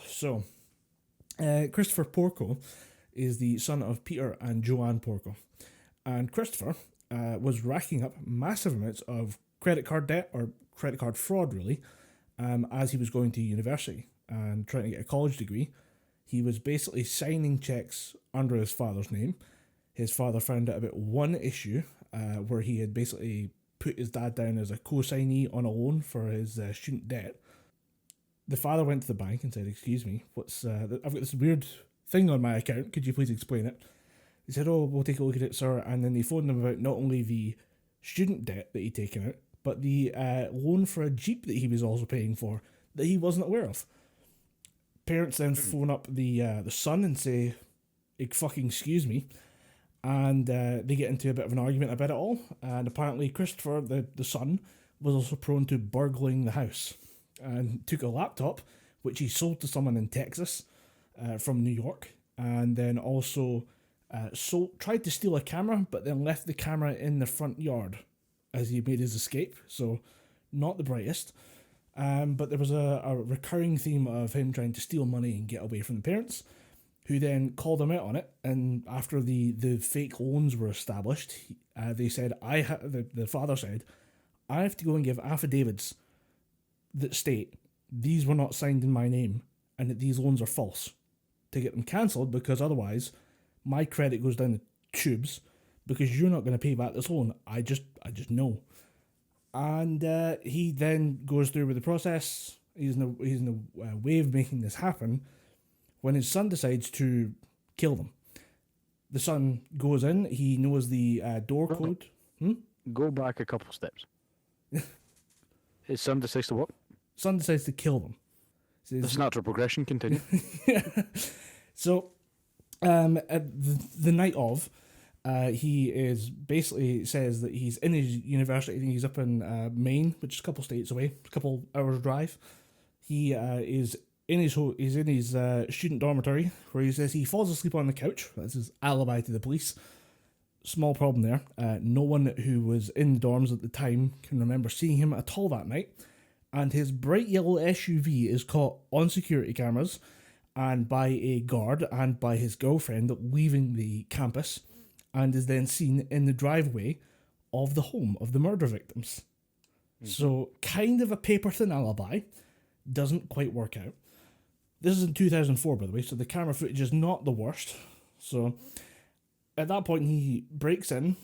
So, Christopher Porco is the son of Peter and Joanne Porco. And Christopher was racking up massive amounts of credit card debt, or credit card fraud, really, as he was going to university and trying to get a college degree. He was basically signing checks under his father's name. His father found out about one issue where he had basically put his dad down as a co-signee on a loan for his student debt. The father went to the bank and said, "Excuse me, I've got this weird thing on my account. Could you please explain it?" He said, "Oh, we'll take a look at it, sir." And then they phoned him about not only the student debt that he'd taken out, but the loan for a Jeep that he was also paying for that he wasn't aware of. Parents then phone up the son and say, "Fucking excuse me." And they get into a bit of an argument about it all. And apparently Christopher, the son, was also prone to burgling the house and took a laptop, which he sold to someone in Texas from New York, and then also tried to steal a camera, but then left the camera in the front yard as he made his escape. So not the brightest. But there was a recurring theme of him trying to steal money and get away from the parents, who then called him out on it. And after the fake loans were established, they said, the father said, "I have to go and give affidavits that state these were not signed in my name and that these loans are false to get them cancelled, because otherwise my credit goes down the tubes because you're not going to pay back this loan. I just know." And he then goes through with the process. He's in the way of making this happen when his son decides to kill them. The son goes in. He knows the door code. Go back a couple steps. His son decides to what? Son decides to kill them. This natural progression continue. So, at the night of, he is basically says that he's in his university. I think he's up in Maine, which is a couple states away, a couple hours drive. He is in his student dormitory, where he says he falls asleep on the couch. That's his alibi to the police. Small problem there. No one who was in the dorms at the time can remember seeing him at all that night. And his bright yellow SUV is caught on security cameras and by a guard and by his girlfriend leaving the campus, and is then seen in the driveway of the home of the murder victims. So, kind of a paper-thin alibi. Doesn't quite work out. This is in 2004, by the way, so the camera footage is not the worst. So, at that point, he breaks in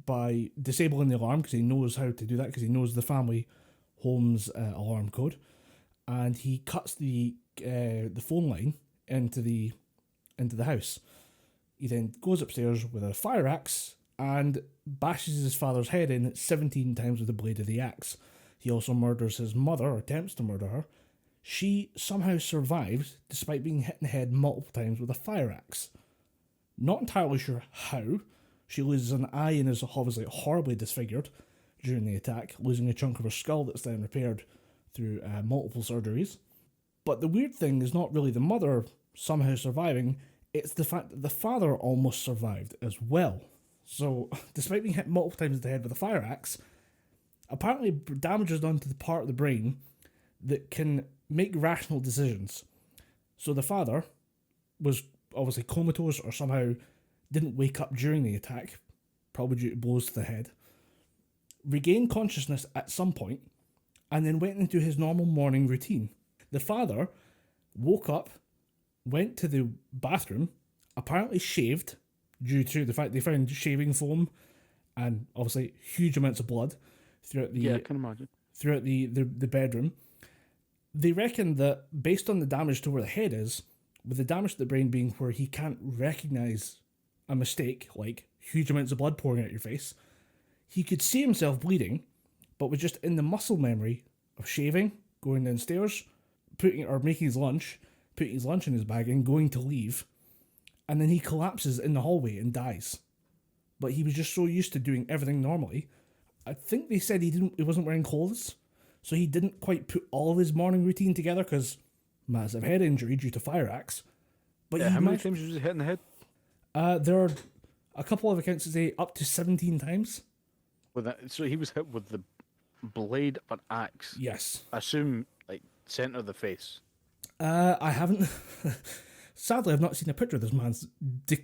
by disabling the alarm, because he knows how to do that, because he knows the family home's alarm code. And he cuts the phone line into the house. He then goes upstairs with a fire axe and bashes his father's head in 17 times with the blade of the axe. He also murders his mother, or attempts to murder her. She somehow survives despite being hit in the head multiple times with a fire axe. Not entirely sure how. She loses an eye and is obviously horribly disfigured during the attack, losing a chunk of her skull that's then repaired through multiple surgeries. But the weird thing is not really the mother somehow surviving, it's the fact that the father almost survived as well. So, despite being hit multiple times in the head with a fire axe, apparently damage is done to the part of the brain that can make rational decisions. So the father was obviously comatose, or somehow didn't wake up during the attack, probably due to blows to the head, regained consciousness at some point, and then went into his normal morning routine. The father woke up, went to the bathroom, apparently shaved, due to the fact they found shaving foam and obviously huge amounts of blood throughout the I can imagine. Throughout the bedroom. They reckon that based on the damage to where the head is, with the damage to the brain being where he can't recognise a mistake, like huge amounts of blood pouring out your face, he could see himself bleeding, but was just in the muscle memory of shaving, going downstairs, making his lunch, putting his lunch in his bag and going to leave, and then he collapses in the hallway and dies. But he was just so used to doing everything normally. I think they said he wasn't wearing clothes, so he didn't quite put all of his morning routine together, because massive head injury due to fire axe. But how many times was he hit in the head? There are a couple of accounts that say up to 17 times. So he was hit with the blade of an axe. Yes. I assume like center of the face. I haven't. Sadly, I've not seen a picture of this man's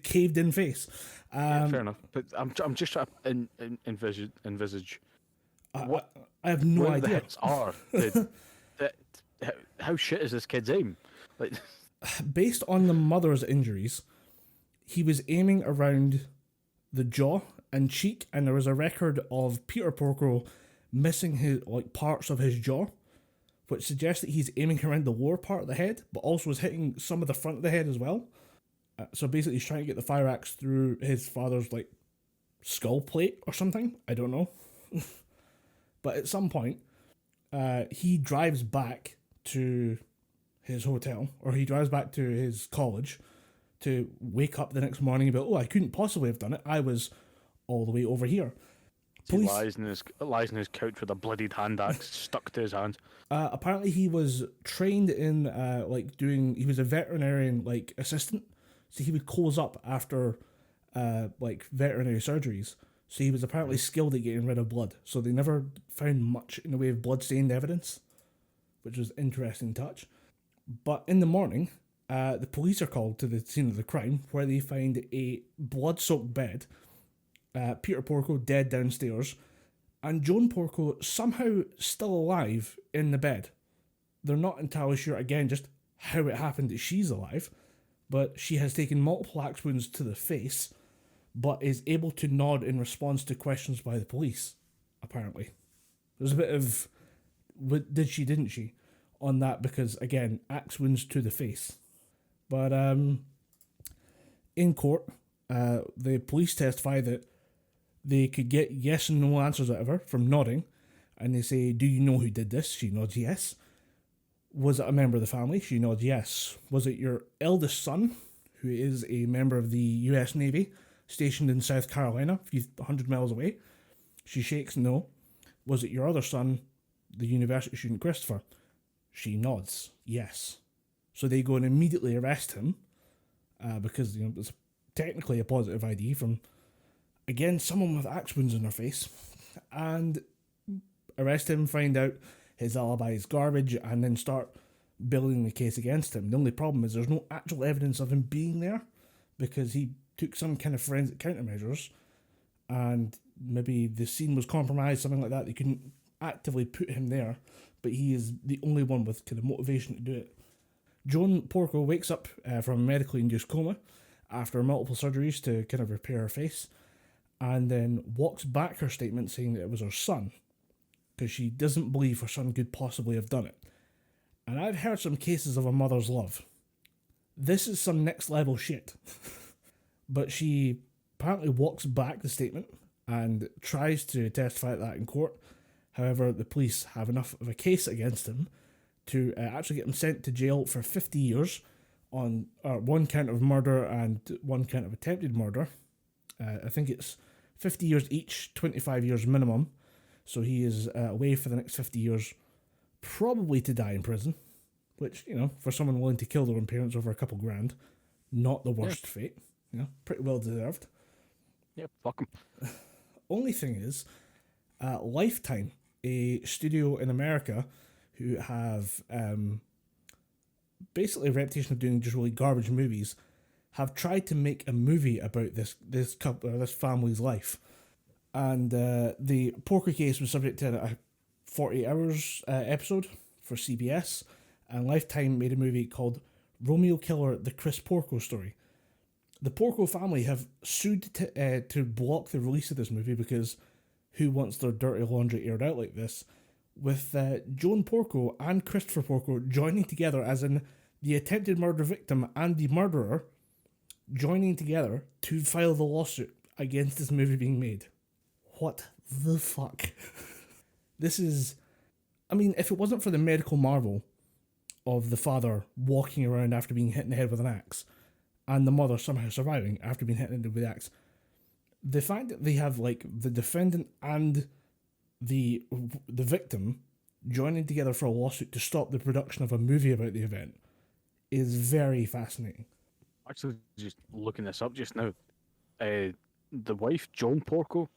caved in face. Yeah, fair enough. But I'm just trying to envisage what I have no where the idea. hits are. That how shit is this kid's aim? Like, Based on the mother's injuries, he was aiming around the jaw and cheek, and there was a record of Peter Porco missing his parts of his jaw, which suggests that he's aiming around the lower part of the head, but also is hitting some of the front of the head as well. So basically, he's trying to get the fire axe through his father's skull plate or something. I don't know. But at some point, he drives back to his hotel, or he drives back to his college to wake up the next morning about, oh, I couldn't possibly have done it. I was all the way over here. he lies in his couch with a bloodied hand axe stuck to his hand. Apparently, he was trained in he was a veterinarian assistant, so he would close up after veterinary surgeries. So he was apparently skilled at getting rid of blood. So they never found much in the way of blood-stained evidence, which was an interesting touch. But in the morning, the police are called to the scene of the crime, where they find a blood-soaked bed, Peter Porco dead downstairs, and Joan Porco somehow still alive in the bed. They're not entirely sure, again, just how it happened that she's alive, but she has taken multiple axe wounds to the face, but is able to nod in response to questions by the police, apparently. There's a bit of, did she, didn't she, on that, because, again, axe wounds to the face. But in court, the police testify that they could get yes and no answers out of her from nodding, and they say, do you know who did this? She nods yes. Was it a member of the family? She nods yes. Was it your eldest son, who is a member of the US Navy, stationed in South Carolina, a few 100 miles away? She shakes no. Was it your other son, the university student Christopher? She nods yes. So they go and immediately arrest him, because it's technically a positive ID from, again, someone with axe wounds in her face, and arrest him, find out his alibi is garbage, and then start building the case against him. The only problem is there's no actual evidence of him being there, because he took some kind of forensic countermeasures, and maybe the scene was compromised, something like that. They couldn't actively put him there, but he is the only one with kind of motivation to do it. Joan Porco wakes up from a medically induced coma after multiple surgeries to kind of repair her face, and then walks back her statement saying that it was her son, because she doesn't believe her son could possibly have done it. And I've heard some cases of a mother's love. This is some next level shit. But she apparently walks back the statement and tries to testify at that in court. However, the police have enough of a case against him to actually get him sent to jail for 50 years on one count of murder and one count of attempted murder. I think it's 50 years each, 25 years minimum. So he is away for the next 50 years, probably to die in prison, which, for someone willing to kill their own parents over a couple grand, not the worst fate. Pretty well deserved. Yeah, fuck him. Only thing is, Lifetime, a studio in America who have basically a reputation of doing just really garbage movies, have tried to make a movie about this couple or this family's life, and the Porco case was subject to a 48 Hours episode for CBS, and Lifetime made a movie called Romeo Killer: The Chris Porco Story. The Porco family have sued to block the release of this movie because who wants their dirty laundry aired out like this? With Joan Porco and Christopher Porco joining together, as in the attempted murder victim and the murderer, joining together to file the lawsuit against this movie being made. What the fuck? This is... I mean, if it wasn't for the medical marvel of the father walking around after being hit in the head with an axe, and the mother somehow surviving after being hit in the head with the axe, the fact that they have, the defendant and the victim joining together for a lawsuit to stop the production of a movie about the event is very fascinating. Actually, just looking this up just now, the wife, Joan Porco,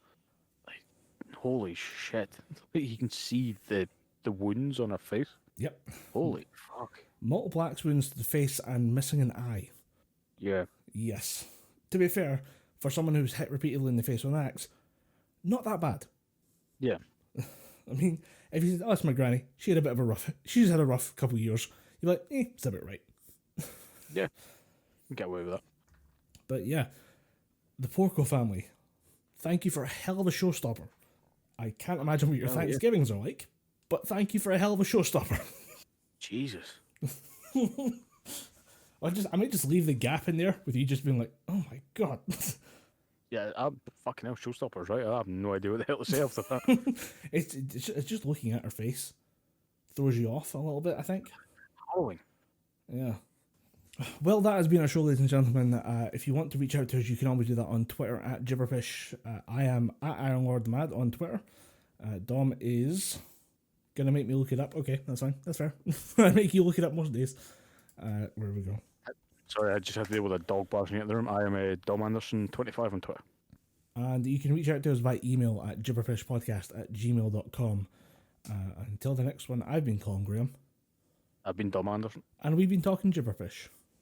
Holy shit! You can see the wounds on her face. Yep. Holy fuck! Multiple axe wounds to the face and missing an eye. Yeah. Yes. To be fair, for someone who's hit repeatedly in the face with an axe, not that bad. Yeah. I mean, if you said, oh, it's my granny, she's had a rough couple of years, you're like, it's a bit right. Yeah. Get away with that. But yeah, the Porco family, thank you for a hell of a showstopper. I can't imagine what your Thanksgivings are like, but thank you for a hell of a showstopper. Jesus. I might just leave the gap in there with you just being like, oh my god. Yeah, I'm fucking hell, showstoppers, right? I have no idea what the hell to say after that. It's just looking at her face throws you off a little bit, I think. Harrowing. Yeah. Well, that has been our show, ladies and gentlemen. If you want to reach out to us, you can always do that on Twitter at Gibberpish. I am at IronLordMad on Twitter. Dom is gonna make me look it up. Okay, that's fine. That's fair. I make you look it up most days. Where we go? Sorry, I just have to deal with a dog barking at the room. I am a Dom Anderson 25 on Twitter. And you can reach out to us by email at gibberfishpodcast@gmail.com. Until the next one, I've been Colin Graham. I've been Dom Anderson. And we've been talking Gibberfish.